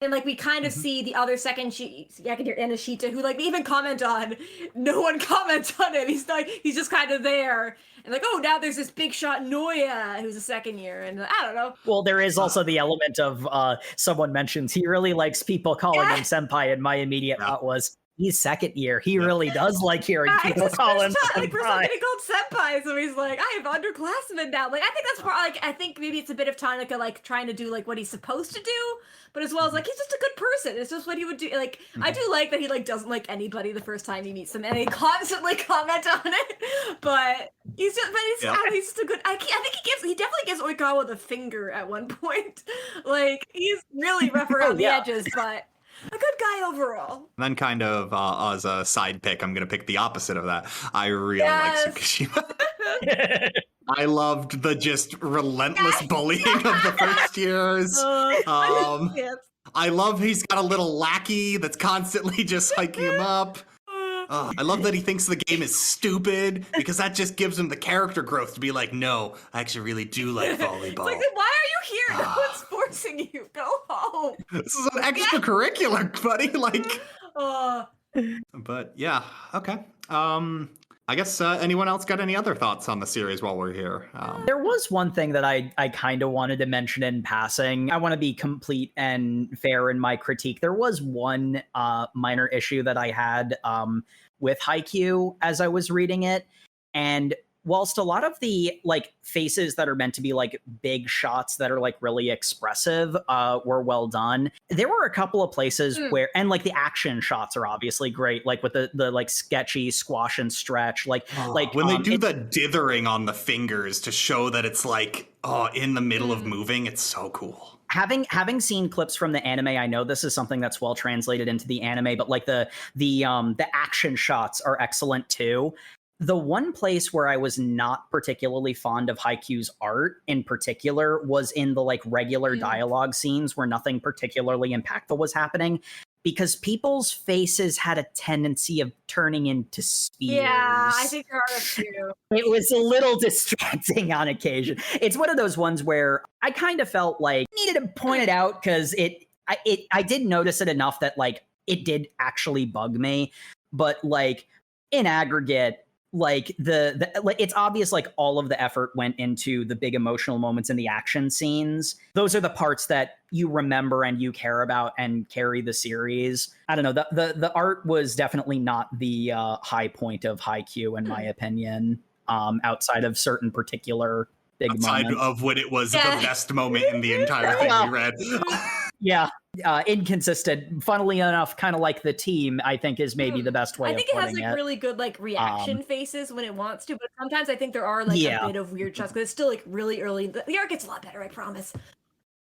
Speaker 4: And like we kind of see the other second Yakidir and Ashita, who like they even comment on. No one comments on him. He's just kind of there. And like, oh, now there's this big shot Noya who's a second year, and I don't know.
Speaker 5: Well, there is also the element of someone mentions he really likes people calling him senpai, and my immediate thought was, he's second year. He really does like hearing people call him senpai.
Speaker 4: Like, we're getting called senpai, so he's like, I have underclassmen now. Like, I think that's part. Like, I think maybe it's a bit of Tanaka like trying to do like what he's supposed to do, but as well as like he's just a good person. It's just what he would do. Like, I do like that he like doesn't like anybody the first time he meets them, and he constantly comment on it. But he's just a good. I think he definitely gives Oikawa the finger at one point. Like, he's really rough around the edges, but a good guy overall.
Speaker 3: And then kind of as a side pick, I'm going to pick the opposite of that. I really like Tsukishima. I loved the just relentless bullying of the first years. I love he's got a little lackey that's constantly just hiking him up. I love that he thinks the game is stupid because that just gives him the character growth to be like, no, I actually really do like volleyball.
Speaker 4: It's like, why are you here? No one's forcing you. Go home.
Speaker 3: This is an extracurricular, buddy. Like, but yeah, okay. I guess anyone else got any other thoughts on the series while we're here?
Speaker 5: There was one thing that I kind of wanted to mention in passing. I want to be complete and fair in my critique. There was one minor issue that I had with Haikyuu as I was reading it. And whilst a lot of the like faces that are meant to be like big shots that are like really expressive were well done, there were a couple of places where, and like the action shots are obviously great, like with the like sketchy squash and stretch, like
Speaker 3: when they do the dithering on the fingers to show that it's like in the middle of moving, it's so cool.
Speaker 5: Having seen clips from the anime, I know this is something that's well translated into the anime, but like the action shots are excellent too. The one place where I was not particularly fond of Haikyuu's art in particular was in the like regular dialogue scenes where nothing particularly impactful was happening, because people's faces had a tendency of turning into spears.
Speaker 4: Yeah, I think there are a few.
Speaker 5: It was a little distracting on occasion. It's one of those ones where I kind of felt like I needed to point it out because I did notice it enough that like it did actually bug me, but like in aggregate, like like it's obvious like all of the effort went into the big emotional moments in the action scenes. Those are the parts that you remember and you care about and carry the series. I don't know, the art was definitely not the high point of Haikyuu in my opinion, outside of certain particular big moments.
Speaker 3: Of when it was the best moment in the entire thing we read.
Speaker 5: Yeah. Inconsistent. Funnily enough, kind of like the team, I think is maybe the best way of putting it.
Speaker 4: I think it has like really good like reaction faces when it wants to, but sometimes I think there are like a bit of weird shots because it's still like really early. The art gets a lot better, I promise.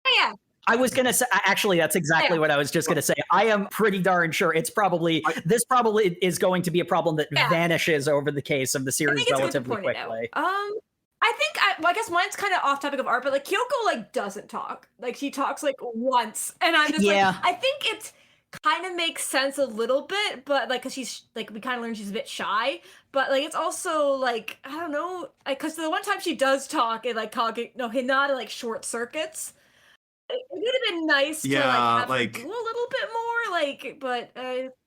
Speaker 4: Yeah.
Speaker 5: I was going to say, actually, that's exactly what I was just going to say. I am pretty darn sure this probably is going to be a problem that vanishes over the case of the series relatively quickly.
Speaker 4: I guess mine's kind of off topic of art, but like Kyoko like doesn't talk. Like she talks like once, and I'm just like, I think it kind of makes sense a little bit, but like because she's like we kind of learn she's a bit shy, but like it's also like I don't know, because the one time she does talk, it like Hinata like short circuits. It would have been nice to have her do a little bit more, but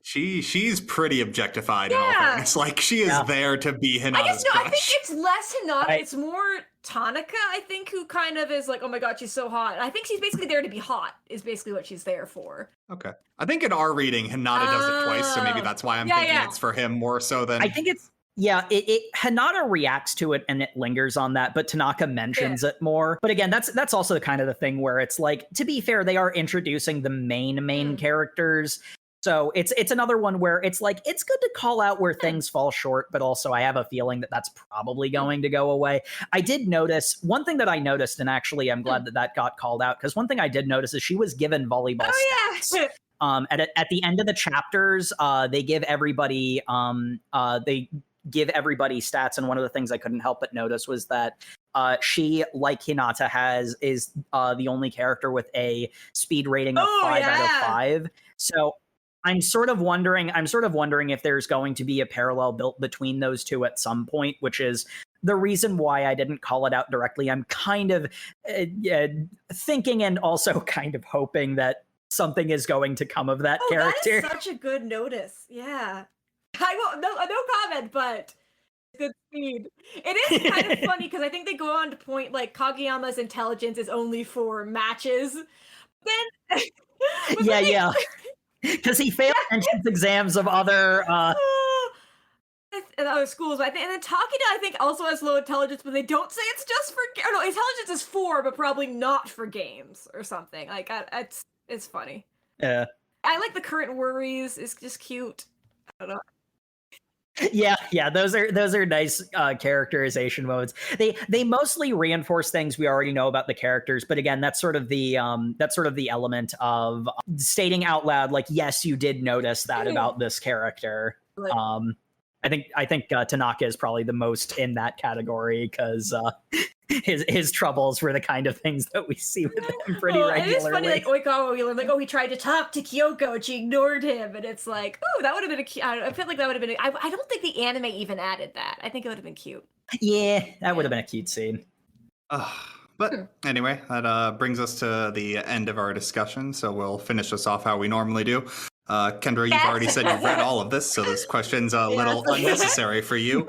Speaker 3: she's pretty objectified in all fairness. Like she is there to be Hinata's crush.
Speaker 4: I think it's less Hinata, it's more Tanaka, I think, who kind of is like, oh my god, she's so hot. I think she's basically there to be hot, is basically what she's there for.
Speaker 3: Okay. I think in our reading, Hinata does it twice, so maybe that's why I'm thinking it's for him more so than...
Speaker 5: I think it's... Yeah, Hinata reacts to it and it lingers on that, but Tanaka mentions it more. But again, that's also kind of the thing where it's like, to be fair, they are introducing the main characters. So it's another one where it's like, it's good to call out where things fall short, but also I have a feeling that that's probably going to go away. I did notice, one thing that I noticed, and actually I'm glad that got called out, because one thing I did notice is she was given volleyball stats. At the end of the chapters, they give everybody stats, and one of the things I couldn't help but notice was that she, like Hinata, is the only character with a speed rating of 5 out of 5. So I'm sort of wondering if there's going to be a parallel built between those two at some point, which is the reason why I didn't call it out directly. I'm kind of thinking and also kind of hoping that something is going to come of that character.
Speaker 4: That is such a good notice. Yeah. I won't, no comment, but good speed. It is kind of funny because I think they go on to point like Kageyama's intelligence is only for matches.
Speaker 5: Then because he failed entrance exams of other
Speaker 4: schools. And then Takeda, I think, also has low intelligence, but they don't say it's just for. Or no, intelligence is 4, but probably not for games or something. Like it's funny.
Speaker 5: Yeah,
Speaker 4: I like the current worries. It's just cute. I don't know.
Speaker 5: Yeah, those are nice characterization modes. They mostly reinforce things we already know about the characters, but again, that's sort of the element of stating out loud, like, yes, you did notice that about this character. I think Tanaka is probably the most in that category because his troubles were the kind of things that we see with him pretty regularly.
Speaker 4: It is funny, like Oikawa, we learned, like, he tried to talk to Kyoko and she ignored him, and it's like, that would have been I feel like that would have been. I don't think the anime even added that. I think it would have been cute.
Speaker 5: Yeah, that would have been a cute scene.
Speaker 3: But anyway, that brings us to the end of our discussion, so we'll finish this off how we normally do. Kendra, you've already said you've read all of this, so this question's a little unnecessary for you.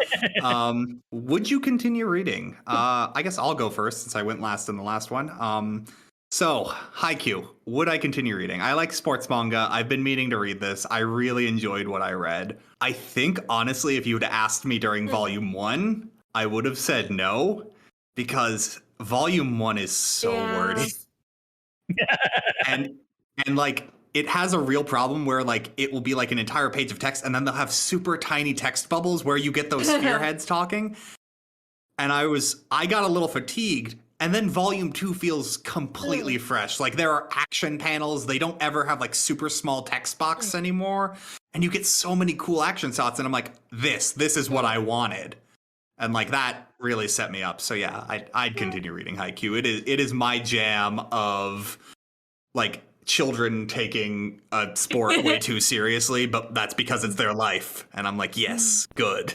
Speaker 3: Would you continue reading? I guess I'll go first since I went last in the last one. So, Haikyuu, would I continue reading? I like sports manga. I've been meaning to read this. I really enjoyed what I read. I think, honestly, if you would have asked me during Volume 1, I would have said no, because volume 1 is so wordy. and like it has a real problem where like it will be like an entire page of text and then they'll have super tiny text bubbles where you get those spearheads talking. And I got a little fatigued. And then volume 2 feels completely fresh. Like there are action panels. They don't ever have like super small text box anymore. And you get so many cool action shots. And I'm like, this is what I wanted. And like that really set me up. So yeah, I'd continue reading Haikyuu. It is my jam of like children taking a sport way too seriously, but that's because it's their life. And I'm like, yes, good.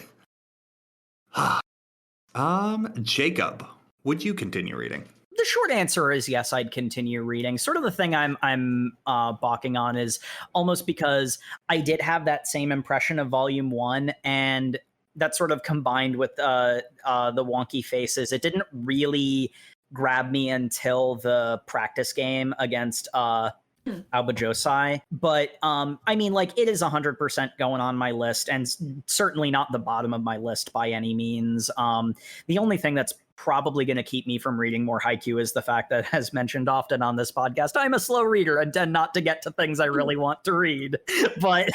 Speaker 3: Jacob, would you continue reading?
Speaker 5: The short answer is yes, I'd continue reading. Sort of the thing I'm balking on is almost because I did have that same impression of volume 1, and that sort of combined with the wonky faces. It didn't really grab me until the practice game against Aobajosai. But I mean, like, it is 100% going on my list, and certainly not the bottom of my list by any means. The only thing that's probably going to keep me from reading more Haikyuu is the fact that, as mentioned often on this podcast, I'm a slow reader and tend not to get to things I really want to read. But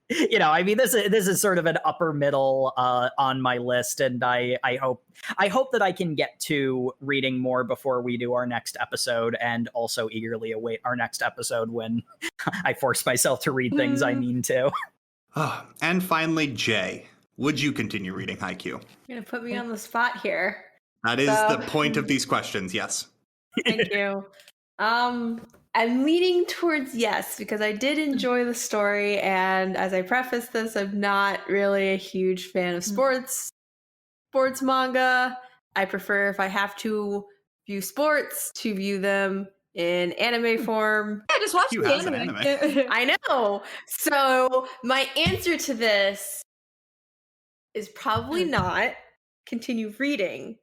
Speaker 5: you know, I mean, this is sort of an upper middle on my list, and I hope that I can get to reading more before we do our next episode, and also eagerly await our next episode when I force myself to read things I mean to.
Speaker 3: And finally, Jay, would you continue reading Haikyuu?
Speaker 6: You're gonna put me on the spot here.
Speaker 3: That is the point of these questions, yes.
Speaker 6: Thank you. I'm leaning towards yes, because I did enjoy the story, and as I preface this, I'm not really a huge fan of sports manga. I prefer, if I have to view sports, to view them in anime form.
Speaker 4: Yeah, just watch
Speaker 3: You
Speaker 4: the
Speaker 3: have an
Speaker 4: anime.
Speaker 6: I know. So my answer to this is probably not continue reading,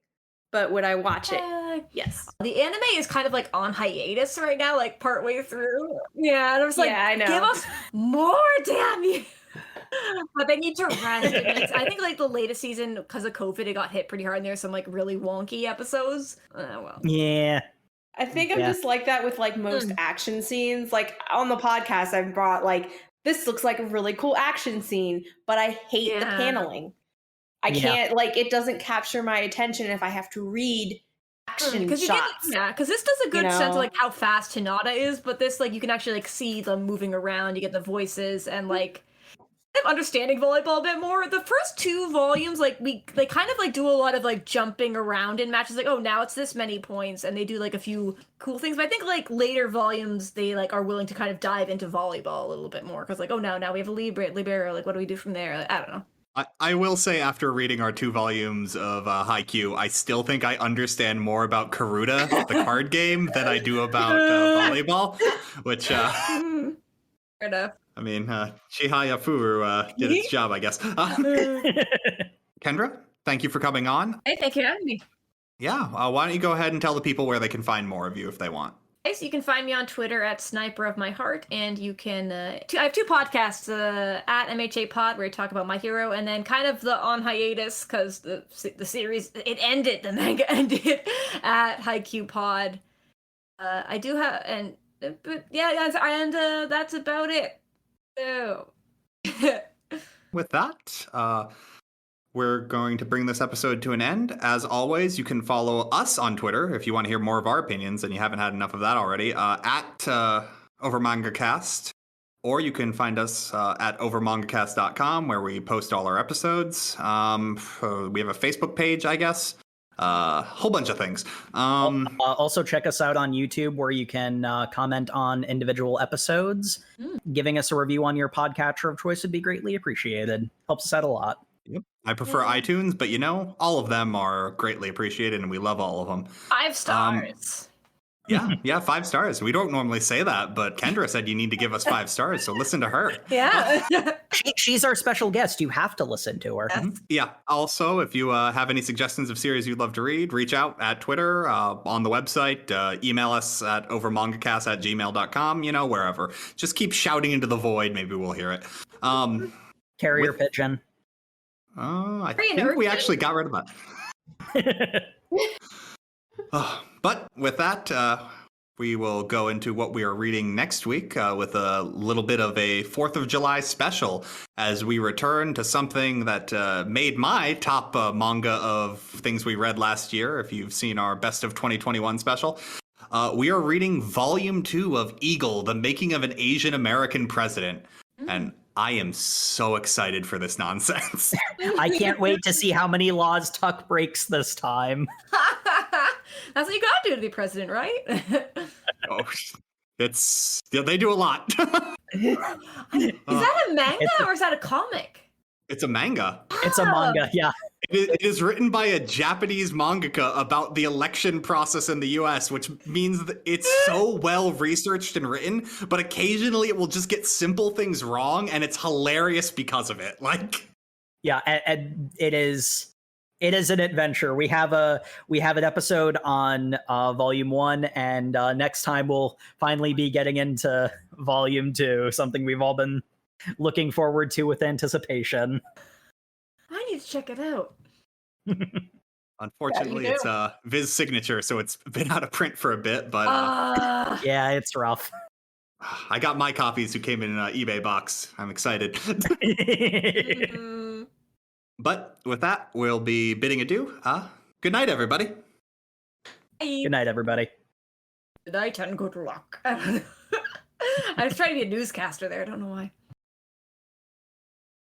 Speaker 6: but would I watch it? Yes.
Speaker 4: The anime is kind of like on hiatus right now, like partway through. Yeah, and I was like,
Speaker 6: Yeah, I know.
Speaker 4: give us more, damn you. But they need to rest. I think like the latest season, because of COVID, it got hit pretty hard, and there's some like really wonky episodes. Well.
Speaker 5: Yeah.
Speaker 6: I think I'm just like that with like most action scenes. Like on the podcast, I've brought like, this looks like a really cool action scene, but I hate the paneling. I can't, like, it doesn't capture my attention if I have to read action shots.
Speaker 4: Because this does a good sense of like how fast Hinata is, but this, like, you can actually like see them moving around. You get the voices and like understanding volleyball a bit more. The first 2 volumes, like they kind of like do a lot of like jumping around in matches, like, oh, now it's this many points, and they do like a few cool things. But I think like later volumes they like are willing to kind of dive into volleyball a little bit more, because like, oh, now we have a libero, like what do we do from there? Like, I don't know.
Speaker 3: I will say, after reading our 2 volumes of Haikyuu, I still think I understand more about Karuta, the card game, than I do about volleyball, which,
Speaker 4: Fair enough.
Speaker 3: I mean, Chihaya Furu did its job, I guess. Kendra, thank you for coming on.
Speaker 4: Hey, thank you for having me.
Speaker 3: Yeah, why don't you go ahead and tell the people where they can find more of you if they want.
Speaker 4: Okay, so you can find me on Twitter at Sniper of My Heart, and you can, I have 2 podcasts, at MHA Pod, where I talk about My Hero, and then kind of the on hiatus, because the series, it ended, the manga ended, at Haikyuu Pod. I do have, but yeah, and that's about it. So.
Speaker 3: With that, we're going to bring this episode to an end. As always, you can follow us on Twitter if you want to hear more of our opinions and you haven't had enough of that already, at OverMangaCast. Or you can find us at overmangacast.com, where we post all our episodes. We have a Facebook page, I guess. A whole bunch of things.
Speaker 5: Also check us out on YouTube, where you can comment on individual episodes. Giving us a review on your podcatcher of choice would be greatly appreciated. Helps us out a lot.
Speaker 3: Yep. I prefer iTunes, but you know, all of them are greatly appreciated, and we love all of them.
Speaker 4: 5 stars.
Speaker 3: Yeah, 5 stars. We don't normally say that, but Kendra said you need to give us 5 stars, so listen to her.
Speaker 4: Yeah.
Speaker 5: She's our special guest. You have to listen to her.
Speaker 3: Yeah. Also, if you have any suggestions of series you'd love to read, reach out at Twitter, on the website, email us at overmangacast@gmail.com, you know, wherever. Just keep shouting into the void. Maybe we'll hear it.
Speaker 5: Carrier pigeon.
Speaker 3: I think we actually got rid of that. But with that, we will go into what we are reading next week with a little bit of a 4th of July special as we return to something that made my top manga of things we read last year, if you've seen our Best of 2021 special. We are reading Volume 2 of Eagle, The Making of an Asian American President. And I am so excited for this nonsense.
Speaker 5: I can't wait to see how many laws Tuck breaks this time.
Speaker 4: That's what you gotta do to be president, right?
Speaker 3: They do a lot.
Speaker 4: Is that a manga or is that a comic?
Speaker 3: It's a manga.
Speaker 5: It's a manga, yeah.
Speaker 3: It is written by a Japanese mangaka about the election process in the US, which means that it's so well researched and written, but occasionally it will just get simple things wrong, and it's hilarious because of it.
Speaker 5: Yeah, and it is an adventure. We have an episode on Volume 1, and next time we'll finally be getting into Volume 2, something we've all been looking forward to with anticipation.
Speaker 4: I need to check it out.
Speaker 3: Unfortunately, it's Viz signature, so it's been out of print for a bit, but
Speaker 5: yeah, it's rough.
Speaker 3: I got my copies who came in an eBay box. I'm excited. But with that, we'll be bidding adieu. Good night, everybody.
Speaker 5: Good night, everybody.
Speaker 4: Good night and good luck. I was trying to be a newscaster there. I don't know why.